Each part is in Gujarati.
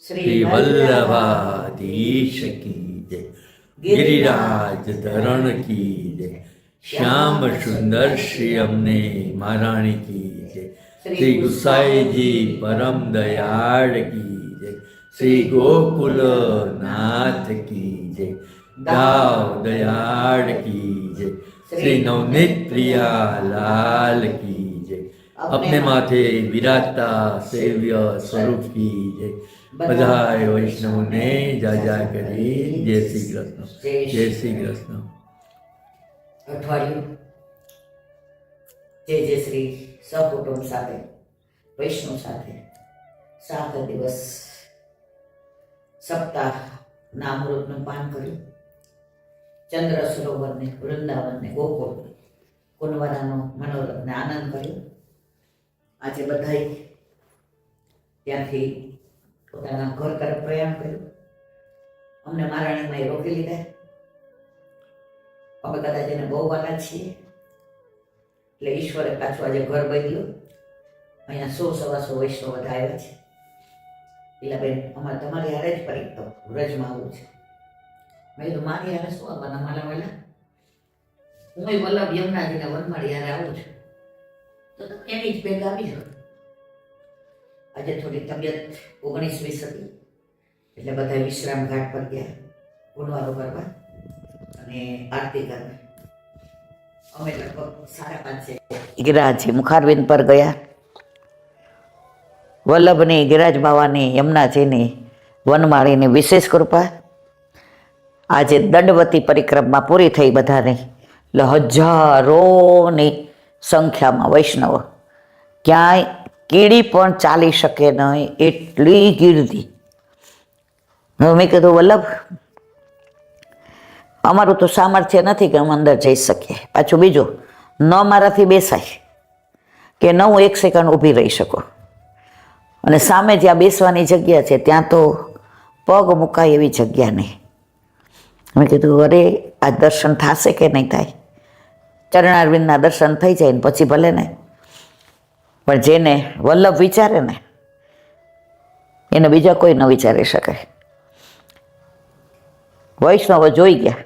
श्री वल्लभाधीश की जय। गिरिराज धरण की जय। श्याम सुंदर श्री अमने महाराणी की जय। श्री गुसाई जी परम दयाड़ की जय। श्री गोकुल नाथ की जय। दाव दयाड़ की जय। श्री नवनीत प्रिया लाल की जय। अपने माथे विराजता सेव्य स्वरूप की जय। बधाई वैष्णव ने जा કરી જય શ્રી કૃષ્ણ જય શ્રી કૃષ્ણ। અઠવાડિયું જય શ્રી સહકુટુંબ સાથે વૈષ્ણવ સાથે 7 દિવસ સપ્તાહના અમૃતનું પાન કર્યું। ચંદ્ર સરોવરને વૃંદાવનને ગોકુળ કુંવરાનો મનોરથને આનંદ કર્યો। આજે બધાય ત્યાંથી પોતાના ઘર તરફ પ્રયાણ કર્યું। અમને મહારાણીમાં રોકી લીધા। અમે કદાચ એને બહુ વાલા છીએ એટલે ઈશ્વરે પાછું આજે ઘર બદલ્યું। અહીંયા 100-125 વૈષ્ણવ બધા આવ્યા છે। એટલે બેન અમારે તમારી હારે જ વ્રજમાં આવવું છે। મેં કીધું મારી હારે શું આવવાના માલા વહેલા, હું વલ્લભ યમુનાજીના વનમાળી હારે આવું છું તો તમે એની જ ભેગા આવી જાઓ। આજે થોડી તબિયત 19-20 હતી એટલે બધા વિશ્રામ ઘાટ પર ગયા કુંવારો કરવા અને આરતી કરવા। અમે લગભગ 5:30 ગિરિરાજજી મુખારવિંદ પર ગયા। વલ્લભની ગિરિરાજ બાવાની યમુનાજીની વનમાળીની વિશેષ કૃપા। આજે દંડવતી પરિક્રમા પૂરી થઈ બધાની, એટલે હજારોની સંખ્યામાં વૈષ્ણવ, ક્યાંય કીડી પણ ચાલી શકે નહીં એટલી ગીર્દી। મેં કીધું વલ્લભ અમારું તો સામર્થ્ય નથી કે અમે અંદર જઈ શકીએ, પાછું બીજું ન મારાથી બેસાય કે ન હું 1 સેકન્ડ ઊભી રહી શકું, અને સામે જ્યાં બેસવાની જગ્યા છે ત્યાં તો પગ મુકાય એવી જગ્યા નહીં। મેં કીધું અરે આ દર્શન થશે કે નહીં થાય? ચરણારવિંદના દર્શન થઈ જાય ને પછી ભલે ને, પણ જેને વલ્લભ વિચારે ને એને બીજા કોઈ ન વિચારી શકે। વૈષ્ણવ જોઈ ગયા,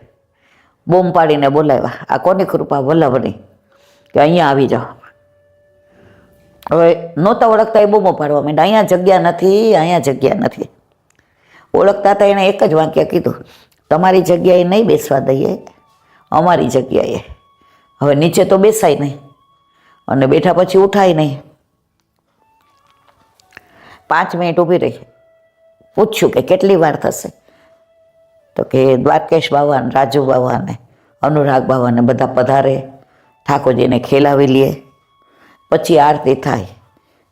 બૂમ પાડીને બોલાવ્યા। આ કોની કૃપા? વલ્લભની, કે અહીંયા આવી જાઓ। હવે નહોતા ઓળખતા એ બૂમો પાડવા માંડ્યા, અહીંયા જગ્યા નથી, અહીંયા જગ્યા નથી। ઓળખતા હતા એણે એક જ વાક્ય કીધું, તમારી જગ્યાએ નહીં બેસવા દઈએ, અમારી જગ્યાએ। હવે નીચે તો બેસાય નહીં અને બેઠા પછી ઉઠાય નહીં। 5 મિનિટ ઊભી રહી, પૂછ્યું કે કેટલી વાર થશે? તો કે દ્વારકેશ બાવા, રાજુ બાવા ને અનુરાગ બાવા ને બધા પધારે, ઠાકોરજીને ખેલાવી લે, પછી આરતી થાય,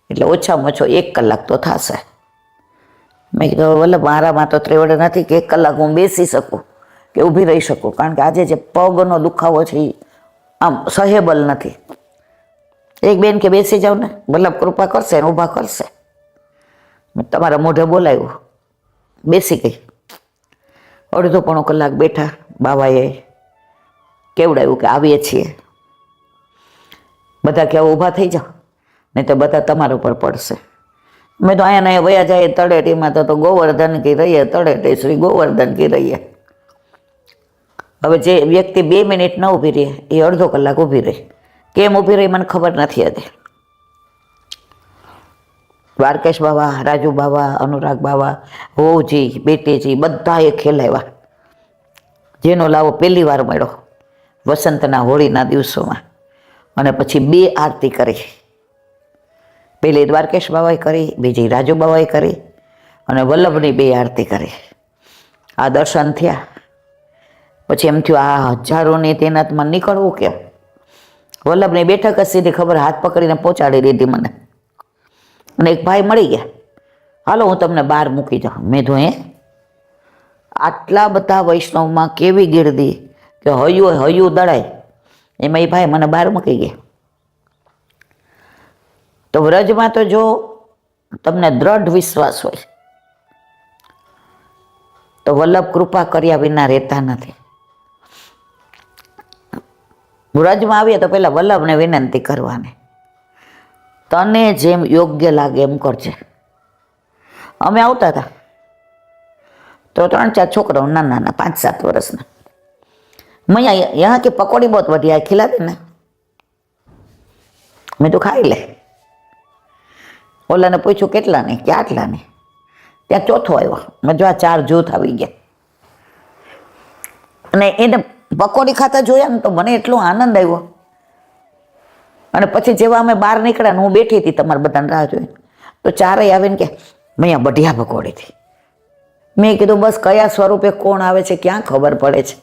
એટલે ઓછામાં ઓછો 1 કલાક તો થશે। મેં કીધું વલ્લભ મારામાં તો ત્રેવડ નથી કે 1 કલાક હું બેસી શકું કે ઊભી રહી શકું, કારણ કે આજે જે પગનો દુખાવો છે એ આમ સહેબલ નથી। એક બેન કે બેસી જાવ ને, વલ્લભ કૃપા કરશે ને ઊભા કરશે। તમારા મોઢે બોલાવ્યું, બેસી ગઈ। અડધો પોણો કલાક બેઠા, બાવાએ કેવડાવ્યું કે આવીએ છીએ। બધા કે ઊભા થઈ જાઓ નહીં તો બધા તમારા ઉપર પડશે। મેં તો અહીંયા અહીંયા વયા જાય તળેટીમાં તો ગોવર્ધન કી રહીએ, તળેટી શ્રી ગોવર્ધન કી રહીએ। હવે જે વ્યક્તિ 2 મિનિટ ન ઊભી રહે એ અડધો કલાક ઊભી રહી, કેમ ઊભી રહી મને ખબર નથી હતી। દ્વારકેશ બાવા, રાજુ બાવા, અનુરાગ બાવા, હોવજી, બેટીજી બધાએ ખેલાવ્યા। જેનો લાવો પહેલી વાર મળ્યો વસંતના હોળીના દિવસોમાં, અને પછી 2 આરતી કરી। પહેલી દ્વારકેશ બાવાએ કરી, બીજી રાજુ બાવાએ કરી, અને વલ્લભની 2 આરતી કરી। આ દર્શન થયા પછી એમ થયું આ હજારોની તૈનાતમાં નીકળવું કેમ? વલ્લભની બેઠક જ સીધી ખબર હાથ પકડીને પહોંચાડી દીધી મને, અને એક ભાઈ મળી ગયા, હાલો હું તમને બહાર મૂકી જાઉં। મેં તો આટલા બધા વૈષ્ણવમાં કેવી ગીર્દી કે હયું દળાય, એમાં એ ભાઈ મને બહાર મૂકી ગયા। તો વ્રજમાં તો જો તમને દ્રઢ વિશ્વાસ હોય તો વલ્લભ કૃપા કર્યા વિના રહેતા નથી। વ્રજમાં આવીએ તો પહેલાં વલ્લભને વિનંતી કરવાની, તને જેમ યોગ્ય લાગે એમ કરજે। અમે આવતા હતા तो 3-4 छोकरा ना ना ना 5-7 वर्ष ना। मैं यहाँ की पकौड़ी बहुत बढ़िया है, खिला देना। मैं तो खाई ले। ओला ने पूछू केटला ने क्या आटला ने, त्या चौथो आव्यो। मैं जो आ 4 जूथ આવી ગયા અને એને પકોડી ખાતા જોયા ને તો મને એટલો આનંદ આવ્યો। અને પછી જેવા અમે બહાર નીકળ્યા ને હું બેઠી હતી તમારા બધાને રાહ જોઈને, તો ચારેય આવીને કે મૈયા બઢિયા પકોડી થી। મેં કીધું બસ કયા સ્વરૂપે કોણ આવે છે ક્યાં ખબર પડે છે।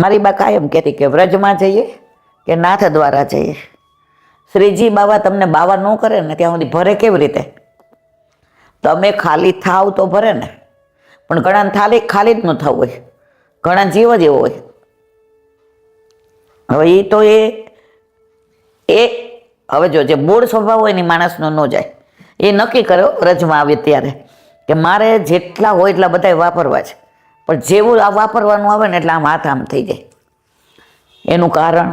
મારી બા કાયમ કહેતી કે વ્રજમાં જઈએ કે નાથ દ્વારા જઈએ, શ્રીજી બાવા તમને બાવા ન કરે ને ત્યાં સુધી ભરે કેવી રીતે? તમે ખાલી થાવ તો ભરે ને, પણ ઘણા ખાલી ખાલી જ ન થવું હોય, ઘણા જીવ જ એવો હોય। હવે એ તો એ હવે જો જે મૂળ સ્વભાવ હોય ને માણસનો ન જાય, એ નક્કી કર્યો વ્રજમાં આવે ત્યારે કે મારે જેટલા હોય એટલા બધા વાપરવા છે, પણ જેવું આ વાપરવાનું આવે ને એટલે આમ હાથ આમ થઈ જાય। એનું કારણ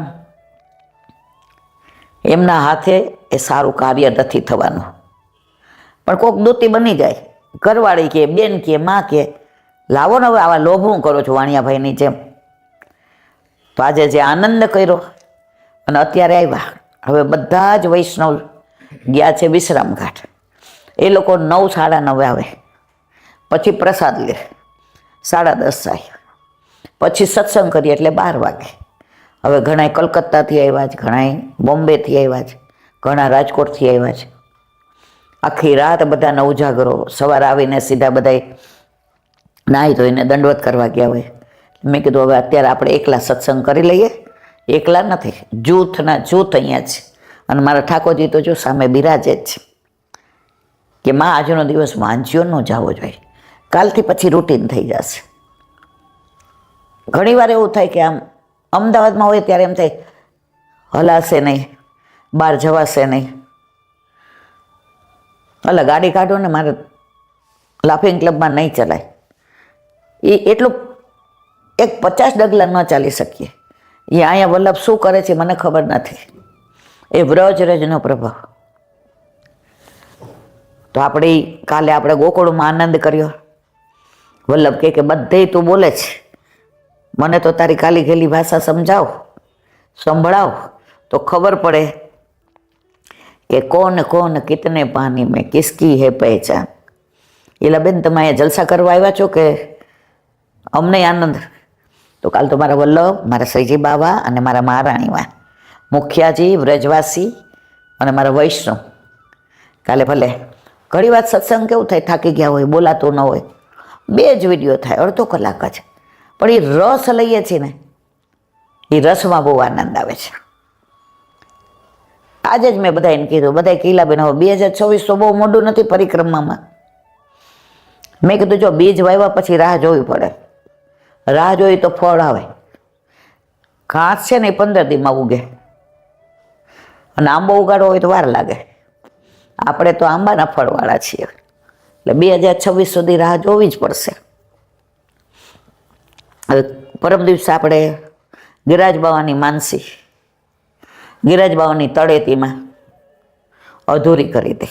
એમના હાથે એ સારું કાર્ય નથી થવાનું। પણ કોઈક દૂતી બની જાય, ઘરવાળી કે બેન કે માં કે લાવો ને હવે આવા લોભ હું કરો છો વાણિયાભાઈની જેમ। તો આજે જે આનંદ કર્યો અને અત્યારે આવ્યા, હવે બધા જ વૈષ્ણવ ગયા છે વિશ્રામ ઘાટ। એ લોકો 9, 9:30 આવે, પછી પ્રસાદ લે, 10:30 થાય, પછી સત્સંગ કરીએ એટલે 12 વાગે। હવે ઘણા કલકત્તાથી આવ્યા છે, ઘણા બોમ્બેથી આવ્યા છે, ઘણા રાજકોટથી આવ્યા છે। આખી રાત બધાને ઉજાગરો, સવારે આવીને સીધા બધા નાહી ધોઈને દંડવત કરવા ગયા હોય। મેં કીધું હવે અત્યારે આપણે એકલા સત્સંગ કરી લઈએ। એકલા નથી, જૂથના જૂથ અહીંયા છે, અને મારા ઠાકોરજી તો જો સામે બિરાજે જ છે કે માં આજનો દિવસ વાંચ્યો ન જવો જોઈએ, કાલથી પછી રૂટીન થઈ જશે। ઘણી વાર એવું થાય કે આમ અમદાવાદમાં હોય ત્યારે એમ થાય હલાશે નહીં, બહાર જવાશે નહીં, એટલે ગાડી કાઢો ને મારે લાફિંગ ક્લબમાં નહીં ચલાય। એ એટલું 50 ડગલા ન ચાલી શકીએ। એ અહીંયા વલ્લભ શું કરે છે મને ખબર નથી, એ વ્રજનો પ્રભાવ। તો આપણે કાલે આપણે ગોકુળમાં આનંદ કર્યો। વલ્લભ કે બધે તું બોલે છે, મને તો તારી કાલી ગેલી ભાષા સમજાવ, સંભળાવ તો ખબર પડે કે કોણ કોણ કિતને પાણી મેં કિસકી હે પહેચાન। એટલે બેન તમે અહીંયા જલસા કરવા આવ્યા છો કે અમને આનંદ? તો કાલ તો મારા વલ્લભ, મારા શ્રીજી બાવા અને મારા મહારાણીમાં મુખિયાજી, વ્રજવાસી અને મારા વૈષ્ણવ કાલે ભલે ઘણી વાત સત્સંગ કેવું થાય, થાકી ગયા હોય, બોલાતું ન હોય, 2 જ વિડીયો થાય, અડધો કલાક જ, પણ એ રસ લઈએ છીએ ને, એ રસમાં બહુ આનંદ આવે છે। આજે જ મેં બધાને કીધું, બધા કીલાબેન હવે 2026 તો બહુ મોડું નથી પરિક્રમામાં। મેં કીધું જો બીજ વાવ્યા પછી રાહ જોવી પડે, રાહ જોઈ તો ફળ આવે। ઘાસ છે ને એ 15 દીમાં ઉગે, અને આંબો ઉગાડવો હોય તો વાર લાગે। આપણે તો આંબાના ફળવાળા છીએ, એટલે 2026 સુધી રાહ જોવી જ પડશે। હવે પરમ દિવસે આપણે ગિરાજ બાવાની માનસી, ગિરાજ બાવાની તળેટીમાં અધૂરી કરી દે,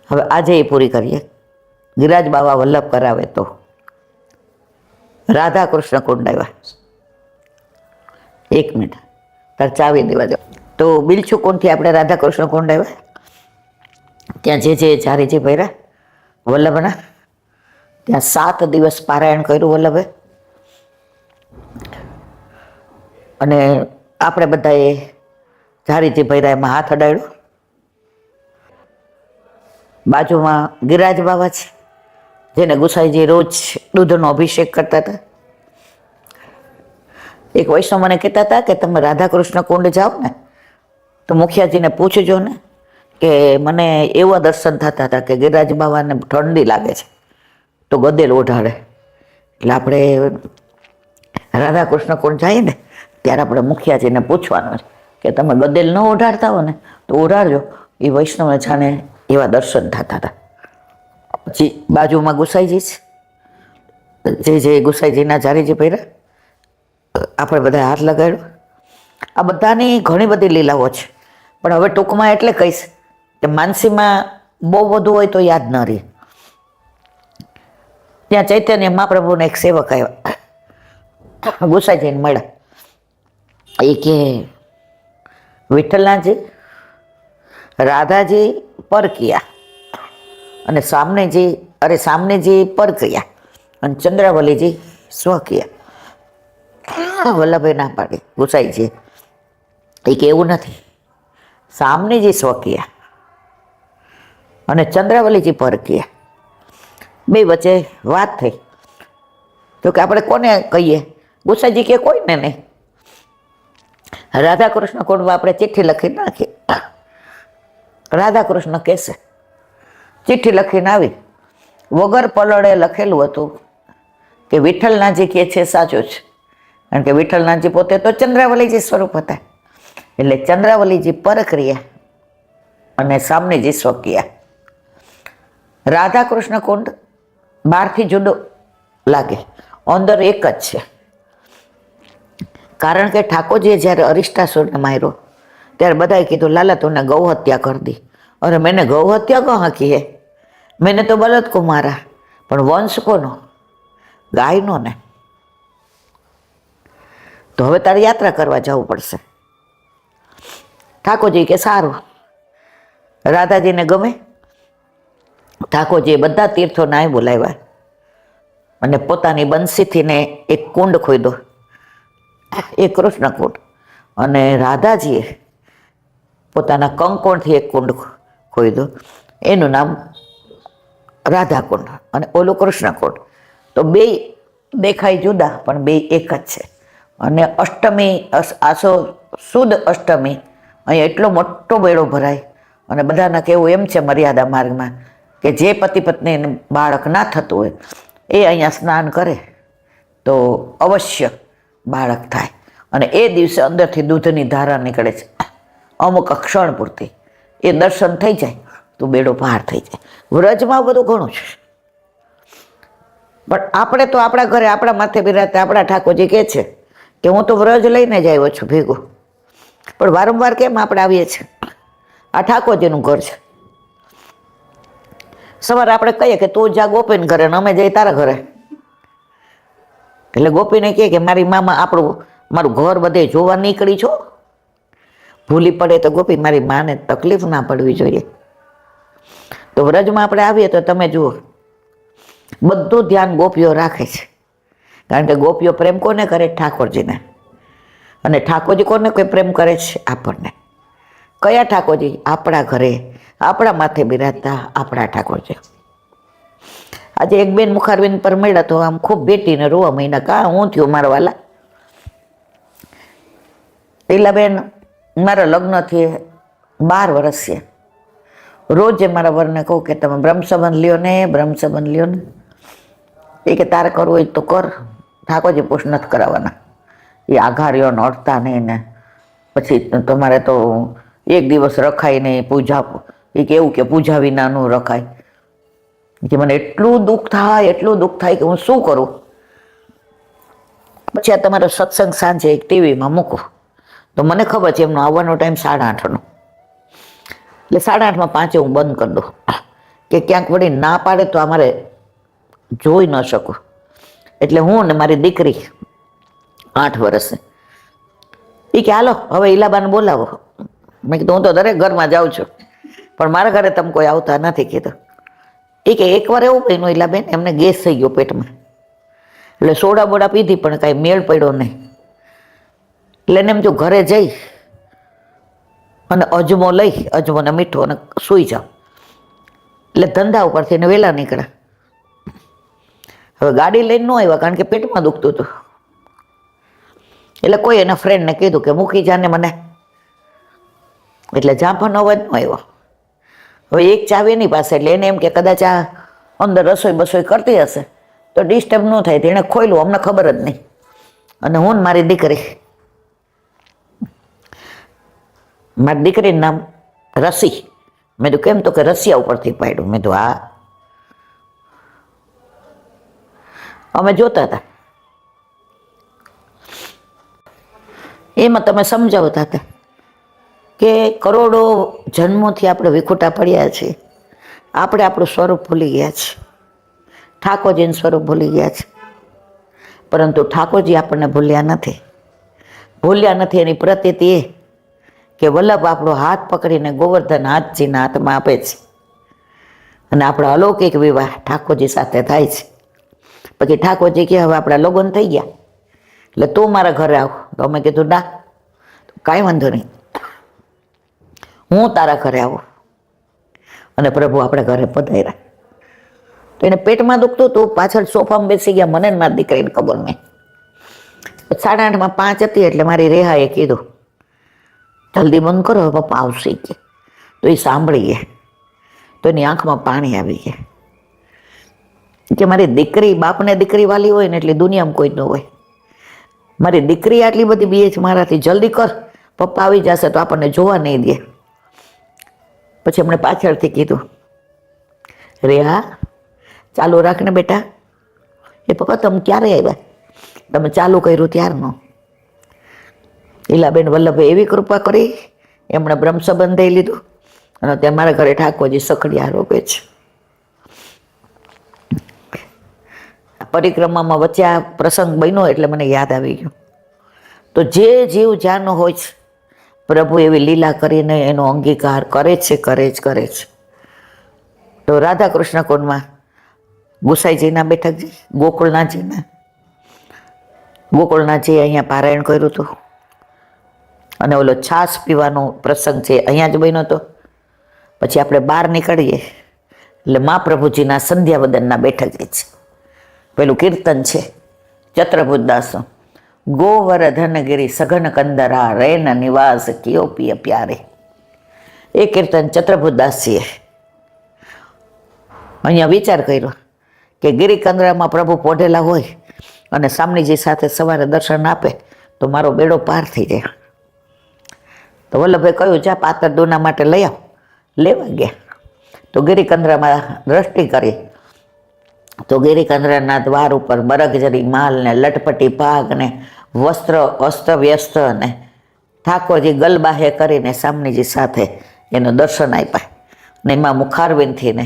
હવે આજે એ પૂરી કરીએ। ગિરાજ બાવા વલ્લભ કરાવે તો રાધા કૃષ્ણ કુંડ આવ્યા। 1 મિનિટ તાર ચાવી દેવા દો। તો બિલછુ કુંડથી આપણે રાધા કૃષ્ણ કુંડ આવ્યા, ત્યાં જે ચારેજી ભર્યા વલ્લભના, ત્યાં 7 દિવસ પારાયણ કર્યું વલ્લભે। અને આપણે બધાએ ઝારીજી ભર્યા એમાં હાથ અડાડ્યો। બાજુમાં ગિરાજ બાવા છે, જેને ગુસાઈજી રોજ દૂધનો અભિષેક કરતા હતા। એક વૈષ્ણવ મને કહેતા હતા કે તમે રાધા કૃષ્ણ કુંડ જાઓ ને તો મુખિયાજીને પૂછજો ને કે મને એવા દર્શન થતા હતા કે ગિરાજ બાવાને ઠંડી લાગે છે તો ગદેલ ઓઢાડે। એટલે આપણે રાધા કૃષ્ણ કુંડ જઈએ ને ત્યારે આપણે મુખિયાજીને પૂછવાનું છે કે તમે ગદેલ ન ઓઢાડતા હો ને તો ઓઢાડજો। એ વૈષ્ણવને જાણે એવા દર્શન થતા હતા। પછી બાજુમાં ગુસાઈજી છે, જે ગુસાઈજીના ઝારીજી ભર્યા, આપણે બધા હાથ લગાડ્યો। આ બધાની ઘણી બધી લીલાઓ છે, પણ હવે ટૂંકમાં એટલે કહીશ કે માનસીમાં બહુ વધુ હોય તો યાદ ન રહે। ત્યાં ચૈતન્ય મહાપ્રભુને એક સેવક આવ્યા, ગુસાઈજીને મળ્યા. એ કે વિઠ્ઠલનાથજી, રાધાજી પરકિયા અને સામનેજી પરકિયા અને ચંદ્રાવલીજી સ્વકિયા. વલ્લભભાઈ ના પાડી ગુસાઈજી. એ કે એવું નથી, સામનેજી સ્વકિયા અને ચંદ્રાવલીજી પરકિયા. બે વચ્ચે વાત થઈ તો કે આપણે કોને કહીએ? ગુસાઈજી કે કોઈને નહીં. રાધા કૃષ્ણ કુંડમાં આપણે ચિઠ્ઠી લખી નાખીએ. રાધા કૃષ્ણ કહેશે. ચિઠ્ઠી લખીને આવી, વગર પલળે લખેલું હતું કે વિઠ્ઠલનાથજી કહે છે સાચું છે, કારણ કે વિઠ્ઠલનાથજી પોતે તો ચંદ્રાવલીજી સ્વરૂપ હતા. એટલે ચંદ્રાવલીજી પરક્રિયા અને સામનેજી સ્વકિયા. રાધા કૃષ્ણ કુંડ બહારથી જુદો લાગે, અંદર એક જ છે. કારણ કે ઠાકોરજીએ જ્યારે અરિષ્ટાસુરને માર્યો ત્યારે બધાએ કીધું લાલા તુને ગૌ હત્યા કરી દી. અરે મેને ગૌ હત્યા કહા કી હે, મેને તો બળદ કો મારા. પણ વંશ કોનો? ગાયનો ને. તો હવે તારે યાત્રા કરવા જવું પડશે. ઠાકોરજી કે સારું. રાધાજીને ગમે. ઠાકોરજીએ બધા તીર્થોને અહીં બોલાવ્યા અને પોતાની બંસીથી ને એક કુંડ ખોદ્યો, એ કૃષ્ણ કુંડ. અને રાધાજીએ પોતાના કંકોણથી એક કુંડ ખોદ્યો, એનું નામ રાધા કુંડ અને ઓલું કૃષ્ણ કુંડ. તો બે દેખાય જુદા પણ બે એક જ છે. અને અષ્ટમી, સુદ અષ્ટમી અહીં એટલો મોટો બેડો ભરાય અને બધાના કહેવું એમ છે મર્યાદા માર્ગમાં કે જે પતિ પત્નીને બાળક ના થતું હોય એ અહીંયા સ્નાન કરે તો અવશ્ય બાળક થાય. અને એ દિવસે અંદરથી દૂધની ધારા નીકળે છે અમુક ક્ષણ પૂરતી. એ દર્શન થઈ જાય તો બેડો પાર થઈ જાય. વ્રજમાં બધું ઘણું છે, પણ આપણે તો આપણા ઘરે આપણા માથે બિરાજતા આપણા ઠાકોરજી કહે છે કે હું તો વ્રજ લઈને જ આવ્યો છું ભેગું. પણ વારંવાર કેમ આપણે આવીએ છીએ? આ ઠાકોરજીનું ઘર છે. સવારે આપણે કહીએ કે તું જા ગોપીને ઘરે ને અમે જઈએ તારા ઘરે. એટલે ગોપીને કહે કે મારી મામા મારું ઘર બધે જોવા નીકળી છો. ભૂલી પડે તો ગોપી મારી માને તકલીફ ના પડવી જોઈએ. તો વ્રજમાં આપણે આવીએ તો તમે જુઓ બધું ધ્યાન ગોપીઓ રાખે છે, કારણ કે ગોપીઓ પ્રેમ કોને કરે? ઠાકોરજીને. અને ઠાકોરજી કોને કોઈ પ્રેમ કરે છે? આપણને. કયા ઠાકોરજી? આપણા ઘરે આપણા માથે બિરાજતા આપણા ઠાકોરજી. આજે એક બેન મુખારબેન પર મળ્યા તો આમ ખૂબ બેટીને રોવા મહિના. કાં હું થયું મારા વાલા? પેલા બેન મારા લગ્નથી 12 વર્ષ છે. રોજ મારા વરને કહું કે તમે બ્રહ્મ સંબંધ લ્યો ને, બ્રહ્મ સંબંધ લ્યો ને. એ કે તારે કરવું હોય તો કર, ઠાકોરજી પૂછ નથી કરાવવાના. એ આઘારીઓ નડતા નહીં ને પછી તમારે તો એક દિવસ રખાય નહીં પૂજા. એ કે એવું કે પૂજા વિનાનું રખાય. કે મને એટલું દુઃખ થાય કે હું શું કરું. પછી આ તમારો સત્સંગ સાંજે એક ટીવીમાં મૂકો તો મને ખબર છે એમનો આવવાનો ટાઈમ 8:30નો. એટલે 8:30માં 5 હું બંધ કરી દઉં કે ક્યાંક વળી ના પાડે તો અમારે જોઈ ન શકું. એટલે હું ને મારી દીકરી 8 વર્ષની એ કે હાલો હવે ઈલાબાને બોલાવો. મેં કીધું હું તો દરેક ઘરમાં જાઉં છું પણ મારા ઘરે તમે કોઈ આવતા નથી કીધું. એ કે એકવાર એવું બન્યું ઈલાબેન, એમને ગેસ થઈ ગયો પેટમાં. એટલે સોડા બોડા પીધી પણ કાંઈ મેળ પડ્યો નહીં. એટલે એને એમ જો ઘરે જઈ અને અજમો ને મીઠો અને સૂઈ જાઓ. એટલે ધંધા ઉપરથી એને વહેલા નીકળ્યા. હવે ગાડી લઈને ન આવ્યા કારણ કે પેટમાં દુખતું હતું. એટલે કોઈ એના ફ્રેન્ડને કીધું કે મૂકી જાને મને. એટલે જાંફાનો અવાજ ન આવ્યો. હવે એક ચાવી એની પાસે, એટલે એને એમ કે કદાચ આ અંદર રસોઈ બસોઈ કરતી હશે તો ડિસ્ટર્બ ન થાય. તેણે ખોલ્યું, અમને ખબર જ નહીં. અને હું ને મારી દીકરીનું નામ રસી. મેં તો કેમ? તો કે રસિયા ઉપરથી પાડ્યું. મેં તો હા. અમે જોતા હતા એમાં તમે સમજાવતા હતા કે કરોડો જન્મોથી આપણે વિખૂટા પડ્યા છીએ. આપણે આપણું સ્વરૂપ ભૂલી ગયા છીએ. ઠાકોરજીનું સ્વરૂપ ભૂલી ગયા છે. પરંતુ ઠાકોરજી આપણને ભૂલ્યા નથી એની પ્રતીતિ એ કે વલ્લભ આપણો હાથ પકડીને ગોવર્ધન હાથજીના હાથમાં આપે છે અને આપણો અલૌકિક વિવાહ ઠાકોરજી સાથે થાય છે. પછી ઠાકોરજી કે હવે આપણા લગ્ન થઈ ગયા એટલે તું મારા ઘરે આવ. તો અમે કીધું ના, કાંઈ વાંધો નહીં, હું તારા ઘરે આવું. અને પ્રભુ આપણે ઘરે પધાર્યા. તો એને પેટમાં દુખતું હતું, પાછળ સોફામાં બેસી ગયા. મને મારી દીકરીને ખબર નહીં. 8:30 5 હતી એટલે મારી રેહાએ કીધું જલ્દી બંધ કરો, હવે પપ્પા આવશે કે. તો એ સાંભળી ગયા તો એની આંખમાં પાણી આવી ગયા કે મારી દીકરી, બાપને દીકરી વાલી હોય ને એટલે દુનિયામાં કોઈ ન હોય. મારી દીકરી આટલી બધી બીએ છે મારાથી, જલ્દી કર, પપ્પા આવી જશે તો આપણને જોવા નહીં દે. પછી એમણે પાછળથી કીધું, રેહા ચાલુ રાખ ને બેટા. એ પપ્પા તમે ક્યારે આવ્યા? તમે ચાલુ કર્યું ત્યારનો. ઈલાબેન વલ્લભે એવી કૃપા કરી, એમણે બ્રહ્મ સંબંધ લીધું અને ત્યાં મારા ઘરે ઠાકોરજી સખડિયા રોપે છે. પરિક્રમામાં વચ્ચે આ પ્રસંગ બન્યો એટલે મને યાદ આવી ગયું. તો જે જીવ જ્યાંનો હોય છે, પ્રભુ એવી લીલા કરીને એનો અંગીકાર કરે છે. તો રાધા કૃષ્ણ કુંડમાં ગુસાઈજીના બેઠકજી, ગોકુળનાથજી અહીંયા પારાયણ કર્યું હતું. અને ઓલો છાશ પીવાનો પ્રસંગ છે અહીંયા જ બન્યો હતો. પછી આપણે બહાર નીકળીએ એટલે મહાપ્રભુજીના સંધ્યાવદનના બેઠકજી છે. પેલું કીર્તન છે ચત્રભુજદાસનું, ગોવર્ધનગિરી સઘન કંદરા રેન નિવાસ કિયો પિય પ્યારે. એ કીર્તન ચત્રભુજદાસજીએ અહીંયા વિચાર કર્યો કે ગિરિકંદરામાં પ્રભુ પોઢેલા હોય અને સામણીજી સાથે સવારે દર્શન આપે તો મારો બેડો પાર થઈ જાય. તો વલ્લભે કહ્યું જા પાતર દોના માટે લઈ આવ. લેવા ગયા તો ગિરિકંદરામાં દ્રષ્ટિ કરી તો ગિરિકંદરાના દ્વાર ઉપર બરગજરી માલ ને લટપટી ભાગ ને વસ્ત્ર અસ્તવ્યસ્ત ને ઠાકોરજી ગલબાહે કરીને સામણીજી સાથે એનું દર્શન આપ્યા. ને એમાં મુખારવિંદથી ને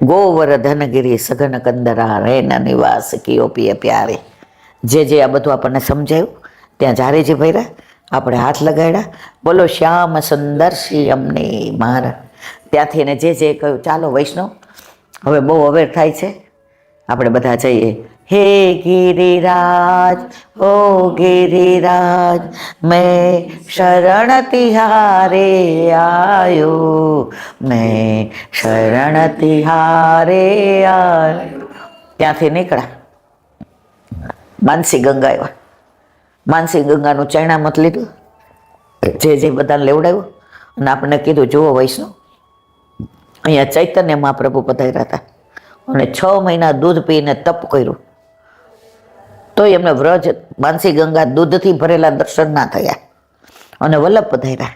ગોવર્ધનગિરી સઘન કંદરા રેન નિવાસ કિયો પિય પ્યારે. જે આ બધું આપણને સમજાયું ત્યાં જારેજી ભર્યા, આપણે હાથ લગાડ્યા, બોલો શ્યામ સુંદર શ્રી અમને મારા. ત્યાંથી એને જે કહ્યું ચાલો વૈષ્ણવ હવે બહુ અવેર થાય છે, આપણે બધા જઈએ. હે ગિરિરાજ ઓ ગિરિરાજ મેં શરણ તિહારે આયો, મેં શરણ તિહારે આયો. ત્યાંથી નીકળ્યા, માનસી ગંગા આવ્યા. માનસી ગંગાનું ચરણામત લીધું, જે બધાને લેવડાવ્યું અને આપણને કીધું જુઓ વૈષ્ણવ અહીંયા ચૈતન્ય મહાપ્રભુ પધાર્યા હતા અને 6 મહિના દૂધ પીને તપ કર્યું તો એમને વ્રજ માનસી ગંગા દૂધથી ભરેલા દર્શન ના થયા. અને વલ્લભ પધાર્યા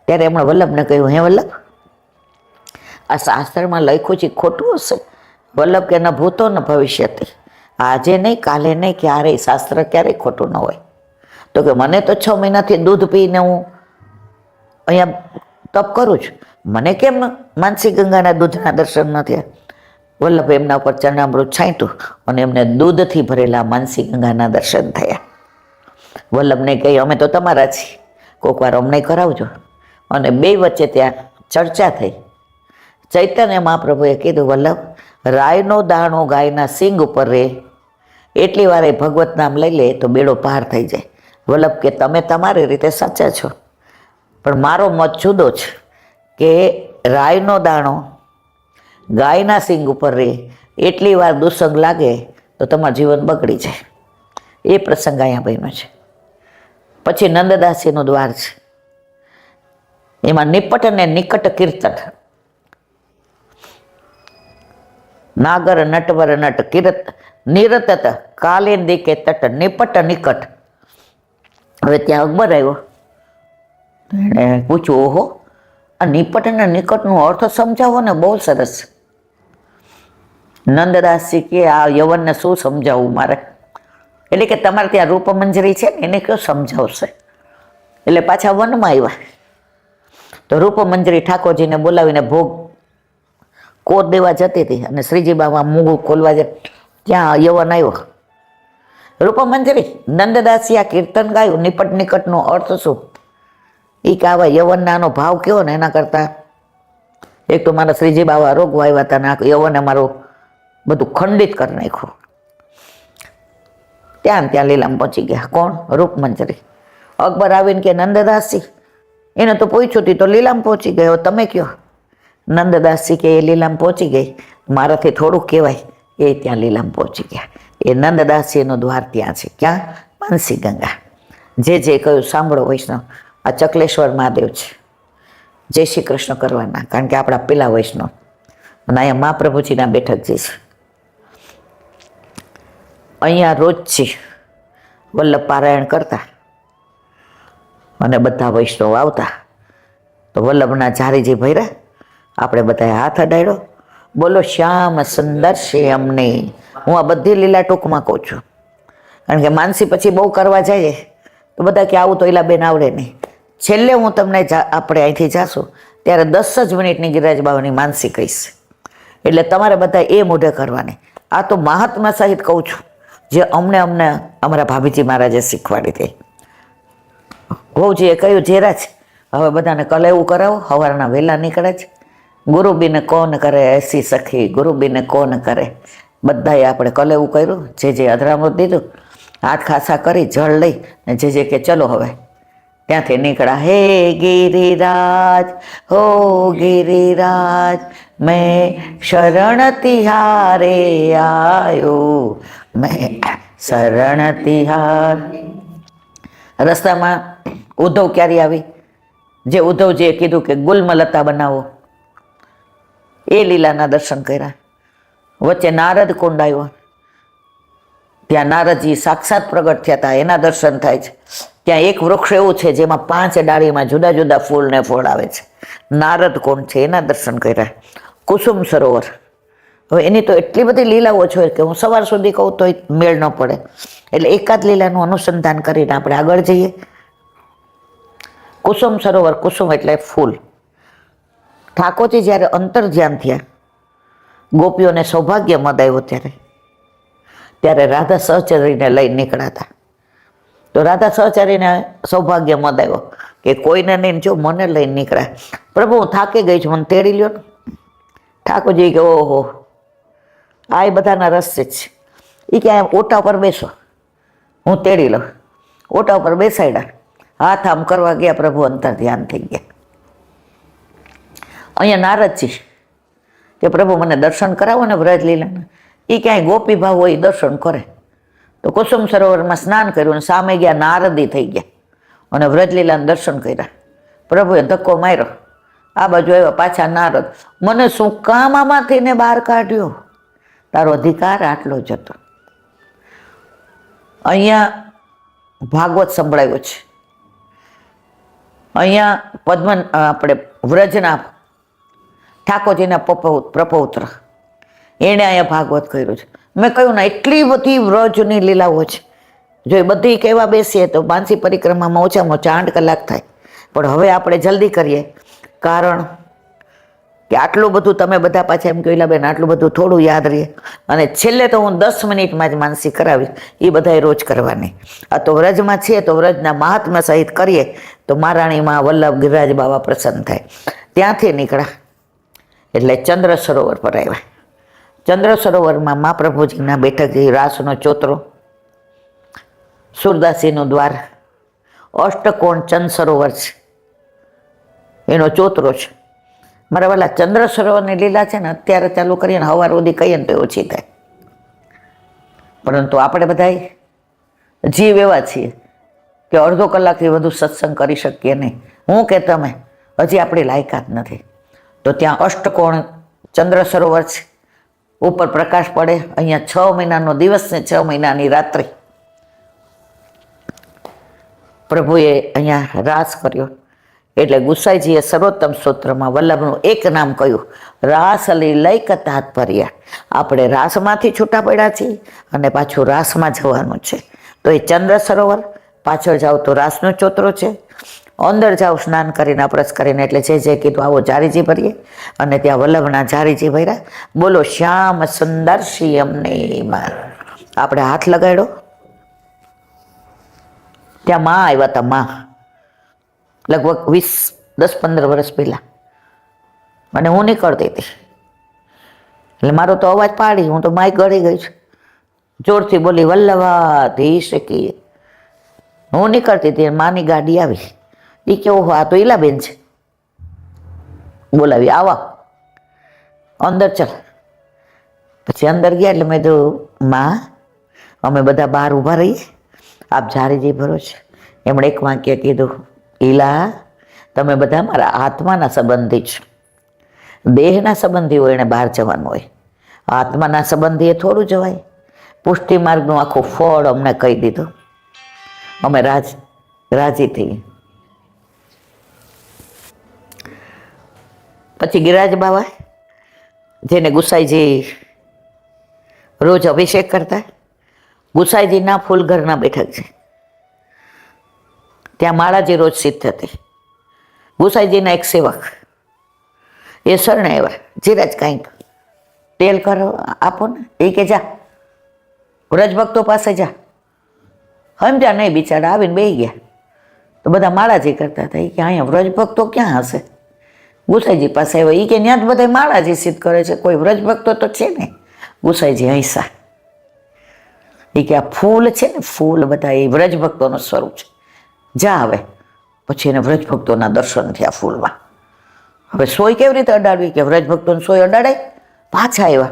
ત્યારે એમણે વલ્લભને કહ્યું, હે વલ્લભ આ શાસ્ત્રમાં લખ્યું છે ખોટું હશે? વલ્લભ કે ન ભૂતો ન ભવિષ્યથી, આજે નહીં કાલે નહીં, ક્યારેય શાસ્ત્ર ક્યારેય ખોટું ન હોય. તો કે મને તો 6 મહિનાથી દૂધ પીને હું અહીંયા તપ કરું છું, મને કેમ માનસી ગંગાના દૂધના દર્શન ન થયા? વલ્લભ એમના ઉપર ચરણામૃત છાંટ્યું અને એમને દૂધથી ભરેલા માનસી ગંગાના દર્શન થયા. વલ્લભને કહી અમે તો તમારા છીએ, કોઈક વાર અમને કરાવજો. અને બે વચ્ચે ત્યાં ચર્ચા થઈ. ચૈતન્ય મહાપ્રભુએ કીધું વલ્લભ રાયનો દાણો ગાયના સિંગ ઉપર રહે એટલી વાર એ ભગવત નામ લઈ લે તો બેડો પાર થઈ જાય. વલ્લભ કે તમે તમારી રીતે સાચા છો, પણ મારો મત જુદો છે કે રાયનો દાણો ગાયના સિંગ ઉપર રહે એટલી વાર દુસંગ લાગે તો તમારું જીવન બગડી જાય. એ પ્રસંગ અહીંયા બન્યો છે. પછી નંદદાસીનું દ્વાર છે, એમાં નિપટ અને નિકટ કીર્તન. નાગર નટવર નટ કિરત નિરતત કાલે દેખે તટ નિપટ નિકટ. હવે ત્યાં અકબર આવ્યો, એને પૂછ્યું ઓહો આ નિપટ અને નિકટનો અર્થ સમજાવો ને, બહુ સરસ. નંદદાસજી કે આ યવનને શું સમજાવવું મારે? એટલે કે તમારે ત્યાં રૂપમંજરી છે ને એને કયો સમજાવશે? એટલે પાછા વનમાં આવ્યા તો રૂપમંજરી ઠાકોરજીને બોલાવીને ભોગ કોર દેવા જતી હતી અને શ્રીજી બાબા મૂગું ખોલવા જાય ત્યાં યવન આવ્યો. રૂપમંજરી નંદદાસી આ કીર્તન ગાયું નિપટ નિકટનો અર્થ શું? એ કે આવા યવનનો ભાવ કેવો ને એના કરતા એક તો મારા શ્રીજી બાબા રોગ વાવ્યા હતા ને યવને મારું બધું ખંડિત કરી નાખ્યું. ત્યાં લીલામ પહોંચી ગયા. કોણ? રૂપમંજરી. અકબર આવીને કે નંદદાસી, એને તો પૂછ્યું હતી તો લીલામ પહોંચી ગયો, તમે કયો? નંદદાસી કે એ લીલામ પહોંચી ગઈ, મારાથી થોડુંક કહેવાય, એ ત્યાં લીલામ પહોંચી ગયા. એ નંદદાસીનું દ્વાર ત્યાં છે. ક્યાં? માનસી ગંગા. જે કહ્યું સાંભળો વૈષ્ણવ, આ ચકલેશ્વર મહાદેવ છે. જય શ્રી કૃષ્ણ કરવાના, કારણ કે આપણા પેલા વૈષ્ણવ. અને અહીંયા મહાપ્રભુજીના બેઠક જે છે અહીંયા રોજથી વલ્લભ પારાયણ કરતા અને બધા વૈષ્ણવ આવતા. તો વલ્લભના ઝારીજી ભર્યા, આપણે બધાએ હાથ અડાડ્યો, બોલો શ્યામ સુંદર છે અમને. હું આ બધી લીલા ટૂંકમાં કહું છું, કારણ કે માનસી પછી બહુ કરવા જઈએ તો બધા કે આવું તો એલા બેન આવડે નહીં. છેલ્લે હું તમને આપણે અહીંથી જાશું ત્યારે 10 જ મિનિટની ગિરિરાજ બાવાની માનસી કહીશ, એટલે તમારે બધા એ મોઢે કરવાની. આ તો મહાત્મા સહિત કહું છું, જે અમને અમારા ભાભીજી મહારાજે શીખવાડી હતી. હોવજીએ કહ્યું જેરા છે, હવે બધાને કલેવું કરાવો, સવારના વહેલા નીકળે છે. ગુરુબીને કોણ કરે એસી સખી, ગુરુબીને કોણ કરે. બધાએ આપણે કલેવું કર્યું, જે અધરામૃત દીધું, હાથ ખાસા કરી જળ લઈ ને જે કે ચલો હવે ત્યાંથી નીકળ્યા. હે ગિરિરાજ હો ગિરિરાજ, મેં શરણ તિહારે આયો, મેં શરણ તિહાર. રસ્તામાં ઉદ્ધવ ક્યારે આવી? જે ઉદ્ધવજીએ કીધું કે ગુલમલતા બનાવો, એ લીલાના દર્શન કર્યા. વચ્ચે નારદ કુંડ આવ્યો, ત્યાં નારદજી સાક્ષાત પ્રગટ થયા હતા, એના દર્શન થાય છે. ત્યાં એક વૃક્ષ એવું છે જેમાં 5 ડાળીમાં જુદા જુદા ફૂલને ફળ આવે છે, નારદ કુંડ છે, એના દર્શન કર્યા. કુસુમ સરોવર, હવે એની તો એટલી બધી લીલાઓ છે કે હું સવાર સુધી કહું તો મેળ ન પડે, એટલે એકાદ લીલાનું અનુસંધાન કરીને આપણે આગળ જઈએ. કુસુમ સરોવર, કુસુમ એટલે ફૂલ. ઠાકોરજી જ્યારે અંતર ધ્યાન થયા, ગોપીઓને સૌભાગ્ય મદ આવ્યો ત્યારે રાધા સહચરીને લઈને નીકળાતા. તો રાધા સહચરીને સૌભાગ્ય મદ આવ્યો કે કોઈને નહીં, જો મને લઈને નીકળ્યા. પ્રભુ હું થાકી ગઈ છું, મને તેડી લ્યો ને. ઠાકોરજી કે ઓહો, આ એ બધાના રસ્તે છે. એ કે ઓટા ઉપર બેસો, હું તેડી લઉં. ઓટા ઉપર બેસાડ્યા, હાથ આમ કરવા ગયા, પ્રભુ અંતર ધ્યાન થઈ ગયા. અહીંયા નારદજી કે પ્રભુ મને દર્શન કરાવો ને વ્રજલીલાના. એ ક્યાંય ગોપી ભાવ હોય દર્શન કરે. તો કુસુમ સરોવરમાં સ્નાન કર્યું અને સામે ગયા નારદી થઈ ગયા અને વ્રજલીલાના દર્શન કર્યા. પ્રભુએ ધક્કો માર્યો, આ બાજુ આવ્યા પાછા નારદ. મને શું કામ આમાંથી ને બહાર કાઢ્યો? તારો અધિકાર આટલો જ હતો. અહીંયા ભાગવત સંભળાવ્યો છે. અહીંયા આપણે વ્રજના ઠાકોરજીના પ્રપૌત્ર એણે અહીંયા ભાગવત કર્યું છે. મેં કહ્યું ને એટલી બધી વ્રજની લીલાઓ છે, જો એ બધી કહેવા બેસીએ તો માનસી પરિક્રમામાં ઓછામાં ઓછા 8 કલાક થાય. પણ હવે આપણે જલ્દી કરીએ, કારણ કે આટલું બધું તમે બધા પાછા એમ કહ્યું બેન આટલું બધું થોડું યાદ રહે. અને છેલ્લે તો હું 10 મિનિટમાં જ માનસી કરાવીશ, એ બધાએ રોજ કરવાની. આ તો વ્રજમાં છે તો વ્રજના મહાત્મા સહિત કરીએ તો મહારાણીમાં વલ્લભ ગિરિરાજ બાબા પ્રસન્ન થાય. ત્યાંથી નીકળ્યા એટલે ચંદ્ર સરોવર પર આવ્યા. ચંદ્ર સરોવરમાં મહાપ્રભુજીના બેઠક રાસનો ચોતરો, સુરદાસીનું દ્વાર, અષ્ટકોણ ચંદ સરોવર છે, એનો ચોતરો છે. મારા વાલા ચંદ્ર સરોવરની લીલા છે ને અત્યારે ચાલુ કરીએ ને સવાર સુધી કહીએ ને તો ઓછી થાય. પરંતુ આપણે બધા જીવ એવા છીએ કે અડધો કલાકથી વધુ સત્સંગ કરી શકીએ નહીં. હું કે તમે હજી આપણી લાયકાત નથી. તો ત્યાં અષ્ટકોણ ચંદ્ર સરોવર છે, ઉપર પ્રકાશ પડે. અહીંયા 6 મહિનાનો દિવસ ને 6 મહિનાની રાત્રિ. પ્રભુએ અહીંયા રાસ કર્યો એટલે ગુસાઈજીએ સર્વોત્તમ સ્તોત્રમાં વલ્લભનું એક નામ કહ્યું, રાસ લૈક તાત્પર્ય. આપણે રાસમાંથી છૂટા પડ્યા છીએ અને પાછું રાસમાં જવાનું છે. તો એ ચંદ્ર સરોવર, પાછળ જાઓ તો રાસનો ચોતરો છે. અંદર જાઓ સ્નાન કરીને અપરસ કરીને, એટલે જે કીધું આવો જારીજી ભરીએ, અને ત્યાં વલ્લભના જારીજી ભર્યા. બોલો શ્યામ સુંદર શ્રી અમને માં. આપણે હાથ લગાડ્યો, ત્યાં માં આવ્યા હતા, માં લગભગ 10-15 વર્ષ પહેલા, અને હું નીકળતી હતી, એટલે મારો તો અવાજ પાડી, હું તો માઇક ગળી ગઈ છું, જોરથી બોલી વલ્લભાધીશ કી. હું નીકળતી હતી, માની ગાડી આવી, એ કેવો આ તો ઈલાબેન છે, બોલાવી આવા અંદર ચાલ. પછી અંદર ગયા એટલે મેં કીધું માં અમે બધા બહાર ઊભા રહીએ, આપ જારીજી ભરો છે. એમણે એક વાક્ય કીધું, ઈલા તમે બધા મારા આત્માના સંબંધી છો. દેહના સંબંધી હોય એને બહાર જવાનું હોય, આત્માના સંબંધીએ થોડું જવાય. પુષ્ટિ માર્ગનું આખું ફળ અમને કહી દીધું, અમે રાજી થઈ. પછી ગિરિરાજ બાબા જેને ગુસાઈજી રોજ અભિષેક કરતા, ગુસાઈજીના ફૂલઘરના બેઠક છે, ત્યાં માળાજી રોજ સિદ્ધ થતી. ગુસાઈજીના એક સેવક એ શરણે આવ્યા, જીરાજ કાંઈક તેલ કરો આપો ને. એ કે જા વ્રજભક્તો પાસે જા. સમજ્યા નહીં બિચારા, આવીને બેસી ગયા. તો બધા માળાજી કરતા હતા. એ કે અહીંયા વ્રજભક્તો ક્યાં હશે? ગુસાઈજી પાસે આવ્યા. એ કે ત્યાં જ બધા માળાજી સિદ્ધ કરે છે, કોઈ વ્રજભક્તો તો છે ને. ગુસાઈજી હૈસા. એ કે આ ફૂલ છે ને, ફૂલ બધા એ વ્રજભક્તોનું સ્વરૂપ છે, જા હવે. પછી એને વ્રજભક્તોના દર્શન થયા ફૂલમાં. હવે સોય કેવી રીતે અડાડવી? કે વ્રજભક્તોને સોય અડાડાય. પાછા આવ્યા,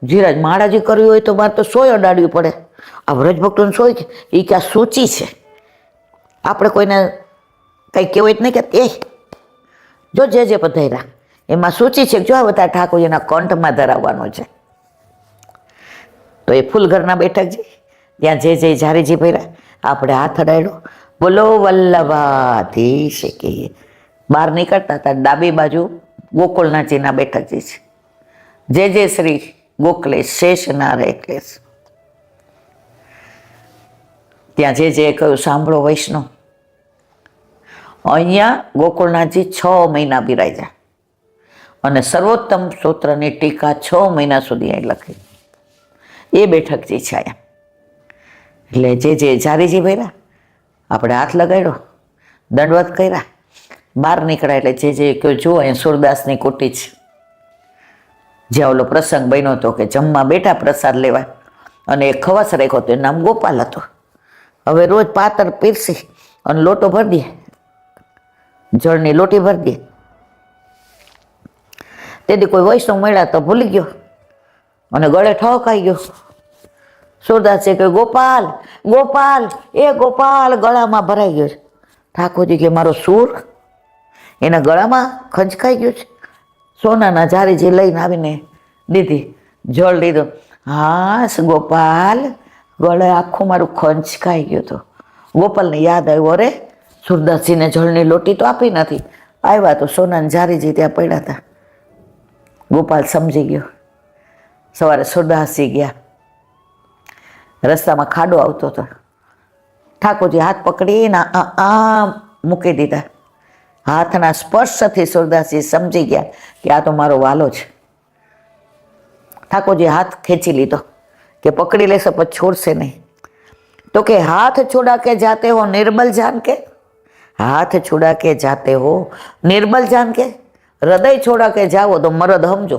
જીરાજ માળાજી કરવી હોય તો મારે તો સોય અડાડવી પડે, આ વ્રજભક્તોને સોય છે. એ કે આ સૂચિ છે, આપણે કોઈને કંઈ કહેવાય જ નહીં કે એ જો જે પધાર્યા એમાં સૂચિ છે, જો આ બધા ઠાકોરજીના કંઠમાં ધરાવવાનો છે. તો એ ફૂલઘરના બેઠકજી ત્યાં જે જારીજી ભર્યા, આપણે હાથ અડાડ્યો, બોલો વલ્લભાધીશ કી. બહાર નીકળતા હતા, ડાબી બાજુ ગોકુળનાથજીના બેઠકજી છે, જે શ્રી ગોકલેશ શેષ ના રેખલેશ. ત્યાં જે કહ્યું સાંભળો વૈષ્ણવ, અહીંયા ગોકુળનાથજી 6 મહિના બિરાજ્યા, અને સર્વોત્તમ સ્તોત્રની ટીકા 6 મહિના સુધી અહીં લખી. એ બેઠકજી છે અહીંયા. એટલે જે જારીજી ભર્યા, આપણે હાથ લગાડ્યો, દંડવત કર્યા, બહાર નીકળ્યા. એટલે જે કહ્યું જુઓ અહીંયા સુરદાસની કુટી છે, જ્યાં ઓલો પ્રસંગ બન્યો હતો કે જમવા બેઠા પ્રસાદ લેવા, અને એક ખવાસ રાખ્યો હતો, એનું નામ ગોપાલ હતો. હવે રોજ પાતર પીરસી અને લોટો ભરી દે, જળની લોટી ભરી દે. તેથી કોઈ વૈષ્ણવ મળ્યા તો ભૂલી ગયો અને ગળે ઠોકાઈ ગયો. સુરદાસે કહ્યું ગોપાલ ગોપાલ, એ ગોપાલ, ગળામાં ભરાઈ ગયો છે. ઠાકોરજી કે મારો સૂર એના ગળામાં ખંચકાઈ ગયો છે. સોનાના જારીજી લઈને આવીને દીધી, જળ લીધું. હા ગોપાલ, ગળે આખું મારું ખંચકાઈ ગયું હતું. ગોપાલને યાદ આવ્યું, અરે સુરદાસજીને જળની લોટી તો આપી નથી. આવ્યા તો સોનાની જારીજી ત્યાં પડ્યા હતા. ગોપાલ સમજી ગયો. સવારે સુરદાસજી ગયા, રસ્તામાં ખાડો આવતો હતો. ઠાકોરજી હાથ પકડીને મૂકી દીધા. હાથના સ્પર્શથી સુરદાસજી સમજી ગયા કે આ તો મારો વાલો છે. ઠાકોરજી હાથ ખેંચી લીધો કે પકડી લેશે પછી છોડશે નહીં. તો કે હાથ છોડા કે જાતે હો નિર્બલ જાન કે, હાથ છોડા કે જાતે હો નિર્બલ જાન કે, હૃદય છોડા કે જાઓ તો મરદ સમજો.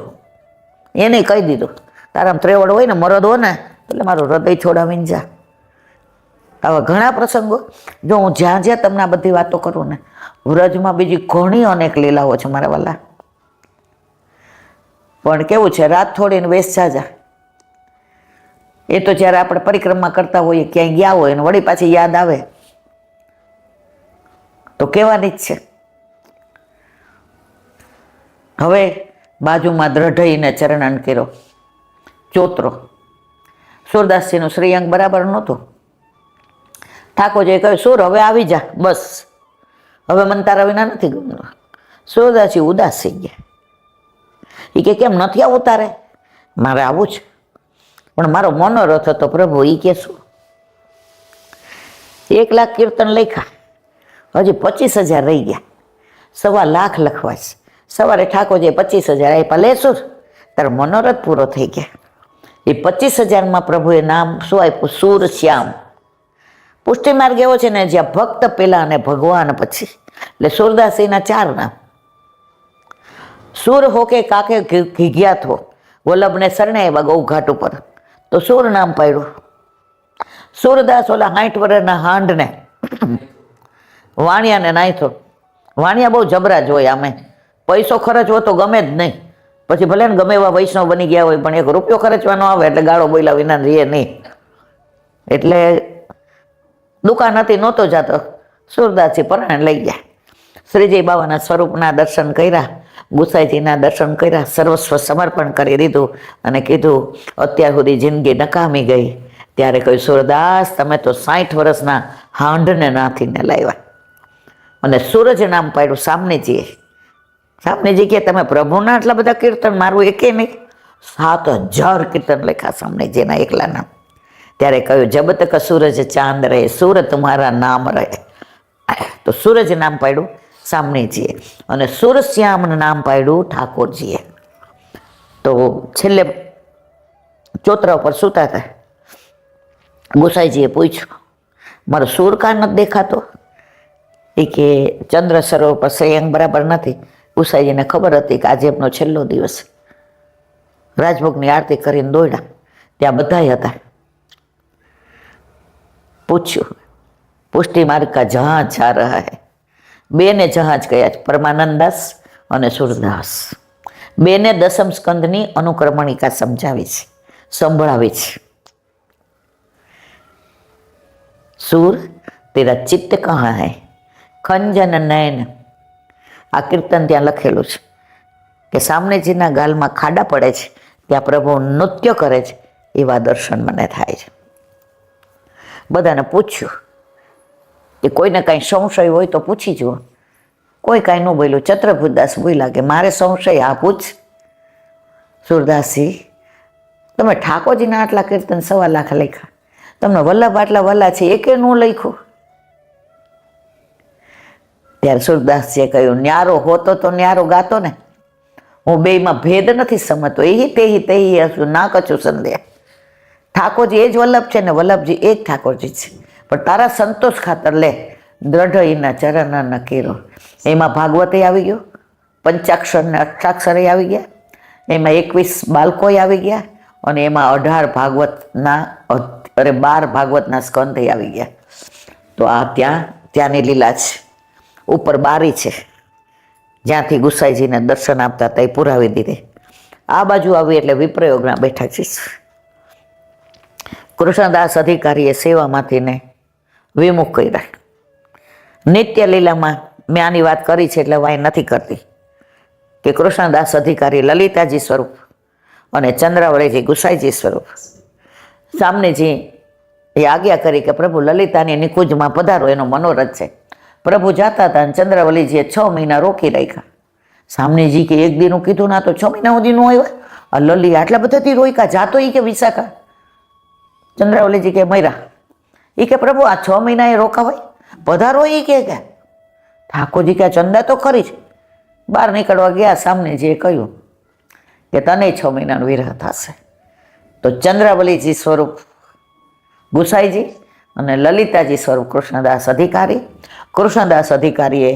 એને કહી દીધું, તારામાં ત્રેવડ હોય ને, મરદ હો ને, એટલે મારું હૃદય છોડાવીને જા. આવા ઘણા પ્રસંગો, જો હું જ્યાં જ્યાં તમને આ બધી વાતો કરું ને, વ્રજમાં બીજી ઘણી અનેક લીલાઓ છે મારા વાલા. પણ કેવું છે, રાત થોડીને વેશ જાજા. એ તો જ્યારે આપણે પરિક્રમા કરતા હોઈએ, ક્યાંય ગયા હોય ને વળી પાછી યાદ આવે તો કહેવાની જ છે. હવે બાજુમાં દ્રઢઈને ચરણન કર્યો, ચોતરો. સુરદાસજીનું શ્રીઅંગ બરાબર નહોતું. ઠાકોરજીએ કહ્યું, સુર હવે આવી જા, બસ હવે મને તારા વિના નથી ગમતું. સુરદાસજી ઉદાસ થઈ ગયા. એ કે કેમ નથી આવું તારે? મારે આવું છે, પણ મારો મનોરથ હતો પ્રભુ. એ કે શું? 1 લાખ કીર્તન લખ્યા, હજી 25,000 રહી ગયા, 1,25,000 લખવા છે. સવારે ઠાકોરજીએ 25,000 આપ્યા, લેશું તારો મનોરથ પૂરો થઈ ગયા. એ 25,000માં પ્રભુએ નામ શું આપ્યું? સુર શ્યામ. પુષ્ટિ માર્ગ એવો છે ને જ્યાં ભક્ત પેલા અને ભગવાન પછી, એટલે સુરદાસીના 4 નામ. સુર હો કે કાકે ઘીગ્યા થો, વલ્લભને શરણે આવ્યા ગૌઘાટ ઉપર, તો સુર નામ પાડ્યું. સુરદાસ ઓલા 60 વર્ષના હાંડને વાણિયાને નાખ્યો. વાણિયા બહુ જબરા જ હોય, આમે પૈસો ખર્ચવો તો ગમે જ નહીં. પછી ભલે ને ગમે એવા વૈષ્ણવ બની ગયા હોય, પણ 1 રૂપિયો ખર્ચવાનો આવે એટલે ગાળો બોલ્યા વિના રહે નહીં. એટલે દુકાન હતી, નહોતો જતો. સુરદાસજી પરાણે લઈ ગયા. શ્રીજી બાબાના સ્વરૂપના દર્શન કર્યા, ગુસાઈજીના દર્શન કર્યા, સર્વસ્વ સમર્પણ કરી દીધું અને કીધું અત્યાર સુધી જિંદગી નકામી ગઈ. ત્યારે કહ્યું, સુરદાસ તમે તો 60 વર્ષના હાંડને નાથીને લાવ્યા. અને સૂરજ નામ પાડ્યું સામનેજીએ. સામનેજી કે તમે પ્રભુના આટલા બધા કીર્તન, મારું એકે નહીં. 7,000 કીર્તન લખ્યા સામનેજીના એકલાના. ત્યારે કહ્યું, જબ તક સૂરજ ચાંદ રહે સૂર તમારા નામ રહે. તો સૂરજ નામ પાડ્યું સામનેજીએ અને સુરશ્યામનું નામ પાડ્યું ઠાકોરજીએ. તો છેલ્લે ચોતરા ઉપર સૂતા હતા. ગોસાઈજીએ પૂછ્યું, મારો સૂર કા નથી દેખાતો? એ કે ચંદ્ર સરોવર પર શ્રેયંગ બરાબર નથી. ગોસાઈજીને ખબર હતી કે આજે એમનો છેલ્લો દિવસ. રાજભોગની આરતી કરીને દોડ્યા, ત્યાં બધાય હતા. પૂછ્યું, પુષ્ટિ માર્ગ કા જહાજ જા રહા હૈ. 2 ને જહાજ કયા છે, પરમાનંદાસ અને સુરદાસ. 2 ને 10મ સ્કંદની અનુક્રમણિકા સમજાવી છે, સંભળાવી છે. सूर तेरा चित्त कहाँ है, खंजन नयन. આ કીર્તન ત્યાં લખેલું છે કે સામનેજીના ગાલમાં ખાડા પડે છે, ત્યાં પ્રભુ નૃત્ય કરે છે, એવા દર્શન મને થાય છે. બધાને પૂછ્યું કે કોઈને કાંઈ સંશય હોય તો પૂછી જુઓ. કોઈ કાંઈ ન બોલ્યું. ચતુર્ભુજદાસ બોલ્યા કે મારે સંશય, આ પૂછ. સુરદાસજી, તમે ઠાકોરજીના આટલા કીર્તન 1,25,000 લખ્યા, તમને વલ્લભ આટલા વલ્લા છે, એકે નું લખ્યું? ત્યારે સુરદાસજીએ કહ્યું, ન્યારો હોતો તો ન્યારો ગાતો ને. હું બેયમાં ભેદ નથી સમજતો. એ તેહી હશું ના કચું સંદેહ. ઠાકોરજી એ જ વલ્લભ છે ને વલ્લભજી એ જ ઠાકોરજી છે. પણ તારા સંતોષ ખાતર લે દ્રઢઈના ચરણ નકીરો. એમાં ભાગવતે આવી ગયો, પંચાક્ષર ને અષ્ટાક્ષરે આવી ગયા, એમાં 21 બાળકોય આવી ગયા, અને એમાં 18 ભાગવતના 12 ભાગવતના સ્કંદ આવી ગયા. તો આ ત્યાંની લીલા છે. ઉપર બારી છે, જ્યાંથી ગુસાઈજીને દર્શન આપતા હતા એ પુરાવી દીધી. આ બાજુ આવી એટલે વિપ્રયોગમાં બેઠા છે. કૃષ્ણદાસ અધિકારીએ સેવામાંથી ને વિમુખ કર્યા. નિત્ય લીલામાં મેં આની વાત કરી છે એટલે વાય નથી કરતી કે કૃષ્ણદાસ અધિકારી લલિતાજી સ્વરૂપ અને ચંદ્રાવળીજી ગુસાઈજી સ્વરૂપ. સામનેજી એ આજ્ઞા કરી કે પ્રભુ લલિતાની નિકુંજમાં પધારો, એનો મનોરથ છે. પ્રભુ જાતા હતા અને ચંદ્રાવલીજીએ 6 મહિના રોકી રાખ્યા. સામનેજી કે 1 દીનું કીધું ના તો 6 મહિના સુધીનું આવ્યા. આ લલી આટલા બધાથી રોક્યા, જાતો એ કે વિશાખા. ચંદ્રાવલીજી કે મયરા. એ કે પ્રભુ આ 6 મહિના એ રોકાવાય, પધારો. એ કે ઠાકોરજી કે ચંદા તો ખરી જ. બહાર નીકળવા ગયા. સામનેજીએ કહ્યું કે તને 6 મહિનાનો વિરહ થશે. તો ચંદ્રાવલીજી સ્વરૂપ ગુસાઈજી અને લલિતાજી સ્વરૂપ કૃષ્ણદાસ અધિકારી. કૃષ્ણદાસ અધિકારીએ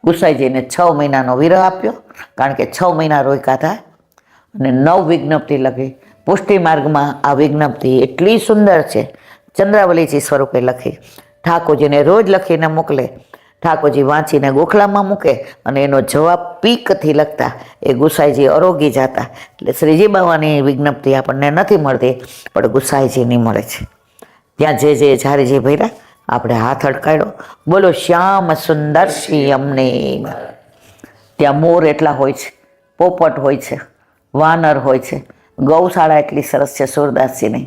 ગુસાઈજીને 6 મહિનાનો વિરહ આપ્યો, કારણ કે 6 મહિના રોક્યા હતા. અને 9 વિજ્ઞપ્તિ લખી. પુષ્ટિ માર્ગમાં આ વિજ્ઞપ્તિ એટલી સુંદર છે, ચંદ્રાવલીજી સ્વરૂપે લખી. ઠાકોરજીને રોજ લખીને મોકલે. ઠાકોરજી વાંચીને ગોખલામાં મૂકે અને એનો જવાબ પીકથી લખતા. એ ગુસાઈજી અરોગી જતા. એટલે શ્રીજી બાવાની વિજ્ઞપ્તિ આપણને નથી મળતી, પણ ગુસાઈજીની મળે છે. ત્યાં જે ઝારીજી ભર્યા, આપણે હાથ અટકાડ્યો, બોલો શ્યામ સુંદર શ્રી અમને. ત્યાં મોર એટલા હોય છે, પોપટ હોય છે, વાનર હોય છે, ગૌશાળા એટલી સરસ છે સુરદાસજીની.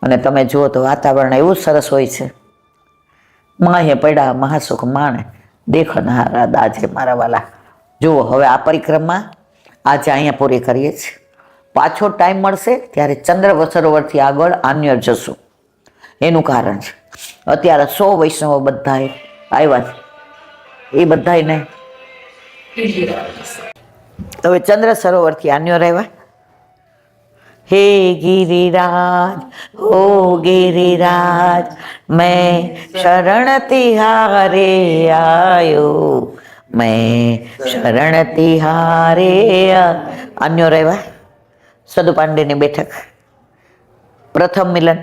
અને તમે જુઓ તો વાતાવરણ એવું સરસ હોય છે. માહે પડ્યા મહાસુખ માણે, દેખનહારા દાજે મારા વાલા. જુઓ, હવે આ પરિક્રમા આજે અહીંયા પૂરી કરીએ છીએ. પાછો ટાઈમ મળશે ત્યારે ચંદ્ર સરોવરથી આગળ આન્યર જશું. એનું કારણ છે અત્યારે 100 વૈષ્ણવો બધાએ આવ્યા છે. એ બધાને હવે ચંદ્ર સરોવરથી આન્યો રહેવા. હે गिरिराज हो गिरिराज मैं शरण तिहारे आयो मैं शरण तिहारे આન્યો રહેવા. સદુ પાંડેની બેઠક. પ્રથમ મિલન.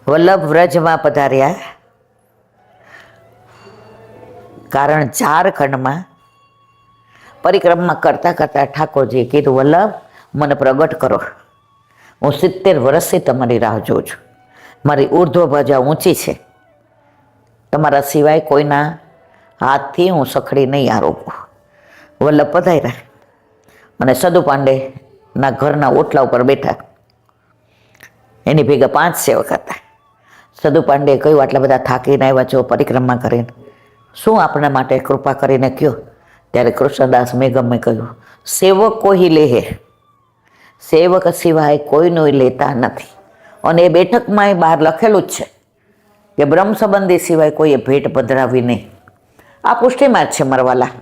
વલ્લભ વ્રજમાં પધાર્યા, કારણ ઝારખંડમાં પરિક્રમા કરતા કરતા ઠાકોરજીએ કીધું, વલ્લભ મને પ્રગટ કરો, હું 70 વર્ષથી તમારી રાહ જોઉં છું, મારી ઉર્ધ્વ ભજા ઊંચી છે, તમારા સિવાય કોઈના હાથથી હું સખડી નહીં આરોપું. વલ્લભ પધાર્યા અને સદુ પાંડેના ઘરના ઓટલા ઉપર બેઠા. એની ભેગા 5 સેવક હતા. સદુ પાંડેએ કહ્યું, આટલા બધા થાકીને આવ્યા છો પરિક્રમા કરીને, શું આપણા માટે કૃપા કરીને કહો. ત્યારે કૃષ્ણદાસ મેઘમે કહ્યું, સેવક કોઈ લે હે, સેવક સિવાય કોઈનું લેતા નથી. અને એ બેઠકમાં બહાર લખેલું જ છે કે બ્રહ્મ સંબંધી સિવાય કોઈએ ભેટ પધરાવી નહીં. આ પુષ્ટિમાં જ છે મરવાલા.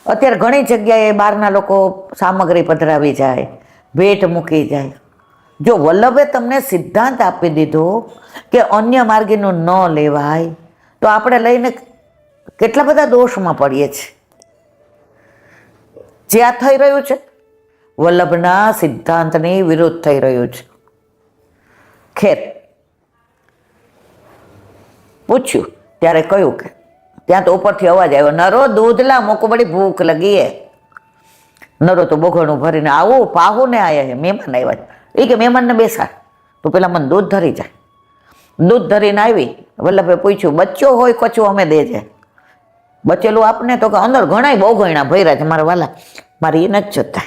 અત્યારે ઘણી જગ્યાએ બહારના લોકો સામગ્રી પધરાવી જાય, ભેટ મૂકી જાય. જો વલ્લભે તમને સિદ્ધાંત આપી દીધો કે અન્ય માર્ગીનું ન લેવાય, તો આપણે લઈને કેટલા બધા દોષમાં પડીએ છીએ. જે આ થઈ રહ્યું છે વલ્લભના સિદ્ધાંતની વિરુદ્ધ થઈ રહ્યું છે. ખેર, પૂછ્યું ત્યારે કહ્યું કે ત્યાં તો ઉપરથી અવાજ આવ્યો, નરો દૂધ લા, મોકો બડી ભૂખ લગી હે. નરો તો બોઘણું ભરીને, આવું પાહુને આયા હે, મહેમાન આવ્યા. એ કે મહેમાનને બેસાડ, તો પેલા મને દૂધ ધરી જાય. દૂધ ધરીને આવી. વલ્લભે પૂછ્યું, બચ્ચો હોય કચું અમે દેજે, બચેલું આપને? તો કે અંદર ઘણાય બહુ ઘણા ભર્યા છે મારા વાલા, મારી એ નથી જોતા,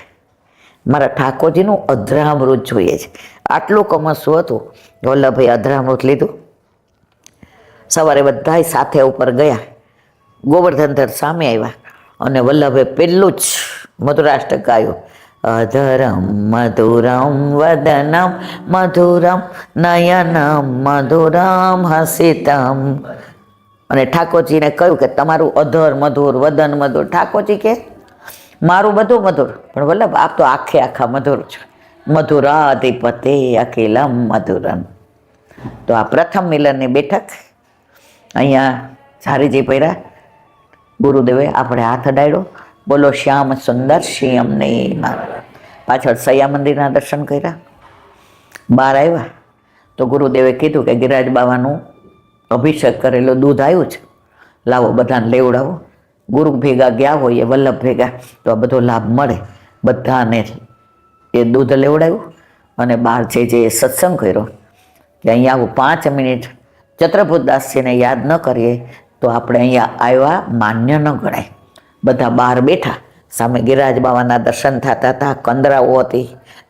મારા ઠાકોરજીનું અધરામૃત જોઈએ છે. આટલું કમસું હતું. વલ્લભે અધરામૃત લીધું. સવારે બધા સાથે ઉપર ગયા. ગોવર્ધનધર સામે આવ્યા અને વલ્લભે પેલું જ મધુરાષ્ટક ગાયું, અધરમ મધુરમ વદનમ મધુરમ નયનમ મધુરમ હસિતમ. અને ઠાકોરજીને કહ્યું કે તમારું અધર મધુર, વદન મધુર. ઠાકોરજી કે મારું બધું મધુર, પણ વલ્લભ આપ તો આખે આખા મધુર છો. મધુરાધિપતે અખિલમ મધુરમ. તો આ પ્રથમ મિલનની બેઠક અહીંયા ઝારીજી પર્યા. ગુરુદેવે આપણે હાથ અડાડ્યો, બોલો શ્યામ સુંદર શ્રી અમને. પાછળ સૈયા મંદિરના દર્શન કર્યા. બહાર આવ્યા તો ગુરુદેવે કીધું કે ગિરિરાજ બાવાનું અભિષેક કરેલું દૂધ આવ્યું છે, લાવો બધાને લેવડાવો. ગુરુ ભેગા ગયા હોઈએ, વલ્લભ ભેગા, તો આ બધો લાભ મળે. બધાને એ દૂધ લેવડાવ્યું અને બહાર જે સત્સંગ કર્યો કે અહીંયા આવું 5 મિનિટ ચત્રભૂતદાસજીને યાદ ન કરીએ તો આપણે અહીંયા આવ્યા માન્ય ન ગણાય. બધા બહાર બેઠા, સામે ગિરિરાજ બાવાના દર્શન થતા હતા. કંદરાઓ હતી,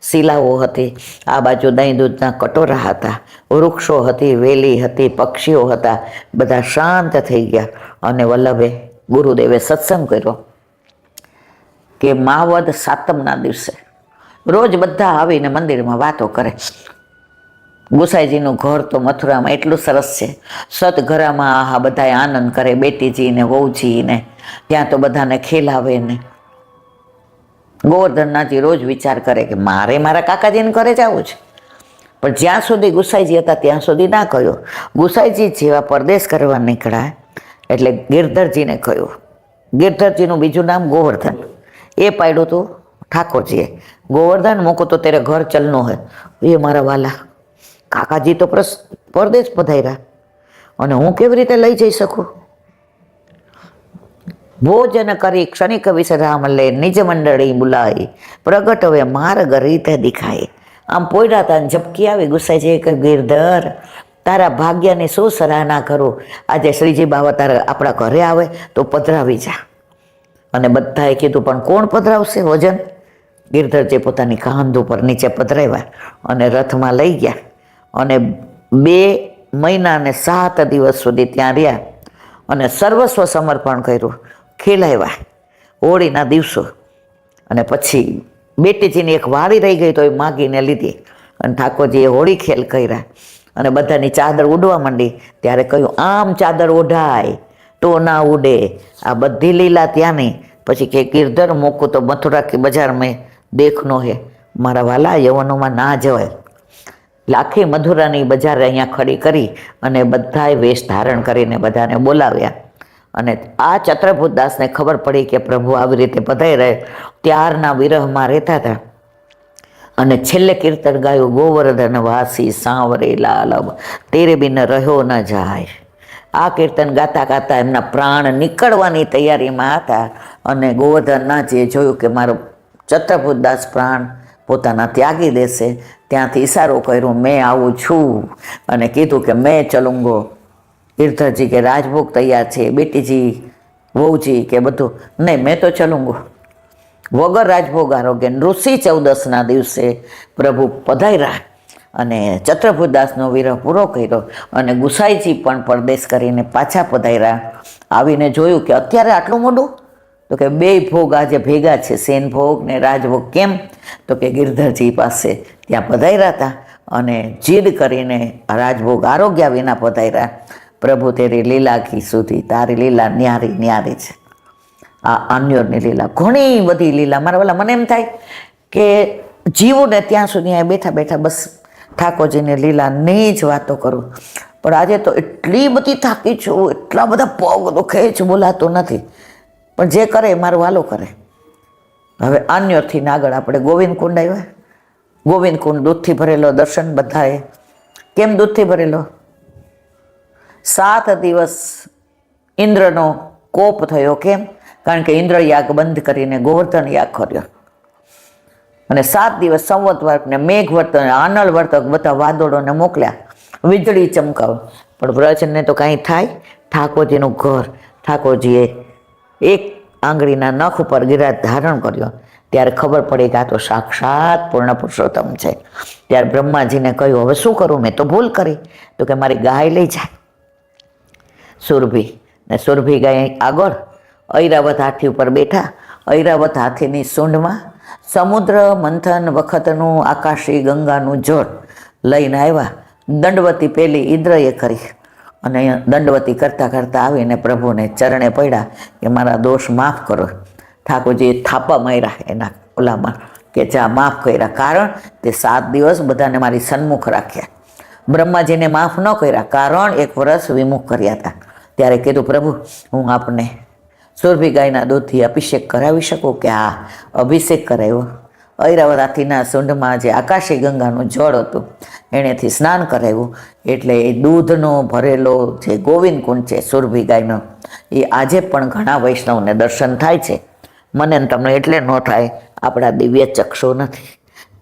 શિલાઓ હતી, આ બાજુ દહીં દૂધના કટોરા હતા, વૃક્ષો હતી, વેલી હતી, પક્ષીઓ હતા. બધા શાંત થઈ ગયા અને વલ્લભે ગુરુદેવે સત્સંગ કર્યો કે માવદ સાતમના દિવસે રોજ બધા આવીને મંદિરમાં વાતો કરે. ગુસાઈજીનું ઘર તો મથુરામાં એટલું સરસ છે, સતઘરામાં આહા બધાએ આનંદ કરે, બેટીજીને વહુજીને ત્યાં તો બધાને ખેલાવે ને. ગોવર્ધનનાથજી રોજ વિચાર કરે કે મારે મારા કાકાજીને ઘરે જવું છે, પણ જ્યાં સુધી ગુસાઈજી હતા ત્યાં સુધી ના કહ્યું. ગુસાઈજી જેવા પરદેશ કરવા નીકળ્યા એટલે ગિરધરજીને કહ્યું. ગિરધરજીનું બીજું નામ ગોવર્ધન, એ પાડ્યું હતું ઠાકોરજીએ. ગોવર્ધન મૂકો તો તેરે ઘર ચલનો હે. એ મારા વાલા કાકાજી તો પરદેશ પધાર્યા અને હું કેવી રીતે લઈ જઈ શકું? ભોજન કરી ક્ષણિક વિશ્રામ લે, નિજ મંડળી બોલાય, પ્રગટ હવે માર્ગ રીતે દેખાય. આમ પોયડા હતા, ઝપકી આવી. ગુસાઈજી કે ગિરધર, તારા ભાગ્યની શું સરાહના કરું, આજે શ્રીજી બાવા તારા આપણા ઘરે આવે તો પધરાવી જા. અને બધાએ કીધું, પણ કોણ પધરાવશે વજન? ગિરધરજી પોતાની કાંધ ઉપર નીચે પધરાવ્યા અને રથમાં લઈ ગયા અને 2 મહિના અને 7 દિવસ સુધી ત્યાં રહ્યા અને સર્વસ્વ સમર્પણ કર્યું. ખેલાવ્યા હોળીના દિવસો. અને પછી બેટીજીની એક વાળી રહી ગઈ તો એ માગીને લીધી અને ઠાકોરજીએ હોળી ખેલ કર્યા અને બધાની ચાદર ઉડવા માંડી. ત્યારે કહ્યું, આમ ચાદર ઓઢાય તો ના ઉડે. આ બધી લીલા ત્યાંની. પછી કે ગિરધર મોકું તો મથુરા કે બજાર મેં દેખનો હે. મારા વાલા યવનોમાં ના જવાય. લાખી મથુરાની બજાર અહીંયા ખડી કરી અને બધાએ વેશ ધારણ કરીને બધાને બોલાવ્યા. અને આ ચત્રભૂતદાસને ખબર પડી કે પ્રભુ આવી રીતે પધાઈ રહે. ત્યારના વિરહમાં રહેતા હતા. અને છેલ્લે કીર્તન ગાયું, ગોવર્ધન વાસી સાંવરે લાલબ તેરે બિન રહ્યો ન જાય. આ કીર્તન ગાતા ગાતા એમના પ્રાણ નીકળવાની તૈયારીમાં હતા. અને ગોવર્ધનનાથજીએ જોયું કે મારો ચત્રભૂતદાસ પ્રાણ પોતાના ત્યાગી દેશે. ત્યાંથી ઈશારો કર્યો, મેં આવું છું. અને કીધું કે મેં ચલુંગો. ગિરધરજી કે રાજભોગ તૈયાર છે, બેટીજી વહુજી કે બધું. નહીં, મેં તો ચલુંગો. વગર રાજભોગ આરોગ્ય ઋષિ 14ના દિવસે પ્રભુ પધાર્યા અને ચત્રભૂતદાસનો વિરહ પૂરો કર્યો. અને ગુસાઈજી પણ પરદેશ કરીને પાછા પધાર્યા. આવીને જોયું કે અત્યારે આટલું મોડું, તો કે બે ભોગ આજે ભેગા છે, સેન ભોગ ને રાજભોગ. કેમ? તો કે ગિરધરજી પાસે ત્યાં પધાર્યા હતા અને જીદ કરીને રાજભોગ આરોગ્ય વિના પધાર્યા. પ્રભુ તેરી લીલા કી સુધી, તારી લીલા ન્યારી ન્યારી છે. આ અન્યોની લીલા, ઘણી બધી લીલા. મારા વાલા, મને એમ થાય કે જીવું ને ત્યાં સુધી અહીંયા બેઠા બેઠા બસ ઠાકોરજીની લીલાની જ વાતો કરું. પણ આજે તો એટલી બધી થાકી છું, એટલા બધા પગ દુખે છે, બોલાતું નથી. પણ જે કરે મારું વાલો કરે. હવે અન્યોથી આગળ આપણે ગોવિંદ કુંડ આવ્યા. ગોવિંદ કુંડ દૂધથી ભરેલો, દર્શન બધાએ. કેમ દૂધથી ભરેલો? 7 દિવસ ઇન્દ્રનો કોપ થયો. કેમ? કારણ કે ઇન્દ્ર યાગ બંધ કરીને ગોવર્ધન યાગ કર્યો. અને 7 દિવસ સંવત વર્ત ને મેઘ વર્ત ને આનળ વર્તક બધા વાદળોને મોકલ્યા, વીજળી ચમકાવ. પણ વ્રજને તો કાંઈ થાય? ઠાકોરજીનું ઘર. ઠાકોરજીએ એક આંગળીના નખ ઉપર ગિરાજ ધારણ કર્યો. ત્યારે ખબર પડી કે આ તો સાક્ષાત પૂર્ણ પુરુષોત્તમ છે. ત્યારે બ્રહ્માજીને કહ્યું, હવે શું કરું? મેં તો ભૂલ કરી. તો કે મારી ગાય લઈ જાય. સુરભી ને સુરભી ગાય આગળ, ઐરાવત હાથી ઉપર બેઠા. ઐરાવત હાથીની સૂંઢમાં સમુદ્ર મંથન વખતનું આકાશી ગંગાનું જળ લઈને આવ્યા. દંડવતી પેલી ઇન્દ્રએ કરી. અને દંડવતી કરતાં કરતાં આવીને પ્રભુને ચરણે પડ્યા કે મારા દોષ માફ કરો. ઠાકોરજીએ થાપા માર્યા એના ઓલામાં કે જા માફ કર્યા. કારણ તે 7 દિવસ બધાને મારી સન્મુખ રાખ્યા. બ્રહ્માજીને માફ ન કર્યા, કારણ 1 વર્ષ વિમુખ કર્યા હતા. ત્યારે કીધું, પ્રભુ હું આપને સુરભી ગાયના દૂધથી અભિષેક કરાવી શકું? કે આ અભિષેક કરાવ્યો. ઐરાવત હાથીના સૂંઢમાં જે આકાશી ગંગાનું જળ હતું એનેથી સ્નાન કરાવ્યું. એટલે એ દૂધનો ભરેલો જે ગોવિંદ કુંડ છે સુરભી ગાયનો, એ આજે પણ ઘણા વૈષ્ણવને દર્શન થાય છે. મને ને તમને એટલે ન થાય, આપણા દિવ્ય ચક્ષુ નથી.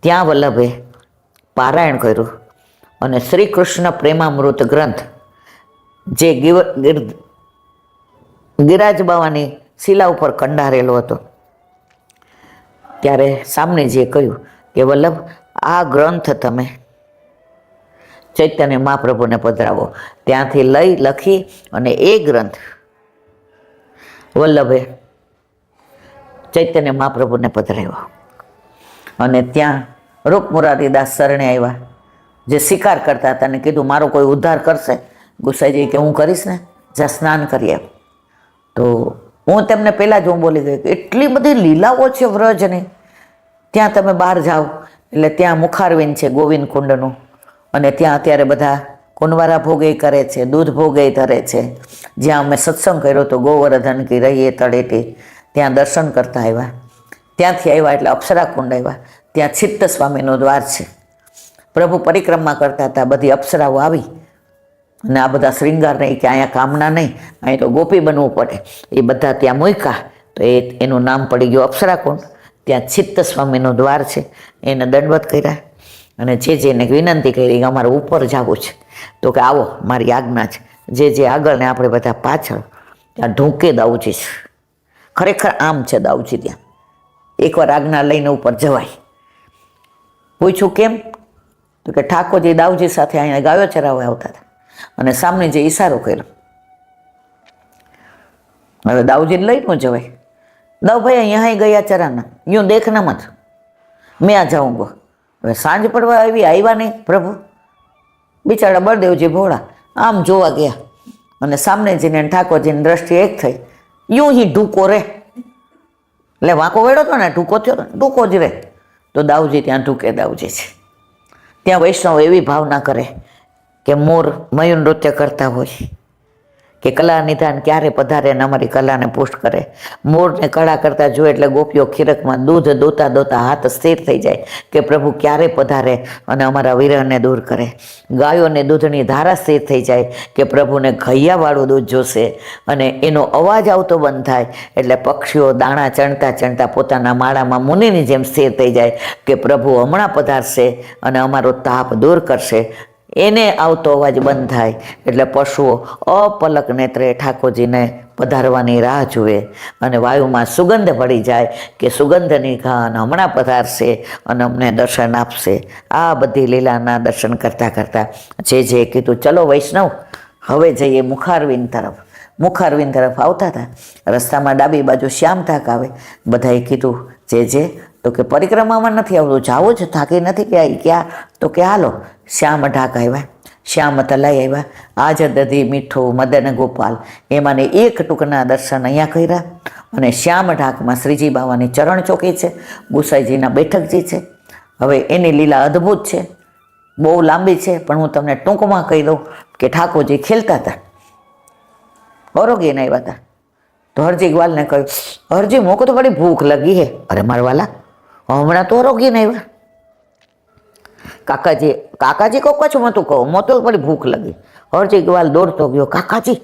ત્યાં વલ્લભે પારાયણ કર્યું. અને શ્રી કૃષ્ણ પ્રેમામૃત ગ્રંથ જે ગિરાજ બાવાની શિલા ઉપર કંડારેલો હતો. ત્યારે સામનેજીએ કહ્યું કે વલ્લભ, આ ગ્રંથ તમે ચૈતન્ય મહાપ્રભુને પધરાવો. ત્યાંથી લખી અને એ ગ્રંથ વલ્લભે ચૈતન્ય મહાપ્રભુને પધરાવ્યો. અને ત્યાં રૂપ મુરારીદાસ શરણે આવ્યા, જે શિકાર કરતા હતા. ને કીધું, મારો કોઈ ઉદ્ધાર કરશે? ગુસાઈજી કે હું કરીશ ને, જા સ્નાન કરી આવ. તો હું તેમને પહેલાં જ હું બોલી ગઈ કે એટલી બધી લીલાઓ છે વ્રજની. ત્યાં તમે બહાર જાઓ એટલે ત્યાં મુખારવિંદ છે ગોવિંદ કુંડનું. અને ત્યાં અત્યારે બધા કુંવારા ભોગે કરે છે, દૂધ ભોગે ધરે છે. જ્યાં અમે સત્સંગ કર્યો તો ગોવર્ધન કી રહીએ તળેટી, ત્યાં દર્શન કરતા આવ્યા. ત્યાંથી આવ્યા એટલે અપ્સરા કુંડ આવ્યા. ત્યાં ચિત્ત સ્વામીનો દ્વાર છે. પ્રભુ પરિક્રમા કરતા હતા, બધી અપ્સરાઓ આવી. અને આ બધા શ્રૃંગાર નહીં કે અહીંયા કામના નહીં, અહીં તો ગોપી બનવું પડે, એ બધા ત્યાં મૂક્યા. તો એનું નામ પડી ગયું અપ્સરા કુંડ. ત્યાં ચિત્ત સ્વામીનો દ્વાર છે. એને દંડવત કર્યા અને જેને વિનંતી કરી કે અમારે ઉપર જવું છે. તો કે આવો, મારી આજ્ઞા છે. જે આગળ ને આપણે બધા પાછળ. ત્યાં ઢૂંકે દાઉજી છે. ખરેખર આમ છે દાઉજી ત્યાં. એકવાર આજ્ઞા લઈને ઉપર જવાય. પૂછ્યું કેમ? તો કે ઠાકોરજી દાઉજી સાથે અહીંયા ગાયો ચરાવવા આવતા હતા અને સામે જે ઈશારો કર્યો. હવે દાઉજીને લઈ ન જવાય. દાઉ ભાઈ અહીંયા ગયા ચરાના, यूं देखना मत, मैं आ जाऊंगा. હવે સાંજ પડવા આવ્યા નહીં પ્રભુ. બિચારા બળદેવજી ભોળા આમ જોવા ગયા. અને સામનેજીને અને ઠાકોરજીની દ્રષ્ટિ એક થઈ. યું હી ઢૂકો રે, એટલે વાંકો વેડો હતો ને, ઢૂકો થયો ને, ઢૂકો જ રે. તો દાઉજી ત્યાં ઢૂકે દાઉજી છે. ત્યાં વૈષ્ણવ એવી ભાવના કરે કે મોર મયુર નૃત્ય કરતા હોય કે કલા નિધાન ક્યારે પધારે ને અમારી કલાને પુષ્ટ કરે. મોરને કળા કરતા જોઈએ એટલે ગોપીઓ ખીરકમાં દૂધ દોતા દોતા હાથ સ્થિર થઈ જાય કે પ્રભુ ક્યારે પધારે અને અમારા વિરહને દૂર કરે. ગાયોને દૂધની ધારા સ્થિર થઈ જાય કે પ્રભુને ઘૈયાવાળું દૂધ જોશે, અને એનો અવાજ આવતો બંધ થાય એટલે પક્ષીઓ દાણા ચણતા ચણતા પોતાના માળામાં મુનિની જેમ સ્થિર થઈ જાય કે પ્રભુ હમણાં પધારશે અને અમારો તાપ દૂર કરશે. એને આવતો અવાજ બંધ થાય એટલે પશુઓ અપલક નેત્રે ઠાકોરજીને પધારવાની રાહ જુએ, અને વાયુમાં સુગંધ ભળી જાય કે સુગંધની ઘાન હમણાં પધારશે અને અમને દર્શન આપશે. આ બધી લીલાના દર્શન કરતાં કરતાં જે કીધું ચલો વૈષ્ણવ હવે જઈએ મુખારવિંદ તરફ. મુખારવિંદ તરફ આવતા હતા, રસ્તામાં ડાબી બાજુ શ્યામઢાક આવે. બધાએ કીધું જે તો કે પરિક્રમામાં નથી આવતું, જાવું જ થાકી નથી કે ક્યાં, તો કે હાલો શ્યામઢાક આવ્યા. શ્યામ તલાઈ આવ્યા. આજ દધી મીઠું મદન ગોપાલ એમાંને એક ટૂંકના દર્શન અહીંયા કર્યા. અને શ્યામઢાકમાં શ્રીજી બાવાની ચરણ ચોકી છે, ગુસાઈજીના બેઠકજી છે. હવે એની લીલા અદ્ભુત છે, બહુ લાંબી છે, પણ હું તમને ટૂંકમાં કહી દઉં કે ઠાકોરજી ખેલતા હતા, ઓરોગીને આવ્યા હતા. તો હરજી ગ્વાલને કહ્યું, હરજી મોકો તો બડી ભૂખ લગી હે. અરે મારવાલા હમણાં તો ઓરોગીને આવ્યા. કાકાજી કહો કચ્છ મતું કહો, મોતો બડી ભૂખ લગી. હરજી ગ્વાલ દોડતો ગયો, કાકાજી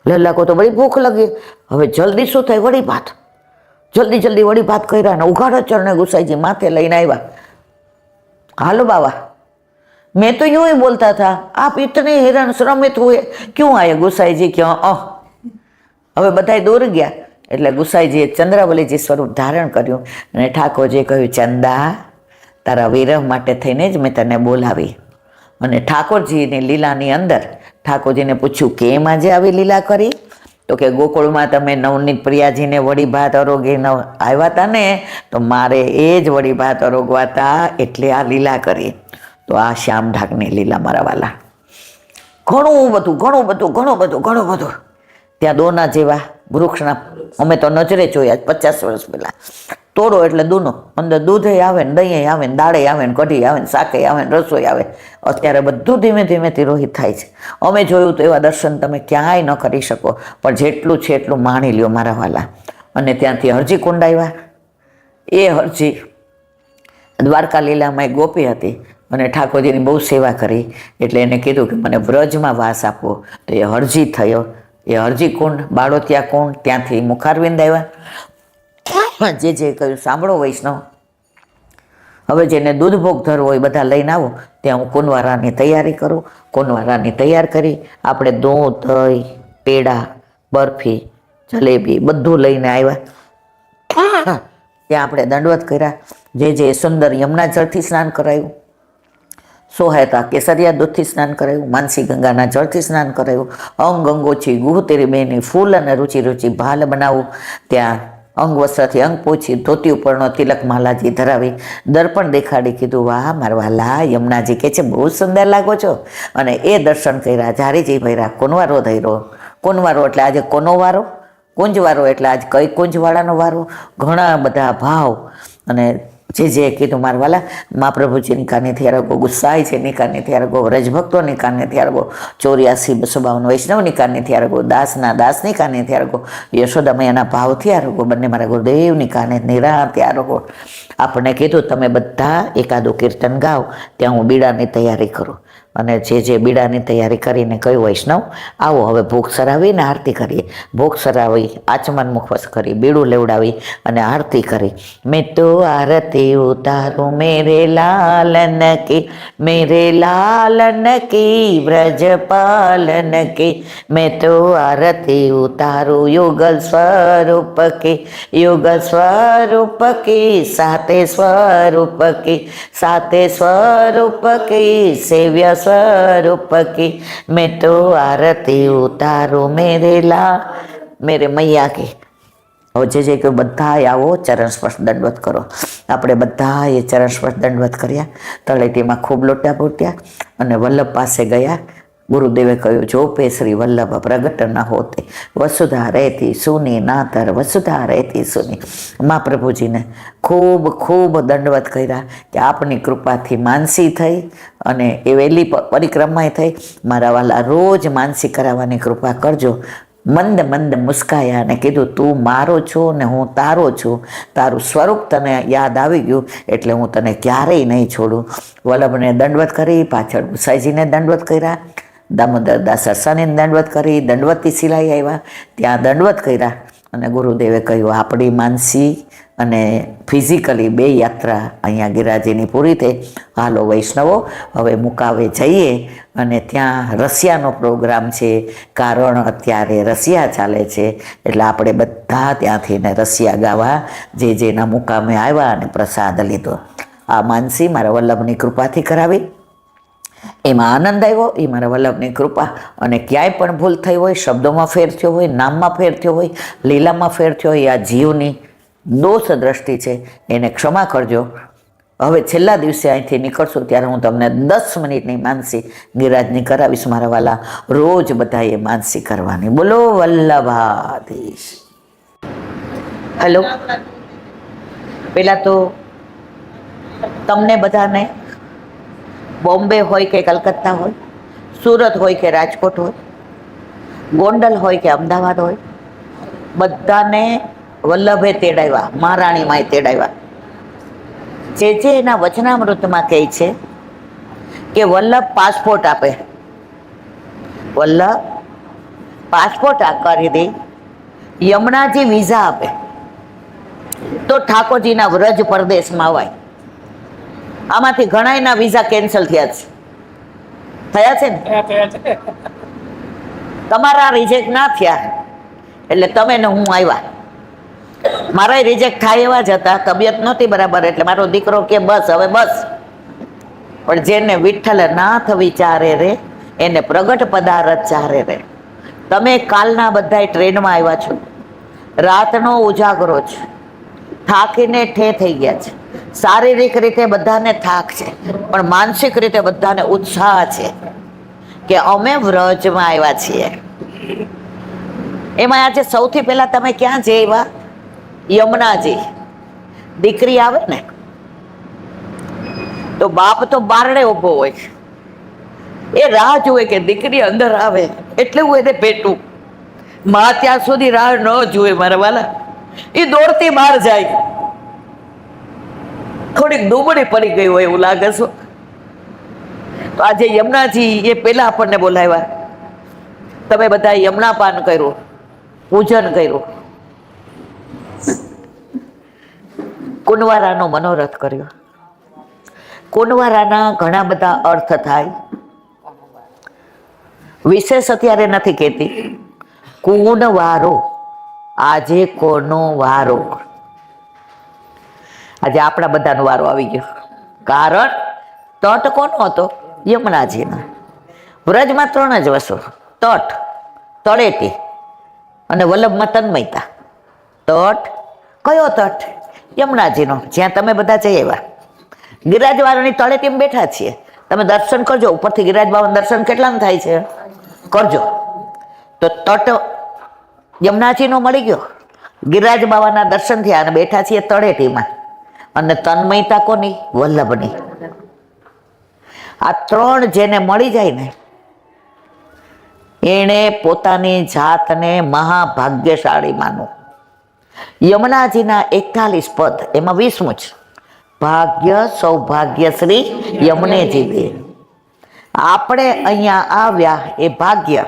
લલ્લા કો તો બડી ભૂખ લગી. હવે જલ્દી શું થાય, વળી ભાત. જલ્દી વળી ભાત કર્યા ને ઉઘાડા ચરણે ગુસાઈજી માથે લઈને આવ્યા. હાલો બાબા, मैं तो यूं ही बोलता था आप इतने हैरान श्रमित हुए क्यों आए. गुसाईजी क्यों હવે બધાય દૂર ગયા એટલે ગુસાઈજીએ ચંદ્રાવલીજી સ્વરૂપ ધારણ કર્યું અને ઠાકોરજીએ કહ્યું, ચંદા તારા વિરહ માટે થઈને જ મેં તને બોલાવી. અને ઠાકોરજીની લીલાની અંદર ઠાકોરજીને પૂછ્યું કેમ આજે આવી લીલા કરી. તો કે ગોકુળમાં તમે નવનીત પ્રિયાજીને વળી ભાત અરોગી આવ્યા હતા ને, તો મારે એ જ વળી ભાત અરોગવા હતા એટલે આ લીલા કરી. તો આ શ્યામઢાકની લીલા મારા વાલા, ઘણું બધું. ત્યાં દોના જેવા વૃક્ષના અમે તો નજરે જોયા 50 વર્ષ પહેલા. તોડો એટલે દૂનો, અંદર દૂધે આવે ને, દહીં આવે ને, દાળે આવે ને, કઢી આવે ને, શાકે આવે ને, રસોઈ આવે. અત્યારે બધું ધીમે ધીમે તિરોહિત થાય છે. અમે જોયું તો એવા દર્શન તમે ક્યાંય ન કરી શકો, પણ જેટલું છે એટલું માણી લ્યો મારા વાલા. અને ત્યાંથી હરજી કુંડ આવ્યા. એ હરજી દ્વારકા લીલામાં એક ગોપી હતી અને ઠાકોરજીની બહુ સેવા કરી એટલે એને કીધું કે મને વ્રજમાં વાસ આપવો. તો એ હરજી થયો. એ હરજી કુંડ, બાળોતિયા કુંડ, ત્યાંથી મુખારવિંદ આવ્યા. જે કહ્યું સાંભળો વૈષ્ણવ, હવે જેને દૂધ ભોગ ધરવો હોય બધા લઈને આવો. ત્યાં હું કુંવારાની તૈયારી કરું. કુંવારાની તૈયાર કરી આપણે દૂધ, દહીં, પેડા, બરફી, જલેબી બધું લઈને આવ્યા. ત્યાં આપણે દંડવત કર્યા. જે સુંદર યમુના જળથી સ્નાન કરાયું, સોહેતા કેસરિયા દૂધથી સ્નાન કરાયું, માનસી ગંગાના જળથી સ્નાન કરાયું, અંગ અંગોછી ગુહ તેરી બેની ફૂલ અને રૂચી ભાલ બનાવું. ત્યાં અંગ વસ્ત્રથી અંગ પોછી, ધોતી ઉપરનો તિલક માલાજી ધરાવી, દર્પણ દેખાડી કીધું વાહ મારવાલા યમુનાજી કે છે બહુ સુંદર લાગો છો. અને એ દર્શન કર્યા. ઝારીજી ભર્યા, કુંવારો ધર્યો. કુંવારો એટલે આજે કોનો વારો, કુંજવારો એટલે આજ કઈ કુંજવાળાનો વારો. ઘણા બધા ભાવ. અને જે કીધું મારવાલા મહાપ્રભુજીની કાનેથી અરગો, ગુસાઈજીની કાનેથી અરગો, રજભક્તોની કાનેથી અરગો, 84 252 વૈષ્ણવની કાનેથી અરગો, દાસની કાનેથી અરગો, યશોદા મૈયાના ભાવથી અરગો, બંને મારા ગુરુદેવની કાને નિરાંતે અરગો. આપણે કીધું તમે બધા એકાદું કીર્તન ગાઓ, ત્યાં હું બીડાની તૈયારી કરું. અને જે બીડાની તૈયારી કરીને કહ્યું વૈષ્ણવ આવો હવે ભોગ સરાવીને આરતી કરીએ. ભોગ સરાવી આચમન મુખવસ કરી, બીડું લેવડાવી અને આરતી કરી. મેં તો આરતી ઉતારું મેરે લાલન કી વ્રજપાલન કી. મેં તો આરતી ઉતારું યુગલ સ્વરૂપ કી સાતે સ્વરૂપ કી સેવ્ય સ્વરૂપ કી. મેં તો આરતી ઉતારું મેરે મૈયા કી. હવે જે કે બધા આવો ચરણ સ્પર્શ દંડવત કરો. આપણે બધા એ ચરણ સ્પર્શ દંડવત કર્યા. તળેટીમાં ખૂબ લોટા ફૂટ્યા અને વલ્લભ પાસે ગયા. ગુરુદેવે કહ્યું, જો પે શ્રી વલ્લભ પ્રગટ ન હોતે વસુધા રહેતી સુની નાતર વસુધા રહેતી સુની. મા પ્રભુજીને ખૂબ ખૂબ દંડવત કર્યા કે આપની કૃપાથી માનસી થઈ અને એ વહેલી પરિક્રમાય થઈ. મારા વાલા રોજ માનસી કરાવવાની કૃપા કરજો. મંદ મંદ મુસ્કાયા અને કીધું, તું મારો છો ને હું તારો છું, તારું સ્વરૂપ તને યાદ આવી ગયું એટલે હું તને ક્યારેય નહીં છોડું. વલ્લભને દંડવત કરી, પાછળ ગુસાઈજીને દંડવત કર્યા, દામોદરદાસ સરસાને દંડવત કરી, દંડવતી સિલાઈ આવ્યા, ત્યાં દંડવત કર્યા અને ગુરુદેવે કહ્યું, આપણી માનસી અને ફિઝિકલી બે યાત્રા અહીંયા ગિરિરાજની પૂરી થઈ. હાલો વૈષ્ણવો, હવે મુકાવે જઈએ અને ત્યાં રસિયાનો પ્રોગ્રામ છે, કારણ અત્યારે રસિયા ચાલે છે એટલે આપણે બધા ત્યાંથી ને રસિયા ગાવા જે જેના મુકામે આવ્યા અને પ્રસાદ લીધો. આ માનસી મારા વલ્લભની કૃપાથી કરાવી, એમાં આનંદ આવ્યો. એ મારા વલ્લભની કૃપા. અને ક્યાંય પણ ભૂલ થઈ હોય, શબ્દોમાં ફેર થયો હોય, નામમાં ફેર થયો હોય, લીલામાં ફેર થયો હોય, આ જીવની દોષ દ્રષ્ટિ છે, એને ક્ષમા કરજો. હવે છેલ્લા દિવસે અહીંથી નીકળશું ત્યારે હું તમને 10 મિનિટની માનસી ગિરિરાજની કરાવીશ. મારા વાલા રોજ બધાએ માનસી કરવાની. બોલો વલ્લભાધીશ. હેલો, પહેલાં તો તમને બધાને બોમ્બે હોય કે કલકત્તા હોય, સુરત હોય કે રાજકોટ હોય, ગોંડલ હોય કે અમદાવાદ હોય, બધાને વલ્લભે તેડાવ્યા, મહારાણીમાંય તેડાવ્યા. જે એના વચનામૃતમાં કહે છે કે વલ્લભ પાસપોર્ટ આપે, વલ્લભ પાસપોર્ટ કરી દે, યમુનાજી વિઝા આપે તો ઠાકોરજીના વ્રજ પરદેશમાં આવાય. આમાંથી ઘણાયના વિઝા કેન્સલ થયા છે ને, તમારા રિજેક્ટ ના થયા એટલે તમે ને હું આવ્યા. મારા રિજેક્ટ થાય એવા જ હતા, તબિયત નહોતી બરાબર એટલે મારો દીકરો કે બસ હવે બસ. પણ જેને વિઠ્ઠલ નાથ વિચારે રે એને પ્રગટ પદારથ ચારે રે. તમે કાલના બધા ટ્રેનમાં આવ્યા છો, રાતનો ઉજાગરો છે, થાકીને ઠે થઈ ગયા છે. શારીરિક રીતે બધાને થાક છે પણ માનસિક રીતે બધાને ઉત્સાહ છે કે અમે વ્રજમાં આવ્યા છીએ. એમાં આજે સૌથી પહેલા તમે ક્યાં જઈ? યમુનાજી. દીકરી આવે ને તો બાપ તો બારણે ઊભો હોય, એ રાહ જુએ કે દીકરી અંદર આવે એટલે હું એને પેટું. માં ત્યાં સુધી રાહ ન જુએ મારા વાલા, એ દોડતી બહાર જાય. થોડીક દુબળી પડી ગઈ હોય એવું લાગે છે. તો આજે યમુનાજી એ પેલા આપણને બોલાવ્યા. તમે બધા યમુનાપાન કર્યું, પૂજન કર્યું, કુંવારાનો મનોરથ કર્યો. કુંવારાના ઘણા બધા અર્થ થાય, વિશેષ અત્યારે નથી કહેતી. કુંવારો, આજે કોનો વારો? આજે આપણા બધાનો વારો આવી ગયો. કારણ તટ કોનો હતો? યમુનાજીનો. વ્રજમાં 3 જ વસ્તુ, તટ, તળેટી અને વલ્લભમાં તન્મયતા. તટ કયો તટ? યમુનાજીનો, જ્યાં તમે બધા જઈ આવ્યા. ગિરિરાજવાળાની તળેટીમાં બેઠા છીએ, તમે દર્શન કરજો. ઉપરથી ગિરિરાજ બાબાનું દર્શન કેટલામાં થાય છે? કરજો. તો તટ યમુનાજીનો મળી ગયો, ગિરિરાજ બાબાના દર્શન થયા અને બેઠા છીએ તળેટીમાં. અને તન્મયતા કોની? વલ્લભની. આ 3 જેને મળી જાય ને એણે પોતાની જાતને મહાભાગ્યશાળી માનું. યમુનાજીના 41 પદ, એમાં 20મું છે. ભાગ્ય સૌભાગ્ય શ્રી યમુનેજી દે. આપણે અહીંયા આવ્યા એ ભાગ્ય,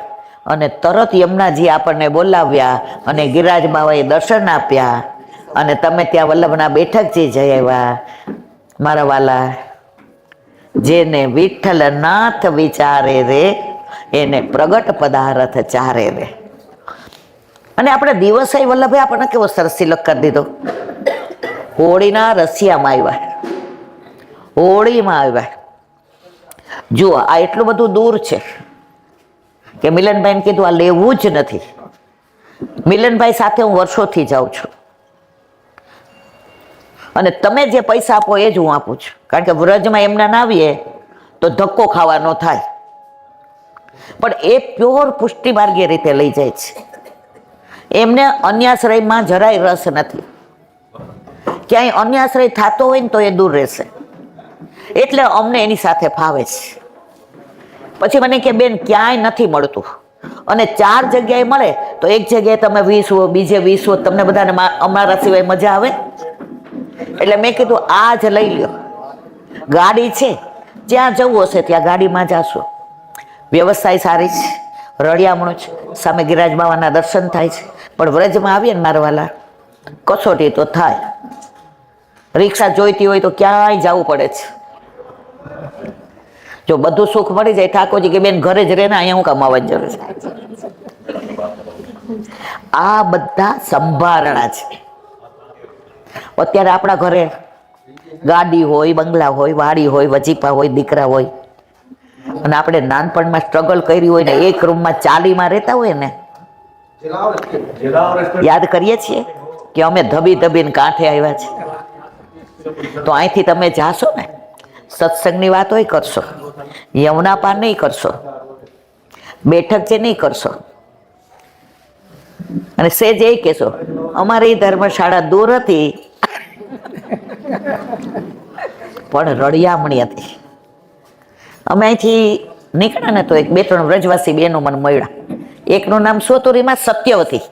અને તરત યમુનાજી આપણને બોલાવ્યા અને ગિરિરાજ બાબાએ દર્શન આપ્યા અને તમે ત્યાં વલ્લભના બેઠકથી જઈ આવ્યા. મારા વાલા, જેને વિઠ્ઠલ નાથ વિચારે રે એને પ્રગટ પદાર્થ ચારે રે. અને આપણે દિવસે વલ્લભે આપણને કેવો સરસ તિલક કરી દીધો. હોળીના રસિયામાં આવ્યા, હોળીમાં આવ્યા. જુઓ, આ એટલું બધું દૂર છે કે મિલનભાઈને કીધું આ લેવું જ નથી. મિલનભાઈ સાથે હું વર્ષોથી જાઉં છું અને તમે જે પૈસા આપો એ જ હું આપું છું. કારણ કે વ્રજમાં એમના ના આવીએ તો ધક્કો ખાવાનો થાય. પણ એ પ્યોર પુષ્ટિ માર્ગીય રીતે લઈ જાય છે. એમને અન્યાશ્રયમાં જરાય રસ નથી. ક્યાંય અન્યાશ્રય થતો હોય ને તો એ દૂર રહેશે. એટલે અમને એની સાથે ફાવે છે. પછી મને કે બેન ક્યાંય નથી મળતું અને 4 જગ્યાએ મળે તો એક જગ્યાએ તમે 20 હો, બીજે 20 હો, તમને બધાને અમારા સિવાય મજા આવે. એટલે મેં કીધું આ જ લઈ લ્યો, ગાડી છે, જ્યાં જવું હશે ત્યાં ગાડીમાં જાશો. વ્યવસ્થા સારી છે, રળિયામણું છે, સામે ગિરિરાજ બાવાના દર્શન થાય છે. પણ વ્રજમાં આવીએ ને મારવાલા, કસોટી તો થાય. રિક્ષા જોઈતી હોય તો ક્યાંય જવું પડે છે. જો બધું સુખ મળી જાય, ઠાકોરજી કે બેન ઘરે જ રહે ને, અહીંયા હું કમાવાની જરૂર છે. આ બધા સંભારણા છે. અત્યારે આપણા ઘરે ગાડી હોય, બંગલા હોય, વાડી હોય, વજીફા હોય, દીકરા હોય, અને આપણે નાનપણમાં સ્ટ્રગલ કરી હોય ને એક રૂમમાં 40 રહેતા હોય ને, યાદ કરીએ છીએ કે અમે ધબી ધબીને કાંઠે આવ્યા છે. તો અહીંથી તમે જાશો ને, સત્સંગની વાત હોય કરશો, યમુના પાર નહીં કરશો, બેઠક છે નહીં કરશો, અને સેજ એ કહેશો અમારી ધર્મશાળા દૂર હતી પણ રળિયામણી હતી. અમે અહીંથી નીકળ્યા ને તો 2-3 વ્રજવાસી બહેનો મને મળ્યા. એકનું નામ સોતુરીમાં સત્યવતી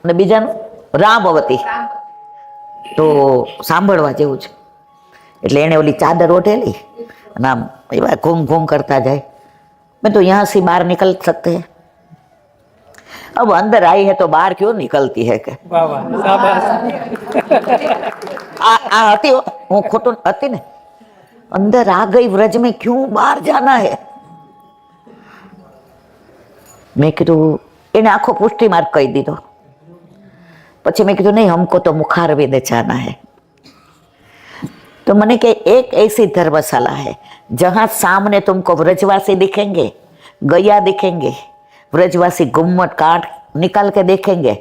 અને બીજાનું રામવતી. તો સાંભળવા જેવું છે. એટલે એને ઓલી ચાદર ઓઢેલી અને આમ એવા ઘૂમ ઘૂમ કરતા જાય. મેં તો यहाँ से बाहर निकल सकते हैं, अब अंदर आई है तो बाहर क्यों निकलती है के. આ હતી, હું ખોટું હતી ને, अंदर आ गई व्रज में क्यों बाहर जाना है. મેં કીધું, એને આખો પુષ્ટિ માર્ગ કહી દીધો. પછી મેં કીધું નહીં, हमको तो मुखारविंद जाना है. तो मैंने कि एक ऐसी धर्मशाला है जहां सामने तुमको व्रजवासी दिखेंगे, गैया दिखेंगे, व्रजवासी गुम्मट काट निकाल के देखेंगे,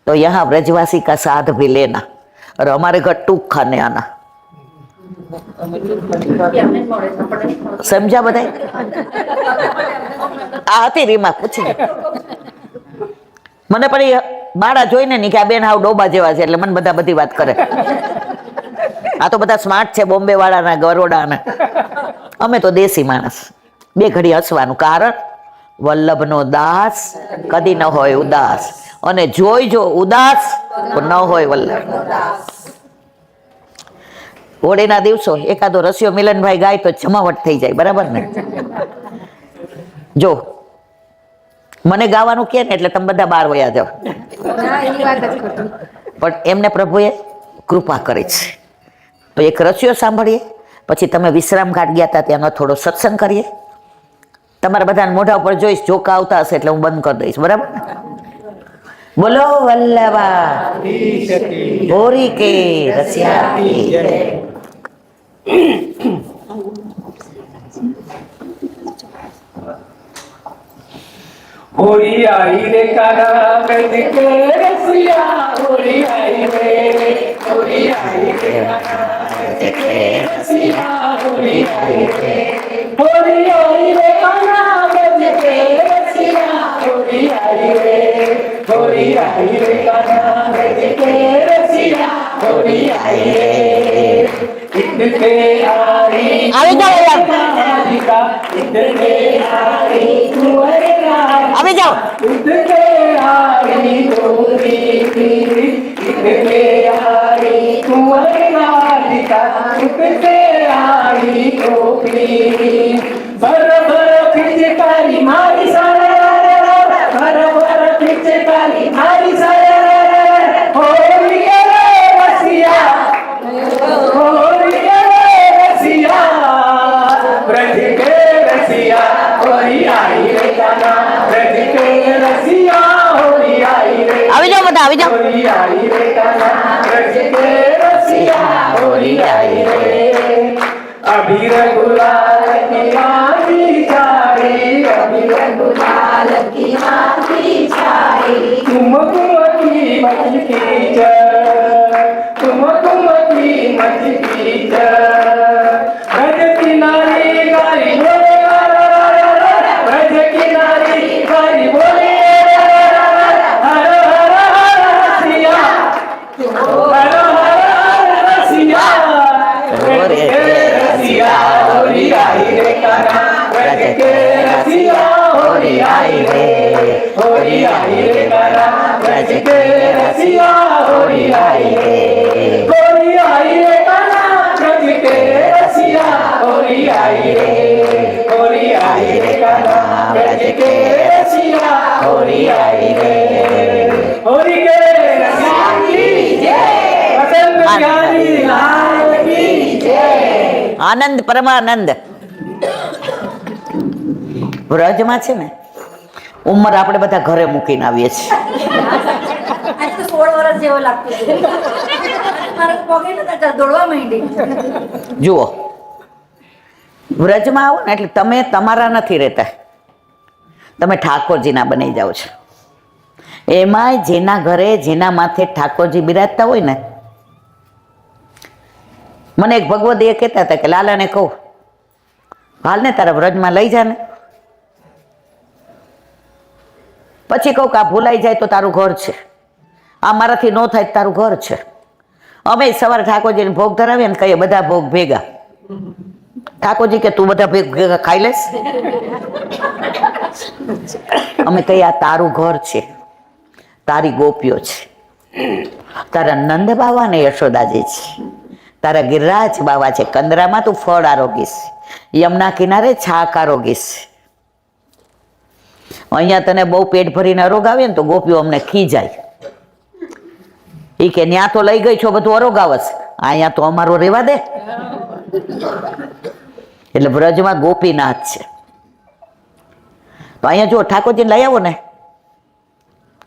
तो यहाँ व्रजवासी का साथ भी लेना और हमारे घर टूक खाने आना. समझा बताए. આ હતી રીમા, પૂછી મને પણ બાળા જોઈને નહીં કે આ બેન હાવ ડોબા જેવા છે એટલે મને બધા બધી વાત કરે. આ તો બધા સ્માર્ટ છે, બોમ્બે વાળાના, ગરોડાના. અમે તો દેશી માણસ. 2 ઘડી હસવાનું. કારણ વલ્લભનો દાસ કદી ન હોય ઉદાસ, અને જોઈજો ઉદાસ તો ન હોય વલ્લભનો દાસ. હોળીના દિવસો એકાદો રસિયો મિલનભાઈ ગાય તો જમાવટ થઈ જાય, બરાબર ને. જો મને ગાવાનું કે ને એટલે તમે બધા બહાર વયા જાઓ. પણ એમને પ્રભુએ કૃપા કરી છે. તો એક રસિયો સાંભળીએ, પછી તમે વિશ્રામ ઘાટ ગયા હતા ત્યાંનો થોડો સત્સંગ કરીએ. તમારા બધાને મોઢા ઉપર જોઈશ, જોકા આવતા હશે એટલે હું બંધ કરી દઈશ, બરાબર. બોલો વલ્લભા હોરી કે રસિયા કી જય. होरी आई रे काना ब्रज के रसिया, होरी आई रे, होरी आई रे काना ब्रज के रसिया, होरी आई रे, होरी आई रे काना ब्रज के रसिया, होरी आई रे, होरी आई रे काना ब्रज के रसिया, होरी आई रे. इतने आई આવી જાઓ યાર, इतने आई कुंवर આવી જાઓ. इतने आई गोरी, इतने आई कुंवर राधिका, इतने आई गोरी. भर भर पिचकारी मारी सारा, भर भर पिचकारी मारी सारा, होली रे रसिया, होली रे रसिया, ब्रज के रसिया, होली आई रे काना ब्रज के रसिया, होली आई रे, આવી જાઓ બધા, આવી જાઓ. होली आई रे काना ब्रज के रसिया, होली आई रे. अबीर गुलाल की मांगी छाई, अबीर गुलाल की मांगी छाई, तुम की मत की तुम की मत की ब्रज की नारी गारी ब्रज आई रे कान्हा ब्रज के रसिया होली आई रे होली आई रे कान्हा ब्रज के रसिया होली आई रे होली आई रे कान्हा ब्रज के रसिया होली आई रे होली आई रे कान्हा ब्रज के रसिया होली आई रे होली के रसिया की जय वसंत बिहारी लाल की जय આનંદ પરમાનંદ. વ્રજમાં છે ને ઉંમર આપણે બધા ઘરે મૂકીને આવીએ છીએ. આજે તો 16 વર્ષ જેવો લાગતું હતું. મારા પગે નતા દોડવા માંડી. જુઓ, વ્રજમાં આવો ને એટલે તમે તમારા નથી રહેતા, તમે ઠાકોરજીના બની જાઓ છો. એમાંય જેના ઘરે જેના માથે ઠાકોરજી બિરાજતા હોય ને, મને એક ભગવદીએ કહેતા હતા કે લાલાને કહું હાલ ને તારા વ્રજમાં લઈ જા ને. પછી કહું કે આ ભૂલાઈ જાય તો તારું ઘર છે, આ મારાથી ન થાય તો તારું ઘર છે. અમે સવારે ઠાકોરજીને ભોગ ધરાવીએ ને કહીએ બધા ભોગ ભેગા. ઠાકોરજી કે તું બધા ભેગા ખાઈ લેશ? અમે કહીએ આ તારું ઘર છે, તારી ગોપીઓ છે, તારા નંદ બાવા ને યશોદાજી છે, તારા ગિરિરાજ બાવા છે. કંદરામાં તું ફળ આરોગીશ, યમુના કિનારે છાક આરોગીશ. અહીંયા તને બહુ પેટ ભરીને અરોગાવે ને તો ગોપીઓ અમને ખીજાય. એ કે ત્યાં તો લઈ ગઈ છો બધું અરોગાવસ, અહીંયા તો અમારો રેવા દે. એટલે વ્રજમાં ગોપીનાથ છે. તો અહીંયા જો ઠાકોરજીને લઈ આવો ને,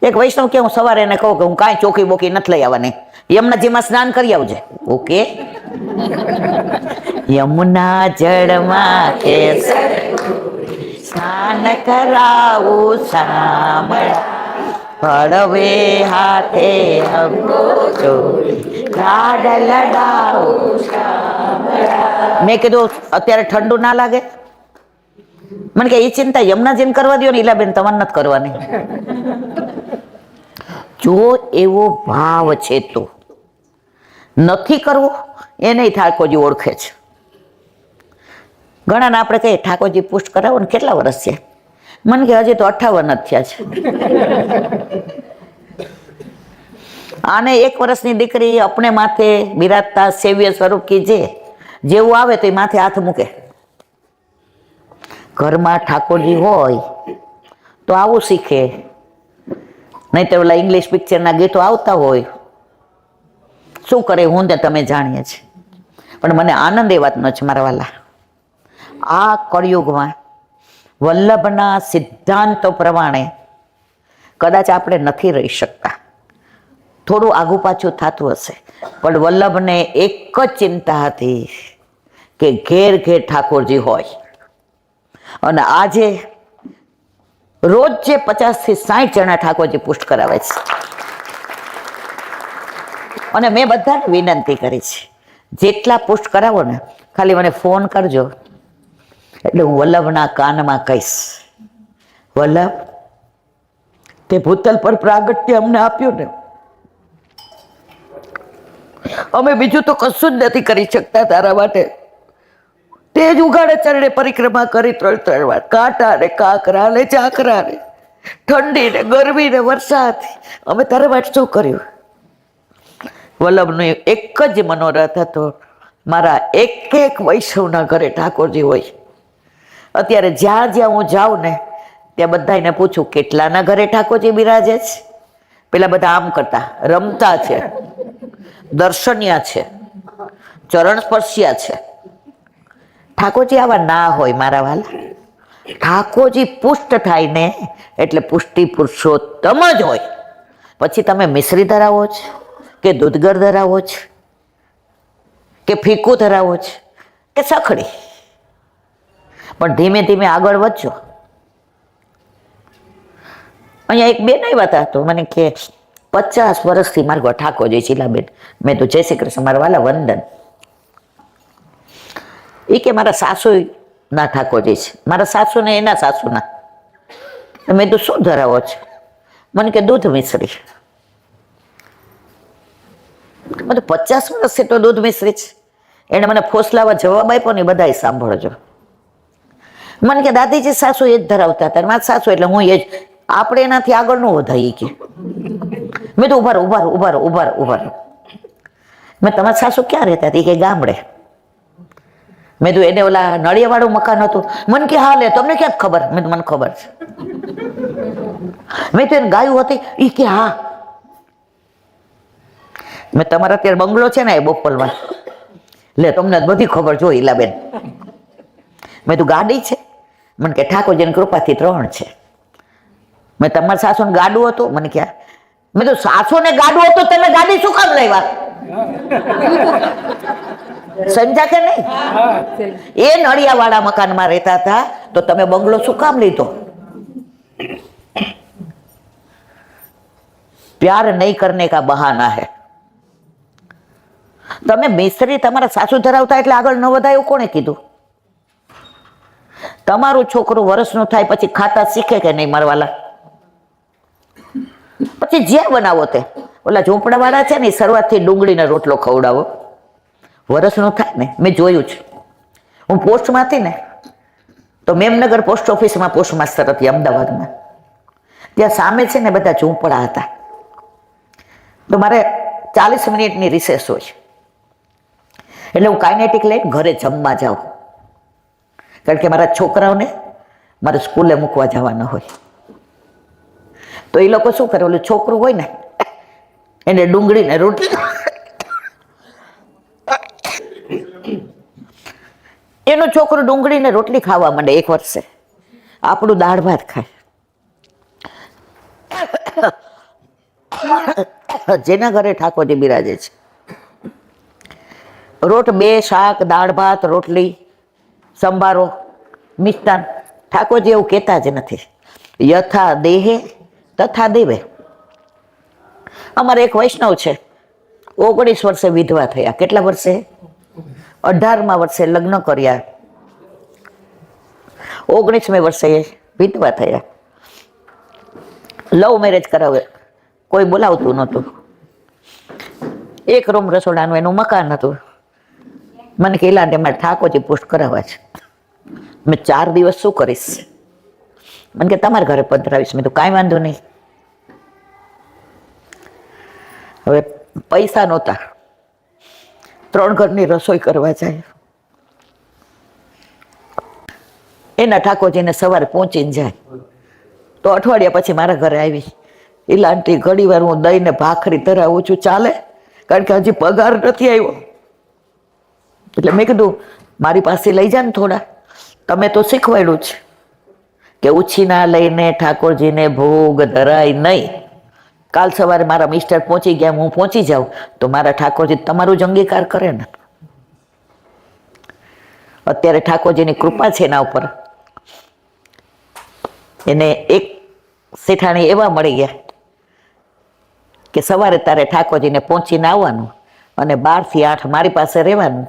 એક વૈષ્ણવ કે હું સવારે એને કહું કે હું કાંઈ ચોકી બોકી નથી લઈ આવવાની, યમુનાજીમાં સ્નાન કરી આવજે. ઓકે, યમુના જળમાં કેસર સ્નાન કરાવું સામળા, હળવે હાથે અંગો લાડ લડાવું સામળા. મેં કીધું અત્યારે ઠંડુ ના લાગે? મને કે એ ચિંતા યમુનાજીને કરવા દો ને, ઈલાબેન તમારે નથી કરવાની. જો એવો ભાવ છે તો નથી કરવો એને ઠાકોરજી ઓળખે છે. ઘણાને આપણે કહીએ ઠાકોરજી પુષ્ટ કરાવો ને કેટલા વર્ષ છે? મને કે હજી તો 58 જ થયા છે. આને 1 વર્ષની દીકરી અપને માથે બિરાજતા સેવ્ય સ્વરૂપ કીજે, જેવું આવે તો એ માથે હાથ મૂકે. ઘરમાં ઠાકોરજી હોય તો આવું શીખે, નહીં તો ઓલા ઇંગ્લિશ પિક્ચરના ગીતો આવતા હોય, શું કરે હું ને તમે જાણીએ છીએ. પણ મને આનંદ એ વાતનો છે મારા વાલા, આ કળિયુગમાં વલ્લભના સિદ્ધાંતો પ્રમાણે કદાચ આપણે નથી રહી શકતા, થોડું આગુ પાછું થતું હશે, પણ વલ્લભને એક જ ચિંતા હતી કે ઘેર ઘેર ઠાકોરજી હોય. અને આજે રોજ જે 50 થી 60 જણા ઠાકોરજી પુષ્ટ કરાવે છે. અને મેં બધાને વિનંતી કરી છે, જેટલા પુષ્ટ કરાવો ને ખાલી મને ફોન કરજો, એટલે હું વલ્લભના કાનમાં કહીશ, વલ્લભ તે ભૂતલ પર પ્રાગટ્ય અમને આપ્યું ને, અમે બીજું તો કશું જ નથી કરી શકતા તારા માટે. તે જ ઉગાડે ચરણે પરિક્રમા કરી 3 વાર, કાંટા ને કાંકરા ને ચાકરા ને ઠંડી ને ગરમી ને વરસાદ, અમે તારા માટે શું કર્યું? વલ્લભનો એક જ મનોરથ હતો, મારા એક એક વૈષ્ણવના ઘરે ઠાકોરજી હોય. અત્યારે જ્યાં જ્યાં હું જાઉં ને ત્યાં બધાને પૂછું કેટલાના ઘરે ઠાકોરજી બિરાજે છે? પેલા બધા આમ કરતા, રમતા છે, દર્શનિયા છે, ચરણ સ્પર્શિયા છે. ઠાકોરજી આવા ના હોય મારા વાલા. ઠાકોરજી પુષ્ટ થાય ને એટલે પુષ્ટિ પુરુષોત્તમ જ હોય. પછી તમે મિશ્રી ધરાવો છો કે દૂધગર ધરાવો છો કે ફીકું ધરાવો છો કે સખડી, પણ ધીમે ધીમે આગળ વધજો. અહીંયા એક બેન આવ્યા હતા તો મને કે 50 વર્ષથી મારા ઠાકોરજી શીલાબેન. મેં તો જય શ્રી કૃષ્ણ મારા વાલા વંદન. એ કે મારા સાસુ ના ઠાકોરજી છે, મારા સાસુ ને એના સાસુના. મેં તો શું ધરાવો છો? મને કે દૂધ મિશ્રી. મને 50 વર્ષથી તો દૂધ મિશ્રી છે. એને મને ફોસલાવા જવાબ આપ્યો ને, બધાય સાંભળજો. મને કે દાદીજી સાસુ એ જ ધરાવતા હતા, મારા સાસુ એટલે હું એ જ, આપણે એનાથી આગળ ન વધાઈએ કે. મેં તો ઉભા રહો. મેં તમારા સાસુ ક્યાં રહેતા હતી કે ગામડે. મેં તો એને ઓલા નળિયાવાળું મકાન હતું. મને કે હા લે, તમને ક્યાં ખબર? મેં તો મને ખબર છે. મેં તો એને ગાયું હતી એ કે હા. મેં તમારા અત્યારે બંગલો છે ને એ બોપલમાં, લે તમને બધી ખબર જો ઈલાબેન. મેં તો ગાડી છે? મને કે ઠાકોરજીની કૃપાથી 3 છે. મેં તમારા સાસુને ગાડું હતું? મને ક્યાં. મેં તો સાસુને ગાડું હતું, તમે ગાડી શું કામ લાવ્યા? સમજા કે નહીં? એ નળિયાવાળા મકાનમાં રહેતા હતા તો તમે બંગલો શું કામ લીધો? प्यार नहीं करने का बहाना है. તમે મિસ્ત્રી તમારા સાસુ ધરાવતા એટલે આગળ ન વધાય એવું કોણે કીધું? તમારું છોકરું વર્ષનું થાય પછી ખાતા શીખે કે નહીં મારવાલા? પછી જ્યાં બનાવો તે ઓલા ઝૂંપડાવાળા છે ને શરૂઆતથી ડુંગળીનો રોટલો ખવડાવો, વર્ષનું થાય ને. મેં જોયું છે. હું પોસ્ટમાં હતી ને તો મેમનગર પોસ્ટ ઓફિસમાં પોસ્ટ માસ્ટર હતી અમદાવાદમાં. ત્યાં સામે છે ને બધા ઝૂંપડા હતા. તો મારે 40 મિનિટની રિસેસ હોય એટલે હું કાઇનેટિક લઈને ઘરે જમવા જાઉં, કારણ કે મારા છોકરાઓને મારે સ્કૂલે મૂકવા જવાના હોય. તો એ લોકો શું કરે, ઓલું છોકરું હોય ને એને ડુંગળીને રોટલી, એનું છોકરું ડુંગળીને રોટલી ખાવા માંડે 1 વર્ષે. આપણું દાળ ભાત ખાય. જેના ઘરે ઠાકોરજી બિરાજે છે, રોટ 2 શાક, દાળ ભાત, રોટલી, સંભારો, મિષ્ટાન. ઠાકોરજી એવું કહેતા જ નથી. યથા દેહે તથા દેવે. અમારે એક વૈષ્ણવ છે, 19 વર્ષે વિધવા થયા. કેટલા વર્ષે? 18મા વર્ષે લગ્ન કર્યા, 19મે વર્ષે વિધવા થયા. લવ મેરેજ કરાવે, કોઈ બોલાવતું નહોતું. 1 રૂમ રસોડાનું એનું મકાન હતું. મને કે એલા મારે ઠાકોરજી પુષ્ટ કરાવવા છે. મેં 4 દિવસ શું કરીશ? મને કે તમારા ઘરે પધરાવીશ. મેં તો કાંઈ વાંધો નહીં. હવે પૈસા નહોતા, 3 ઘરની રસોઈ કરવા જાય. એના ઠાકોરજીને સવારે પહોંચીને જાય તો અઠવાડિયા પછી મારા ઘરે આવી, એલા આંટી ઘડી વાર હું દહીં ને ભાખરી ધરાવું છું, ચાલે? કારણ કે હજી પગાર નથી આવ્યો. એટલે મેં કીધું મારી પાસે લઈ જા ને થોડા, તમે તો શીખવાડ્યું છે કે ઉછીના લઈને ઠાકોરજીને ભોગ ધરાય નહીં. કાલ સવારે મારા મિસ્ટર પહોંચી ગયા, હું પહોંચી જાઉં તો મારા ઠાકોરજી તમારું જ અંગીકાર કરે ને. અત્યારે ઠાકોરજીની કૃપા છે એના ઉપર. એને એક શેઠાણી એવા મળી ગયા કે સવારે તારે ઠાકોરજીને પહોંચીને આવવાનું અને 12 થી 8 મારી પાસે રહેવાનું.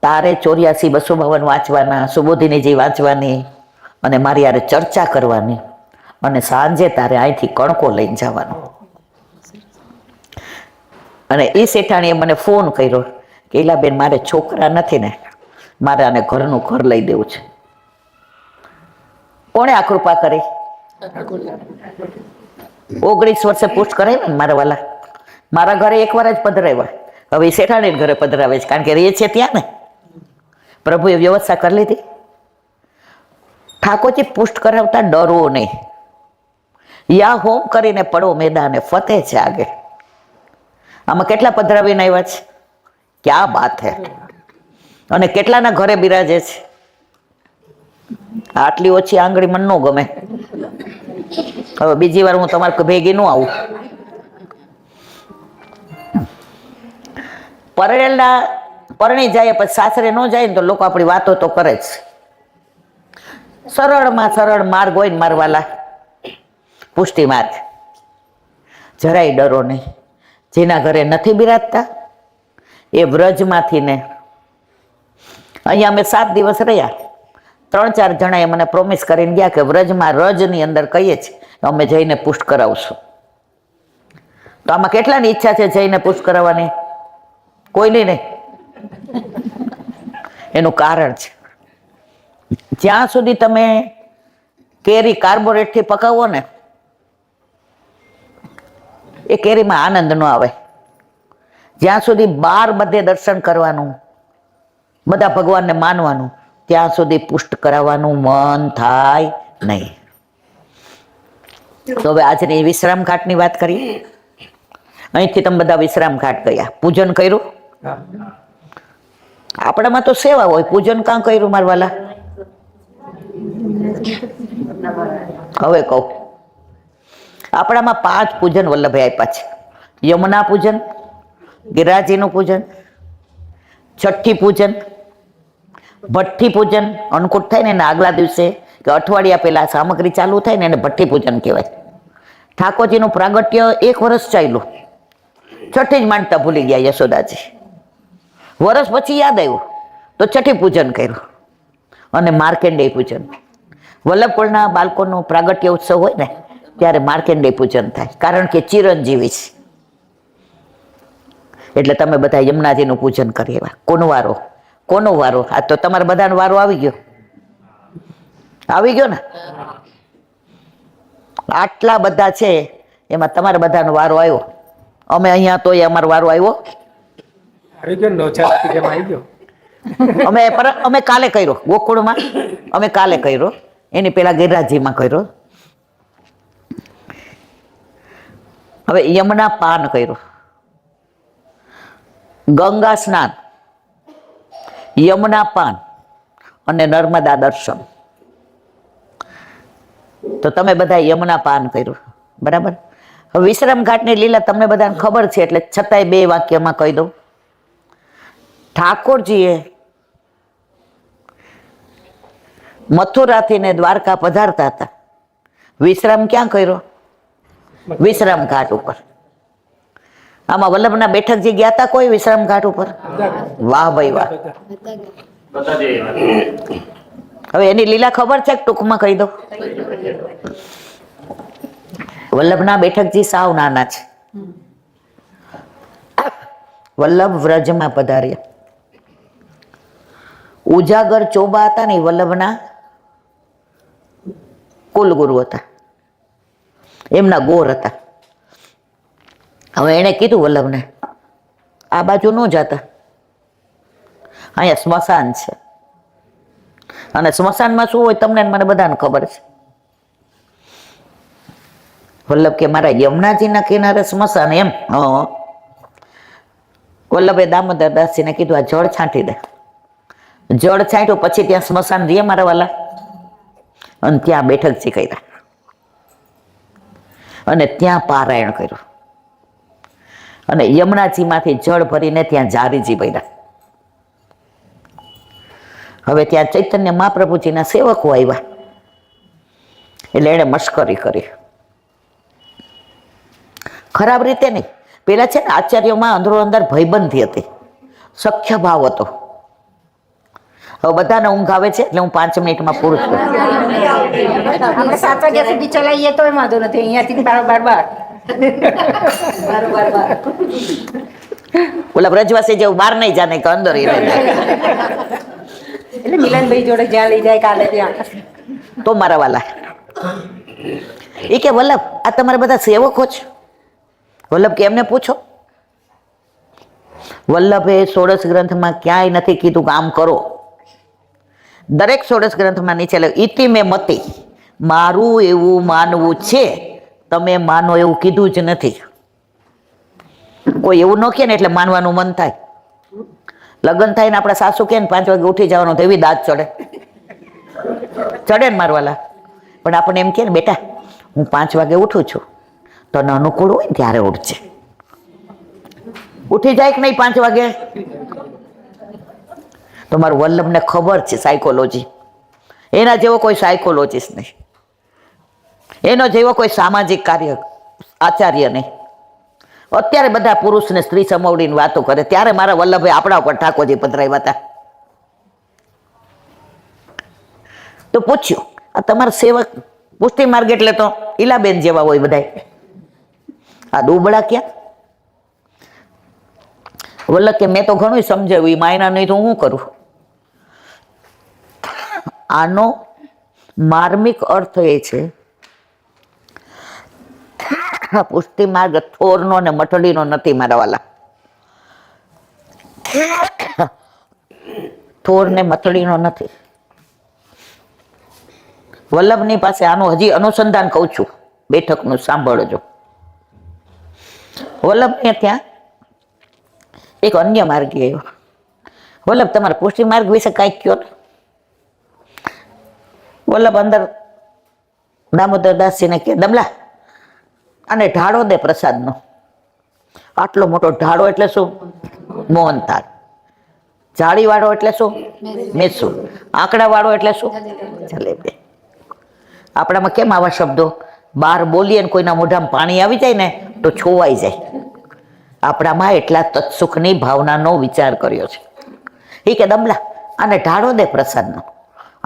તારે 84-252 વાંચવાના, સુબોધિનીજી વાંચવાની અને મારી યારે ચર્ચા કરવાની, અને સાંજે તારે અહીંથી કણકો લઈને જવાનો. અને એ શેઠાણીએ મને ફોન કર્યો કે ઈલાબેન મારે છોકરા નથી ને, મારે આને ઘરનું ઘર લઈ દેવું છે. કોણે આ કૃપા કરી? 19 વર્ષે પુષ્ટ કરાવ્યા ને મારા વાલા. મારા ઘરે 1 વાર જ પધરાવ્યા. હવે એ શેઠાણી ઘરે પધરાવે છે, કારણ કે રહે છે ત્યાં ને. પ્રભુએ વ્યવસ્થા કરી લીધી. ઠાકોરજી પુષ્ટ કરાવતા ડરવો નહીં. યા હોમ કરીને પડો મેદાને, ફતેહ છે આગે. આમાં કેટલા પધરાવીને આવ્યા છે? ક્યાં બાત હે! અને કેટલાના ઘરે બિરાજે છે? આટલી ઓછી આંગળી મને ન ગમે. હવે બીજી વાર હું તમારે ભેગી ન આવું. પરણી જાય પછી સાસરે ન જાય ને તો લોકો આપણી વાતો તો કરે જ. સરળમાં સરળ માર્ગ હોય ને મારવાલા, પુષ્ટિ માર્ગ. જરાય ડરો નહીં. જેના ઘરે નથી બિરાજતા એ વ્રજમાંથી ને, અહીંયા અમે 7 દિવસ રહ્યા. 3-4 જણાએ મને પ્રોમિસ કરીને ગયા કે વ્રજમાં રજની અંદર કહીએ છીએ અમે જઈને પુષ્ટ કરાવશું. તો આમાં કેટલાની ઈચ્છા છે જઈને પુષ્ટ કરાવવાની? કોઈની નહીં. એનું કારણ છે જ્યાં સુધી તમે કેરી કાર્બોરેટથી પકાવો ને એ કેરીમાં આનંદ ન આવે. જ્યાં સુધી બાર બધે દર્શન કરવાનું, બધા ભગવાનને માનવાનું, ત્યાં સુધી પુષ્ટ કરાવવાનું મન થાય નહીં. તો હવે આજની વિશ્રામ ઘાટની વાત કરીએ. અહીંથી તમે બધા વિશ્રામ ઘાટ ગયા, પૂજન કર્યું. આપણામાં તો સેવા હોય, પૂજન કાં કર્યું મારા વાલા? હવે કહું, આપણામાં 5 પૂજન વલ્લભે આપ્યા છે. યમુના પૂજન, ગિરિરાજીનું પૂજન, છઠ્ઠી પૂજન, ભઠ્ઠી પૂજન. અન્નકૂટ થાય ને એના આગલા દિવસે કે અઠવાડિયા પહેલા સામગ્રી ચાલુ થાય ને એને ભઠ્ઠી પૂજન કહેવાય. ઠાકોરજીનું પ્રાગટ્ય 1 વર્ષ ચાલ્યું, છઠ્ઠી જ માંડતા ભૂલી ગયા યશોદાજી. વર્ષ પછી યાદ આવ્યું તો છઠ્ઠી પૂજન કર્યું. અને માર્કેન્ડેય પૂજન, વલ્લભકુળના બાળકોનો પ્રાગટ્ય ઉત્સવ હોય ને ત્યારે માર્કેન્ડેય પૂજન થાય, કારણ કે ચિરંજીવી છે. એટલે તમે બધા યમુનાજીનું પૂજન કરી એવા. કોનો વારો? કોનો વારો? આ તો તમારા બધાનો વારો આવી ગયો. આવી ગયો ને? આટલા બધા છે એમાં તમારા બધાનો વારો આવ્યો. અમે અહીંયા તો અમારો વારો આવ્યો. આવી ગયો નોચા જેમ આવી ગયો. અમે કાલે કર્યો ગોકુળમાં, અમે કાલે કર્યો. એની પેલા ગિરિરાજીમાં કર્યો. હવે યમુના પાન કર્યું, ગંગા સ્નાન, યમુના પાન અને નર્મદા દર્શન. તો તમે બધા યમુના પાન કર્યું, બરાબર. હવે વિશ્રામ ઘાટની લીલા તમને બધાને ખબર છે, એટલે છતાંય 2 વાક્યમાં કહી દઉં. ઠાકોરજીએ મથુરાથી ને દ્વારકા પધારતા હતા. વિશ્રામ ક્યાં કર્યો? વિશ્રામ ઘાટ ઉપર. આમાં વલ્લભના બેઠકજી ગયા હતા કોઈ વિશ્રામ ઘાટ ઉપર? વાહ ભાઈ વાહ. હવે એની લીલા ખબર છે? ટૂંકમાં કહી દો. વલ્લભના બેઠકજી સાવ નાના છે. વલ્લભ વ્રજમાં પધાર્યા. ઉજાગર ચોબા હતા ને વલ્લભના કુલગુરુ હતા, એમના ગોર હતા. હવે એને કીધું વલ્લભને, આ બાજુ ન જતા, અહીંયા સ્મશાન છે. અને સ્મશાનમાં શું હોય તમને મને બધાને ખબર છે. વલ્લભ કે મારા યમુનાજીના કિનારે સ્મશાન? એમ. વલ્લભે દામોદર દાસીને કીધું આ જળ છાંટી દે. જળ છાંટ્યું પછી ત્યાં સ્મશાન રે મારા વાલા, અને ત્યાં બેઠકજી કર્યા અને ત્યાં પારાયણ કર્યું. અને યમુનાજીમાંથી જળ ભરીને ત્યાં જારીજી ભર્યા. હવે ત્યાં ચૈતન્ય મહાપ્રભુજીના સેવકો આવ્યા, એટલે એને મશ્કરી કરી. ખરાબ રીતે નહીં. પેલા છે ને આચાર્યોમાં અંદરો અંદર ભયબંધી હતી, સખ્ય ભાવ હતો. હવે બધાને ઊંઘ આવે છે એટલે હું 5 મિનિટમાં પૂરું છું. આપણે 7 વાગ્યા સુધી ચલાવીએ તો વાંધો નથી, અહીંયાથી બાર. ઓલા બ્રજવાસી જેવું બહાર નહીં જાને કે અંદર રહે. એટલે મિલનભાઈ જોડે જ્યાં લઈ જાય કાલે ત્યાં. તો મારા વાલા એ કે વલ્લભ આ તમારા બધા સેવકો છે? વલ્લભ કે એમને પૂછો. વલ્લભે 16 ગ્રંથમાં ક્યાંય નથી કીધું કે આમ કરો. દરેક 16 ગ્રંથમાં નીચે લખ્યું ઇતિ મે મતિ, મારું એવું માનવું છે, તમે માનો એવું કીધું જ નથી. કોઈ એવું ન કહે ને એટલે માનવાનું મન થાય. લગ્ન થાય ને આપણા સાસુ કહે ને 5 વાગે ઉઠી જવાનું, તો એવી દાંત ચડે ને મારવાલા. પણ આપણને એમ કહે ને બેટા હું 5 વાગે ઉઠું છું, તને અનુકૂળ હોય ને ત્યારે ઉઠજે. ઉઠી જાય કે નહીં 5 વાગે? તમારું વલ્લભને ખબર છે સાયકોલોજી. એના જેવો કોઈ સાયકોલોજીસ્ટ નહીં, એનો જેવો કોઈ સામાજિક કાર્ય આચાર્ય નહીં. અત્યારે બધા પુરુષ ને સ્ત્રી સમવડીની વાતો કરે, ત્યારે મારા વલ્લભે આપણા ઉપર ઠાકોરજી પધરાવ્યા હતા. તો પૂછ્યું આ તમારા સેવક પુષ્ટિ માર્ગ એટલે તો ઈલાબેન જેવા હોય બધાય, આ દુબળા ક્યાં? વલ્લભ કે મેં તો ઘણું સમજાવ્યું, એ માયના નહીં તો હું કરું. આનો માર્મિક અર્થ એ છે, પુષ્ટિ માર્ગ થોરનો ને મઠડીનો નથી મારા વાલા. થોર ને મથડીનો નથી. વલ્લભની પાસે આનું હજી અનુસંધાન કહું છું, બેઠકનું સાંભળજો. વલ્લભને ત્યાં એક અન્ય માર્ગી આવ્યો. વલ્લભ તમારા પુષ્ટિ માર્ગ વિશે કાંઈક કહો ને. વલ્લભ અંદર દામોદરદાસજીને કે દમલા અને ઢાળો દે પ્રસાદનો. આટલો મોટો ઢાળો એટલે શું? મોહનથાળ. જાળી વાળો એટલે શું? મેસૂર. આંકડા વાળો એટલે શું? જલેબી. આપણામાં કેમ આવા શબ્દો બહાર બોલીએ ને કોઈના મોઢામાં પાણી આવી જાય ને તો છોવાઈ જાય. આપણામાં એટલા તત્સુખની ભાવનાનો વિચાર કર્યો છે. એ કે દમલા આને ઢાળો દે પ્રસાદનો.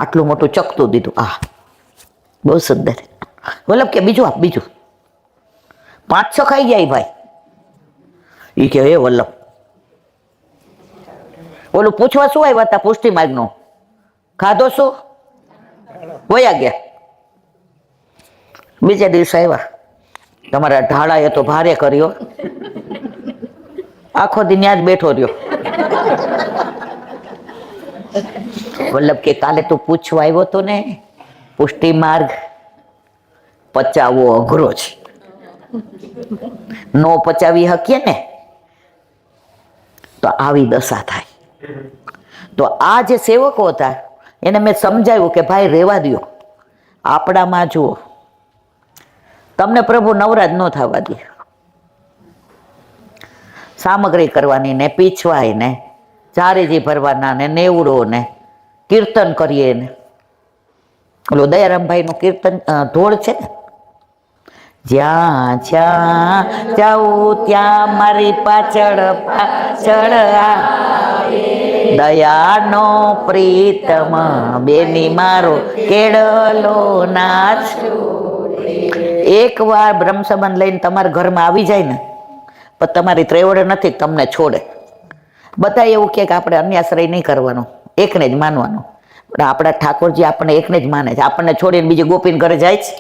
આટલું મોટું ચકતું દીધું. બહુ સુંદર. વલ્લભ કે બીજું આપ, બીજું. 5-6 ખાઈ જાય ભાઈ. એ કે હે વલ્લભ, ઓલું પૂછવા શું આવ્યા હતા પુષ્ટિ માર્ગનું? ખાધો શું? વયા ગયા. બીજા દિવસે આવ્યા, તમારા ઢાળાએ તો ભારે કર્યો, આખો દી ત્યાં જ બેઠો રહ્યો. વલ્લભ કે કાલે તું પૂછવા આવ્યો તો ને, પુષ્ટિ માર્ગ પચાવવો અઘરો છે, નો પચાવી શકીએ ને તો આવી દશા થાય. તો આ જે સેવકો હતા એને મેં સમજાવ્યું કે ભાઈ રેવા દો. આપણામાં જુઓ, તમને પ્રભુ નવરાજ ન થવા દે. સામગ્રી કરવાની ને પીછવાય ને ચારેજી ભરવાના ને નેવડો ને કીર્તન કરીએ ને. ઓલો દયારામભાઈ નું કીર્તન ધોળ છે ને, જ્યાં જ્યાં જાઉં ત્યાં મારી પાછળ પાછળ દયાનો પ્રીતમ બેની મારો કેળલો નાચ. એક વાર બ્રહ્મ સંબંધ લઈને તમારા ઘરમાં આવી જાય ને પણ તમારી ત્રેવડે નથી, તમને છોડે. બધા એવું કે આપણે અન્યાશ્રય નહીં કરવાનો, એકને જ માનવાનું. પણ આપણા ઠાકોરજી આપણને એકને જ માને છે. આપણને છોડીને બીજી ગોપીને ઘરે જાય છે?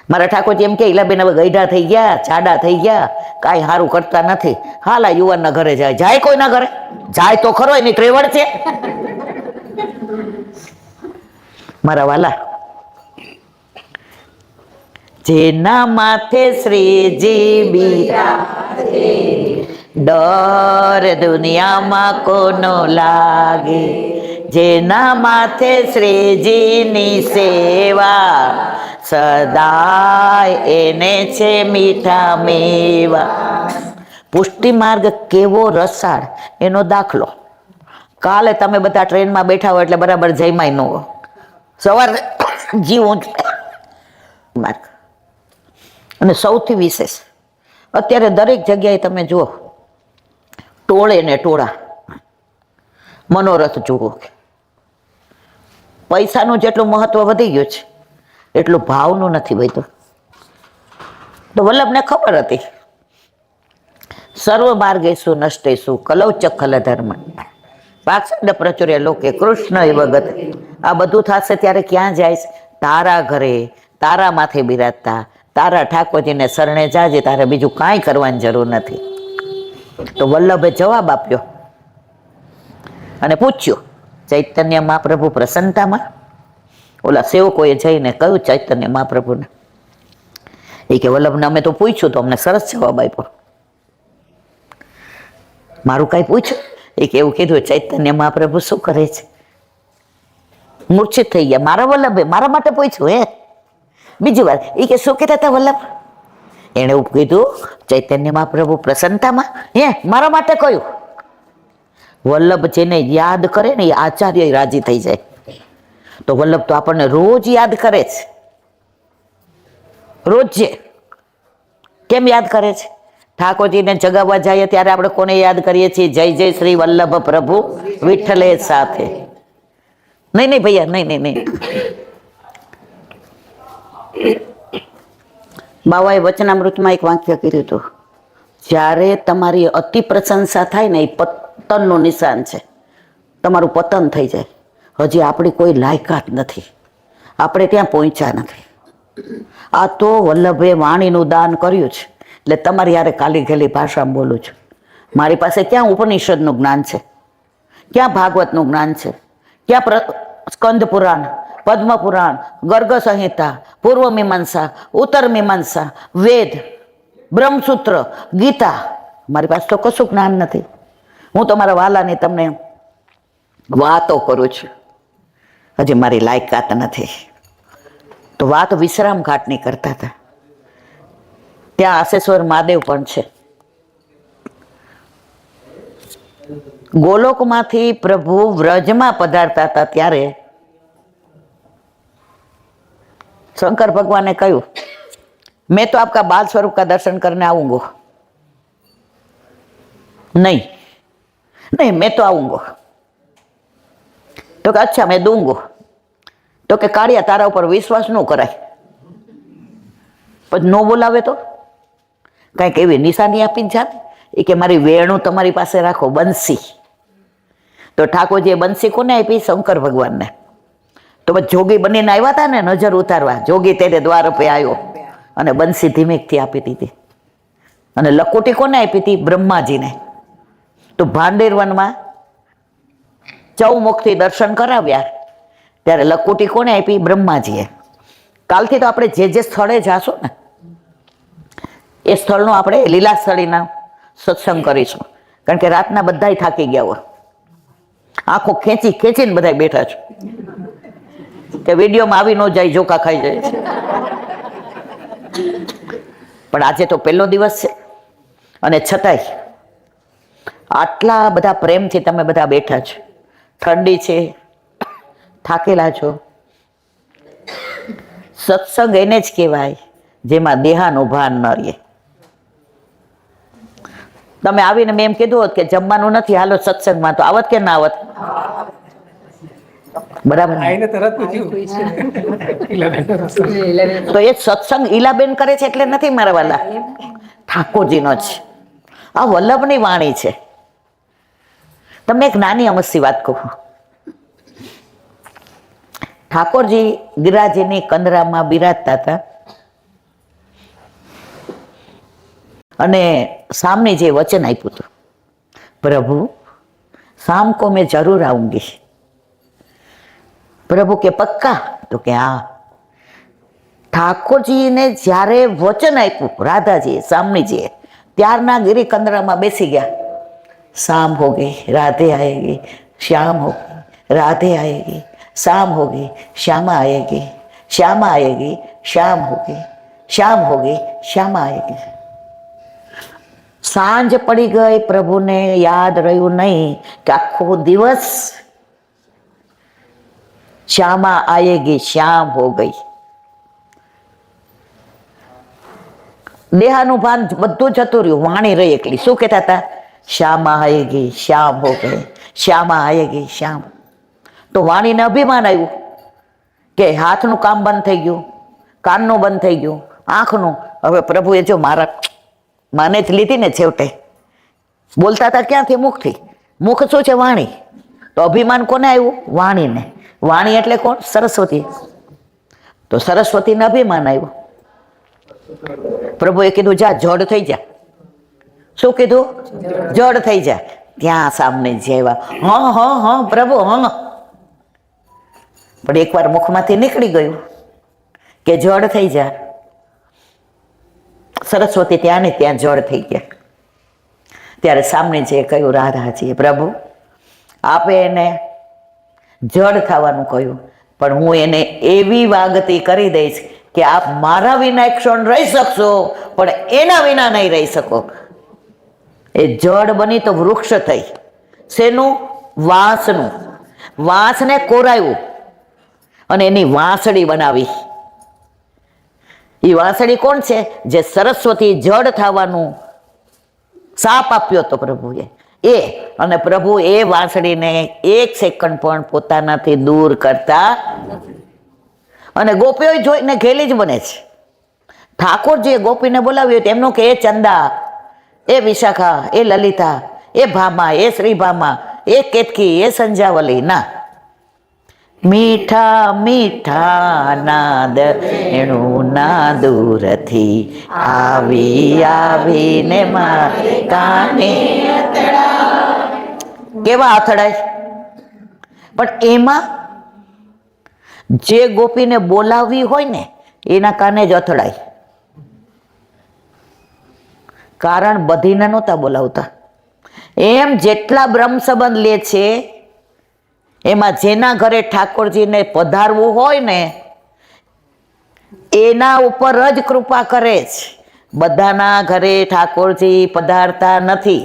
મારા ઠાકોરજી એમ કે ઈલાબેન હવે ગઈઢા થઈ ગયા, જાડા થઈ ગયા, કાંઈ સારું કરતા નથી, હાલા યુવાનના ઘરે જાય. જાય કોઈના ઘરે? જાય તો ખરો, એની ત્રેવડ છે. મારા વાલા, જેના માથે શ્રીજી બિરાજે, ડર દુનિયામાં કોનો લાગે. જેના માથે શ્રીજીની સેવા, સદાય એને છે મીઠા મેવા. પુષ્ટિ માર્ગ કેવો રસાળ એનો દાખલો. કાલે તમે બધા ટ્રેનમાં બેઠા હોય એટલે બરાબર જઈમાય ન હોય. સવારે જીવું માર્ગ. અને સૌથી વિશેષ અત્યારે દરેક જગ્યાએ તમે જુઓ, ટોળે ને ટોળા મનોરથ જુઓ. પૈસાનું જેટલું મહત્વ વધી ગયું છે એટલું ભાવનું નથી વધ્યું. તો વલ્લભને ખબર હતી, સર્વ માર્ગેષુ નષ્ટેષુ કલૌ ચખલ ધર્મ પાક્ષંડ પ્રચુર્ય લોકે કૃષ્ણ એવ ગત. આ બધું થશે ત્યારે ક્યાં જાય? તારા ઘરે તારા માથે બિરાજતા તારા ઠાકોરજીને શરણે જાજે, તારે બીજું કાંઈ કરવાની જરૂર નથી. તો વલ્લભે જવાબ આપ્યો અને પૂછ્યું, ચૈતન્ય મહાપ્રભુ પ્રસન્નતામાં? ઓલા સેવકોએ જઈને કહ્યું ચૈતન્ય મહાપ્રભુને. એ કે વલ્લભને અમે તો પૂછ્યું તો અમને સરસ જવાબ આપ્યો. મારું કાંઈ પૂછ્યું? એ કે એવું કીધું ચૈતન્ય મહાપ્રભુ શું કરે છે? મૂર્છિત થઈ ગયા. મારા વલ્લભે મારા માટે પૂછ્યું? હે બીજી વાર એ કે શું કહેતા હતા વલ્લભ? એણે એવું કીધું ચૈતન્ય મહાપ્રભુ પ્રસન્નતામાં. હે મારા માટે કહ્યું? વલ્લભ જેને યાદ કરે ને એ આચાર્ય રાજી થઈ જાય. તો વલ્લભ તો આપણને રોજ યાદ કરે છે. રોજ છે. કેમ યાદ કરે છે? ઠાકોરજીને જગાવવા જઈએ ત્યારે આપણે કોને યાદ કરીએ છીએ? જય જય શ્રી વલ્લભ પ્રભુ વિઠ્ઠલે સાથે. નહીં નહીં ભૈયા, નહીં નહીં નહીં. બાવાએ વચનામૃતમાં એક વાક્ય કર્યું હતું, જ્યારે તમારી અતિ પ્રશંસા થાય ને એ પતનનું નિશાન છે. તમારું પતન થઈ જાય. હજી આપણી કોઈ લાયકાત નથી, આપણે ત્યાં પહોંચ્યા નથી. આ તો વલ્લભે વાણીનું દાન કર્યું છે એટલે તમારી યારે કાલી ઘેલી ભાષામાં બોલું છું. મારી પાસે ક્યાં ઉપનિષદનું જ્ઞાન છે, ક્યાં ભાગવતનું જ્ઞાન છે, ક્યાં સ્કંદ પુરાણ, પદ્મ પુરાણ, ગર્ગ સંહિતા, પૂર્વ મીમાંસા, ઉત્તર મીમાંસા, વેદ, બ્રહ્મસૂત્ર, ગીતા. મારી પાસે તો કશું જ્ઞાન નથી. હું તમારા વાલાની તમને વાતો કરું છું, હજી મારી લાયકાત નથી. તો વાત વિશ્રામ ઘાટની કરતા હતા. ત્યાં આશેશ્વર મહાદેવ પણ છે. ગોલોકમાંથી પ્રભુ વ્રજમાં પધારતા હતા ત્યારે શંકર ભગવાને કહ્યું, मैं तो आपका बाल स्वरूप का दर्शन करने आऊंगा. नहीं नहीं, मैं तो आऊंगा. तो कि अच्छा मैं दूंगा. તો કે કાળિયા તારા ઉપર વિશ્વાસ ન કરાય. પછી ન બોલાવે તો કંઈક એવી નિશાની આપી જ જાત એ કે મારી વેણું તમારી પાસે રાખો, બંસી. તો ઠાકોરજીએ બંસી કોને આપી? શંકર ભગવાનને. તો બસ જોગી બનીને આવ્યા હતા ને નજર ઉતારવા, જોગી તેરે દ્વાર રૂપે આવ્યો અને બંસી ધીમેકથી આપી દીધી. અને લકોટી કોને આપી હતી? બ્રહ્માજીને. તો ભાંડેર વનમાં ચૌમુખથી દર્શન કરાવ્યા ત્યારે લકોટી કોને આપી? બ્રહ્માજીએ. કાલથી તો આપણે જે જે સ્થળે જાશું ને એ સ્થળનો આપણે લીલા સ્થળીના સત્સંગ કરીશું. કારણ કે રાતના બધાય થાકી ગયા હોય, આંખો ખેંચી ખેંચીને બધા બેઠા છે કે વિડીયોમાં આવી ન જાય, જોકા ખાઈ જાય. પણ આજે તો પહેલો દિવસ છે અને છતાંય આટલા બધા પ્રેમથી તમે બધા બેઠા છો. ઠંડી છે, થાકેલા છો. સત્સંગ એને જ કહેવાય જેમાં દેહાનું ભાન ન રહે. તમે આવીને મેં એમ કીધું હોત કે જમવાનું નથી, હાલો સત્સંગમાં, તો આવત કે ના આવત? બરાબર. તો એ સત્સંગ ઈલાબેન કરે છે એટલે નથી મારા વાલા, ઠાકોરજીનો છે. આ વલ્લભની વાણી છે. તમને એક નાની અમસ્તી વાત કહું. ઠાકોરજી ગિરાજીની કંદરામાં બિરાજતા હતા અને સામને જે વચન આપ્યું હતું, પ્રભુ શામ को मैं जरूर आऊंगी. પ્રભુ કે પક્કા? તો કે હા. ઠાકોરજીને જ્યારે વચન આપ્યું રાધાજીએ, સામણીજીએ, ત્યારના ગિરી કંદરામાં બેસી ગયા. शाम हो गई राधे आएगी, श्याम हो गई राधे आएगी, शाम होगी श्यामा आएगी, श्यामा आएगी शाम होगी, शाम होगी श्यामा आएगी. સાંજ પડી ગઈ, પ્રભુને યાદ રહ્યું નહીં કે આખો દિવસ શ્યામા આએગી શ્યામ હો ગઈ. દેહાનું ભાન બધું જતું રહ્યું, વાણી રહી એકલી. શું કહેતા હતા? શ્યામા આએગી શ્યામ હો ગઈ, શ્યામા આએગી શ્યામ. તો વાણીને અભિમાન આવ્યું કે હાથનું કામ બંધ થઈ ગયું, કાનનું બંધ થઈ ગયું, આંખનું. હવે પ્રભુએ જો મારા માને જ લીધી ને છેવટે. બોલતા હતા ક્યાંથી? મુખથી. મુખ શું છે? વાણી. તો અભિમાન કોને આવ્યું? વાણીને. વાણી એટલે કોણ? સરસ્વતી. તો સરસ્વતીને અભિમાન આવ્યું. પ્રભુએ કીધું જા જડ થઈ જા. શું કીધું? જડ થઈ જા. ત્યાં સામને જેવા હા હા હા પ્રભુ હા. પણ એકવાર મુખમાંથી નીકળી ગયું કે જડ થઈ જા. સરસ્વતી ત્યાં ને ત્યાં જડ થઈ ગયા. ત્યારે સામને જે કહ્યું રાધાજીએ, પ્રભુ આપે એને જડ થવાનું કહ્યું, પણ હું એને એવી વાગતી કરી દઈશ કે આપ મારા વિના એક ક્ષણ રહી શકશો પણ એના વિના નહીં રહી શકો. એ જડ બની તો વૃક્ષ થઈ. શેનું? વાંસનું. વાંસને કોરાયું અને એની વાંસળી બનાવી. એ વાંસળી કોણ છે? જે સરસ્વતી જડ થવાનું શાપ આપ્યો હતો પ્રભુએ એ. અને પ્રભુ એ વાંસળીને એક સેકન્ડ પણ પોતાનાથી દૂર કરતા અને ગોપીઓ જોઈને ઘેલી જ બને છે. ઠાકોરજીએ ગોપીને બોલાવ્યો એમનું કે એ ચંદા, એ વિશાખા, એ લલિતા, એ ભામા, એ શ્રી ભામા, એ કેતકી, એ સંજાવલી. ના, મીઠા મીઠા નાદ એનું ના દૂરથી આવીને મારે કાને કેવા અથડાય. પણ એમાં જે ગોપીને બોલાવવી હોય ને એના કાને જ અથડાય. કારણ બધીને નહોતા બોલાવતા. એમ જેટલા બ્રહ્મ સંબંધ લે છે એમાં જેના ઘરે ઠાકોરજીને પધારવું હોય ને એના ઉપર જ કૃપા કરે છે. બધાના ઘરે ઠાકોરજી પધારતા નથી.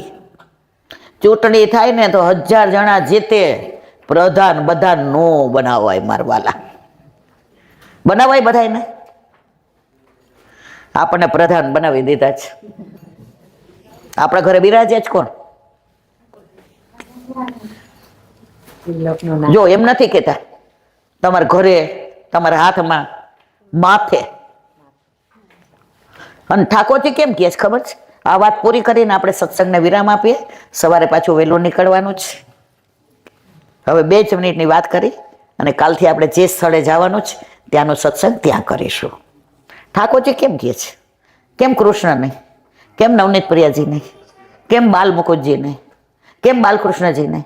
ચૂંટણી થાય ને તો 1000 જણા જીતે, પ્રધાન બધા નો બનાવાય. મારવાલા બનાવાય બધાને. આપણને પ્રધાન બનાવી દીધા છે. આપણા ઘરે બિરાજે જ કોણ? જો એમ નથી કેતા તમારા ઘરે, તમારા હાથમાં, માથે. અને ઠાકોરજી કેમ કહે છે ખબર છે? આ વાત પૂરી કરીને આપણે સત્સંગને વિરામ આપીએ. સવારે પાછું વહેલું નીકળવાનું છે. હવે 2 જ મિનિટની વાત કરી અને કાલથી આપણે જે સ્થળે જવાનું છે ત્યાંનો સત્સંગ ત્યાં કરીશું. ઠાકોરજી કેમ કહે છે? કેમ કૃષ્ણ નહીં? કેમ નવનીત પ્રિયાજી નહીં? કેમ બાલ મુકુંદજી નહીં? કેમ બાલકૃષ્ણજી નહીં?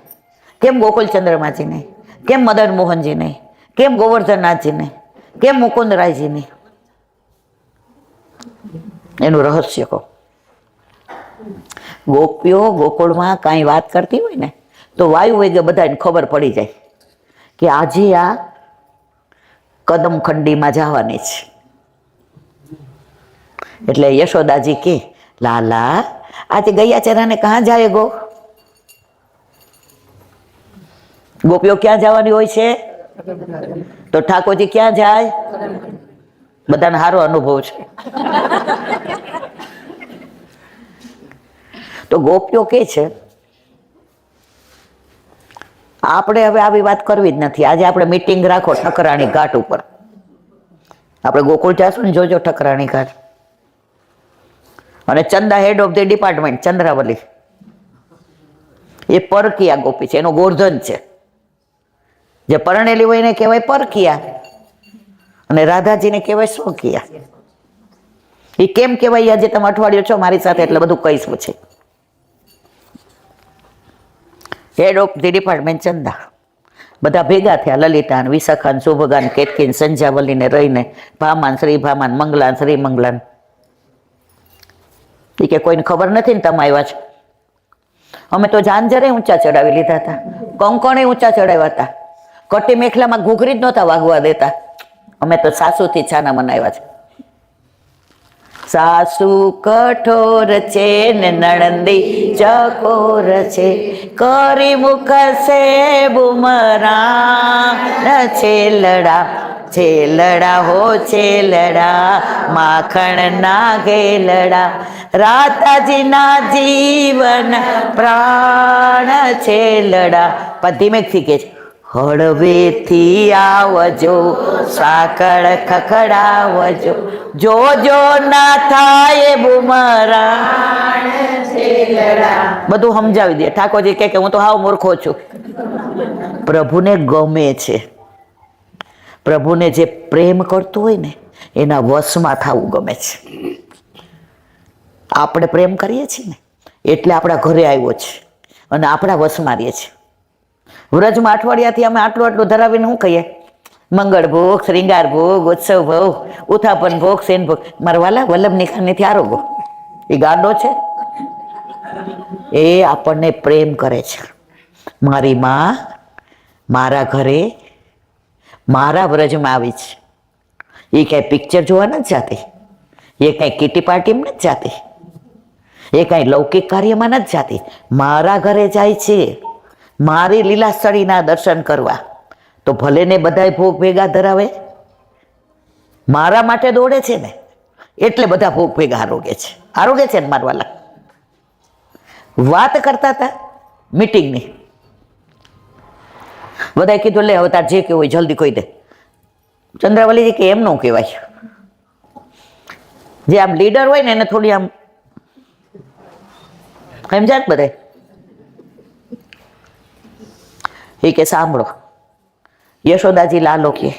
કેમ ગોકુલચંદ્રમાજી નહીં? કેમ મદન મોહનજી નહીં? કેમ ગોવર્ધનનાથજી નહીં? કેમ મુકુંદરાયજી નહીં? એનું રહસ્ય કહો. ગોપીઓ ગોકુળમાં કાંઈ વાત કરતી હોય ને તો વાયુ વેગે બધાને ખબર પડી જાય કે આજે આ કદમખંડીમાં જવાની છે. એટલે યશોદાજી કે લાલા આજે ગયા ચરાને કહાં જાય ગો? ગોપીઓ ક્યાં જવાની હોય છે? તો ઠાકોરજી ક્યાં જાય? બધાને સારો અનુભવ છે. તો ગોપીઓ કે છે આપણે હવે આવી વાત કરવી જ નથી. આજે આપણે મીટિંગ રાખો ઠકરાણી ઘાટ ઉપર. આપણે ગોકુળ જાશું ને, જોજો ઠકરાણી ઘાટ. અને ચંદા head of the department Chandravali એ પરકિયા ગોપી છે. એનો ગોર્ધન છે. જે પરણેલી હોય એને કહેવાય પરકિયા અને રાધાજીને કહેવાય સ્વકિયા. એ કેમ કહેવાય આજે તમે અઠવાડિયું છો મારી સાથે એટલે બધું કહીશ પછી. હેડ ઓફ ધી ડિપાર્ટમેન્ટ ચંદા. બધા ભેગા થયા. લલિતાન, વિશાખાન, શુભગાન, કેતકીન, સંજાવલીને રહીને ભામાન, શ્રી ભામાન, મંગલાન, શ્રી મંગલાન. એ કે કોઈને ખબર નથી ને તમે આવ્યા છો. અમે તો જાંજરે ઊંચા ચડાવી લીધા હતા, કંકણે ઊંચા ચડાવ્યા હતા, કટી મેખલામાં ઘૂઘરી જ નહોતા વાગવા દેતા. અમે તો સાસુથી છાના મનાવ્યા છે. સાસુ કઠોર છે ને નણંદી ચકોર છે, કરી મુખ સે બુમરાન છેલડા છેલડા હો છેલડા માખણ ના ઘેલડા, રાતાજીના જીવન પ્રાણ છેલડા. પણ ધીમેકથી કે છે હળવેથી આવજો સાકળ ખખડાવજો, જોજો ના થાય બુમરાણ છેલડા. બધું સમજાવી દે. ઠાકોરજી કે હું તો હાવ મૂર્ખો છું. પ્રભુને ગમે છે. પ્રભુને જે પ્રેમ કરતો હોય ને એના વશમાં થવું ગમે છે. આપણે પ્રેમ કરીએ છીએ ને એટલે આપણા ઘરે આવ્યો છે અને આપણા વશમાં રહીએ છીએ. વ્રજમાં અઠવાડિયાથી અમે આટલું ધરાવીને શું કહીએ? મંગળ ભોગ, શ્રીંગાર ભોગ, ઉત્સવ ભોગ, ઉથાપન ભોગ, સેન ભોગ. મારા વાલા વલ્લભની ખાનીથી આરોગો. એ ગાંડો છે. એ આપણને પ્રેમ કરે છે. મારી માં મારા ઘરે મારા વ્રજમાં આવી છે. એ કાંઈ પિક્ચર જોવા નથી જાતી, એ કાંઈ કીટી પાર્ટીમાં નથી જાતી, એ કાંઈ લૌકિક કાર્યમાં નથી જાતી. મારા ઘરે જાય છે મારી લીલાસ્થળીના દર્શન કરવા. તો ભલે ને બધાય ભોગ ભેગા ધરાવે, મારા માટે દોડે છે ને એટલે બધા ભોગ ભેગા આરોગે છે. આરોગે છે ને મારવાલા. વાત કરતા હતા મીટિંગની. બધાએ કીધું લે હવે તાર જે કહેવું હોય જલ્દી કહી દે. ચંદ્રાવલીજી કે એમ ન કહેવાય. જે આમ લીડર હોય ને એને થોડી આમ સમજાય બધા. એ કે સાંભળો, યશોદાજી લાલો કે,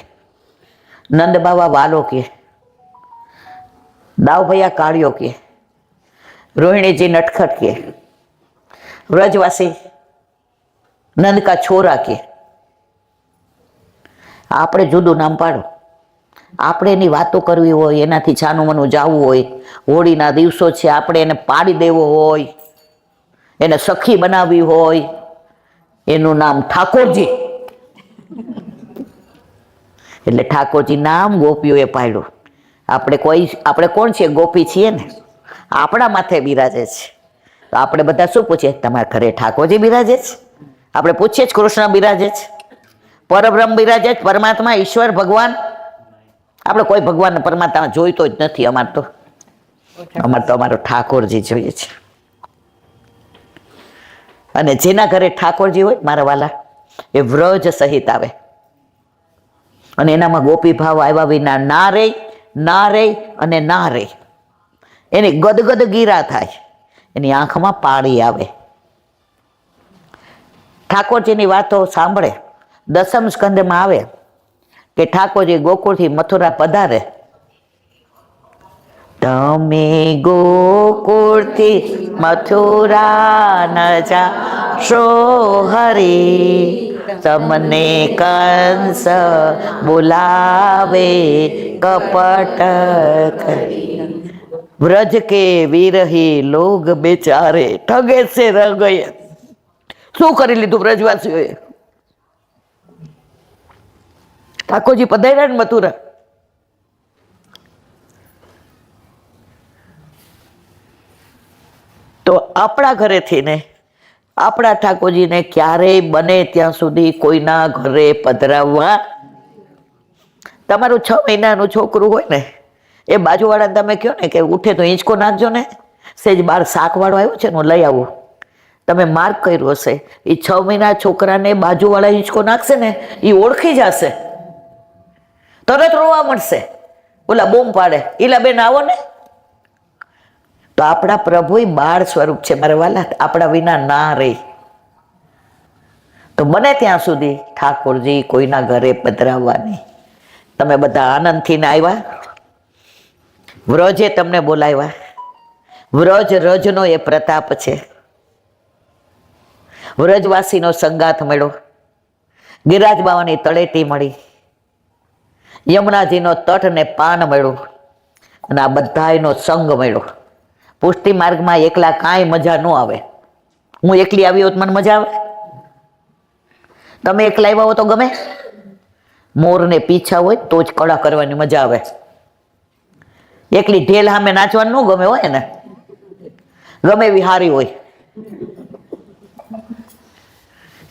નંદ બાવા વાલો કે, દાવ ભૈયા કાળિયો કે, રોહિણીજી નટખટ કે, વ્રજવાસી નંદ કા છોરા કે. આપણે જુદું નામ પાડો. આપણે એની વાતો કરવી હોય, એનાથી છાનું મનું જાવું હોય, હોળીના દિવસો છે આપણે એને પાડી દેવો હોય, એને સખી બનાવવી હોય, એનું નામ ઠાકોરજી. એટલે ઠાકોરજી નામ ગોપીઓએ પાડ્યું. આપણે કોણ છીએ? ગોપી છીએ ને. આપણા માથે બિરાજે છે. તો આપણે બધા શું પૂછીએ? તમારા ઘરે ઠાકોરજી બિરાજે છે? આપણે પૂછીએ જ કૃષ્ણ બિરાજે છે, પરબ્રહ્મ બિરાજે છે, પરમાત્મા, ઈશ્વર, ભગવાન. આપણે કોઈ ભગવાન પરમાત્મા જોઈતો જ નથી. અમારો ઠાકોરજી જોઈએ છે. અને જેના ઘરે ઠાકોરજી હોય મારા વાલા, એ વ્રજ સહિત આવે. અને એનામાં ગોપી ભાવ આવ્યા વિના ના રે અને ના રે. એની ગદગદ ગીરા થાય, એની આંખમાં પાણી આવે. ઠાકોરજીની વાતો સાંભળે. દસમ સ્કંદમાં આવે કે ઠાકોરજી ગોકુળથી મથુરા પધારે. તમે ગોકુળથી મથુરા ન જાશો હરી, તમને કંસ બોલાવે કપટ કરી. વ્રજ કે વિરહી લોગ બેચારે ઠગે છે રગયે. શું કરી લીધું વ્રજવાસીઓએ? ઠાકોરજી પધાર્યા ને મથુરા. તો આપણા ઘરેથી ને આપણા ઠાકોરજીને ક્યારેય બને ત્યાં સુધી કોઈના ઘરે પધરાવવા. તમારું 6 મહિનાનું છોકરું હોય ને, એ બાજુવાળાને તમે કહો ને કે ઉઠે તો હિંચકો નાખજો ને, સેજ બાર શાકવાળો આવ્યો છે ને હું લઈ આવું. તમે માર્ક કર્યું હશે, એ 6 મહિના છોકરાને બાજુવાળા હિંચકો નાખશે ને, એ ઓળખી જશે, તરત રોવા મળશે. ઓલા બૂમ પાડે, ઈલા બેન આવો ને. તો આપણા પ્રભુ બાળ સ્વરૂપ છે મારા વાલા, આપણા વિના ના રહે. તો બને ત્યાં સુધી ઠાકોરજી કોઈના ઘરે પધરાવવા નહીં. તમે બધા આનંદથી ને આવ્યા, વ્રજે તમને બોલાવ્યા. રજનો એ પ્રતાપ છે. વ્રજવાસીનો સંગાથ મળ્યો, ગિરિરાજ બાવાની તળેટી મળી, યમુનાજીનો તટ ને પાન મળ્યું, અને આ બધાયનો સંગ મળ્યો. પુષ્ટિ માર્ગમાં એકલા કાંઈ મજા ન આવે. હું એકલી આવી હોત મને મજા આવે? તમે એકલા આવ્યા હો તો ગમે? મોરને પીછા હોય તો જ કળા કરવાની મજા આવે. એકલી ઢેલ સામે નાચવાનું ન ગમે હોય ને, ગમે એવી હારી હોય.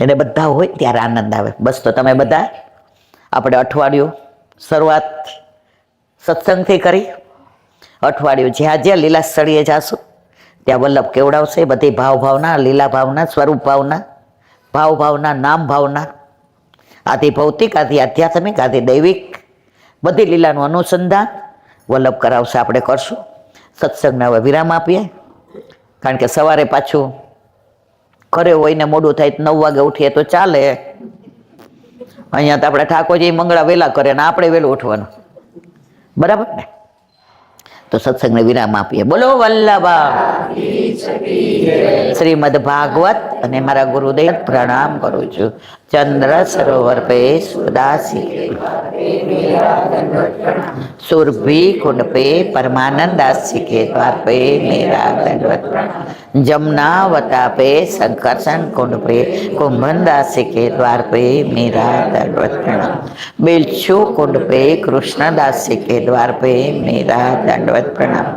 એને બધા હોય ત્યારે આનંદ આવે. બસ તો તમે બધા આપણે અઠવાડિયું શરૂઆત સત્સંગથી કરી. અઠવાડિયું જ્યાં લીલા સ્થળીએ જાશું ત્યાં વલ્લભ કેવડાવશે. બધી ભાવના, લીલા ભાવના, સ્વરૂપ ભાવના, ભાવના, નામ ભાવના, આદિ ભૌતિક, આદિ આધ્યાત્મિક, આદિ દૈવિક, બધી લીલાનું અનુસંધાન વલ્લભ કરાવશે. આપણે કરશું. સત્સંગને હવે વિરામ આપીએ, કારણ કે સવારે પાછું ઘરે હોય ને મોડું થાય 9 વાગે ઉઠીએ તો ચાલે. અહીંયા તો આપણે ઠાકોરજી મંગળા વહેલા કરે ને આપણે વહેલું ઉઠવાનું, બરાબર ને? તો સત્સંગને વિરામ આપીએ. બોલો વલ્લભા શ્રીમદ ભાગવત. અને મારા ગુરુદેવ પ્રણામ કરું છું. ચંદ્ર સરોવર પે સુદાસી, સુરભી કુંડ પે પરમાનંદ દાસી के द्वार पे मेरा दंडवत प्रणाम. जमुनावता पे संकर्षण कुंड पे कुंभन दासी के द्वार पे मेरा दंडवत प्रणाम. बेलछू कुंड पे कृष्ण दासी के द्वार पे मेरा दंडवत प्रणाम.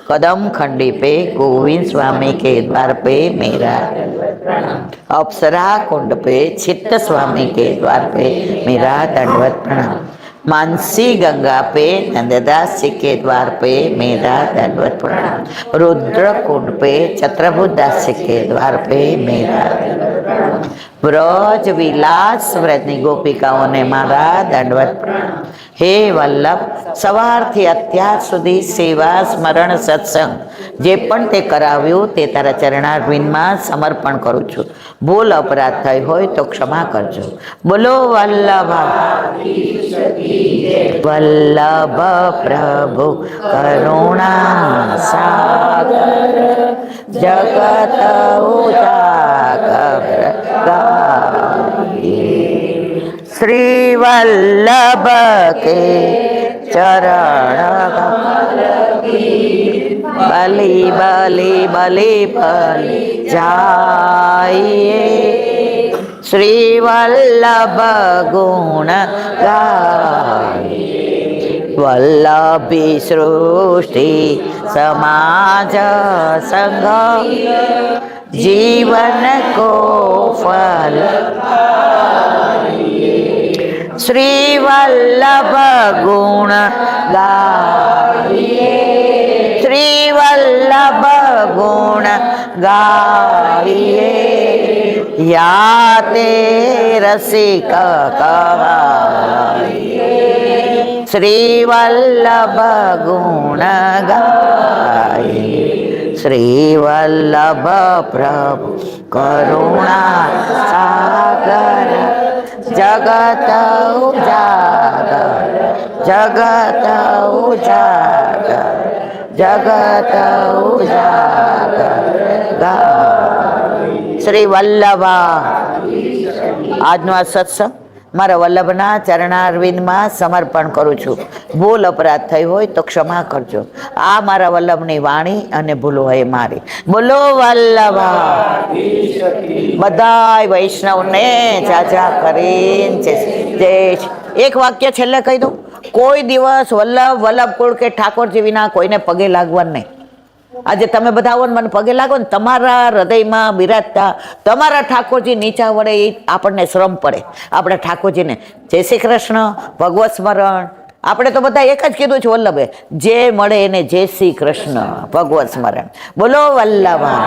कदम खंडी पे गोविंद स्वामी के द्वार पे मेरा दंडवत प्रणाम. अप्सरा कुंड पे चित्त स्वामी के द्वार पे मेरा दंडवत प्रणाम. मानसी गंगा पे नंददास जी के द्वार पे मेरा दंडवत प्रणाम। रुद्र कुंड पे चत्रभुज दास जी के द्वार पे मेरा ब्रज विलास व्रजनी ગોપિકાઓને મારા દંડવત પ્રણામ। હે વલ્લભ, સવારથી અત્યાર સુધી સેવા સ્મરણ સત્સંગ જે પણ તે કરાવ્યું તે તારા ચરણારવિંદમાં સમર્પણ કરું છું। ભૂલ અપરાધ થઈ હોય તો ક્ષમા કરજો। બોલો વલ્લભ પ્રભુ કરુણા સાગર જગત ઉજાગર શ્રી વલ્લભ કે ચરણ બલી બલી બલી બલી જાઈએ શ્રી વલ્લભ ગુણ ગાય વલ્લભી સૃષ્ટિ સમાજ સંગ जीवन को फल श्री वल्लभ गुण गाइए श्री वल्लभ गुण गाइए याते रसिक कहाइए श्री वल्लभ गुण गाइए श्री वल्लभ प्रभु करुणा सागर जगत उजागर जगत उजागर जगत उजागर श्री वल्लभा। આજનો આ સત્સંગ મારા વલ્લભના ચરણારવિંદમાં સમર્પણ કરું છું। ભૂલ અપરાધ થઈ હોય તો ક્ષમા કરજો। આ મારા વલ્લભની વાણી અને ભૂલ હોય મારી। બોલો વલ્લભા। બધાય વૈષ્ણવને જાજા કરીને જય। એક વાક્ય છેલ્લે કહી દઉં, કોઈ દિવસ વલ્લભ કુળ કે ઠાકોરજી વિના કોઈને પગે લાગવાનું નહીં। આજે તમે બધા આવો ને મને પગે લાગો ને, તમારા હૃદયમાં બિરાજતા તમારા ઠાકોરજી નીચા વડે એ આપણને શ્રમ પડે આપણે ઠાકોરજીને। જય શ્રી કૃષ્ણ, ભગવત સ્મરણ। આપણે તો બધા એક જ કીધું છે વલ્લભે, જે મળે એને જય શ્રી કૃષ્ણ ભગવત સ્મરણ। બોલો વલ્લભા।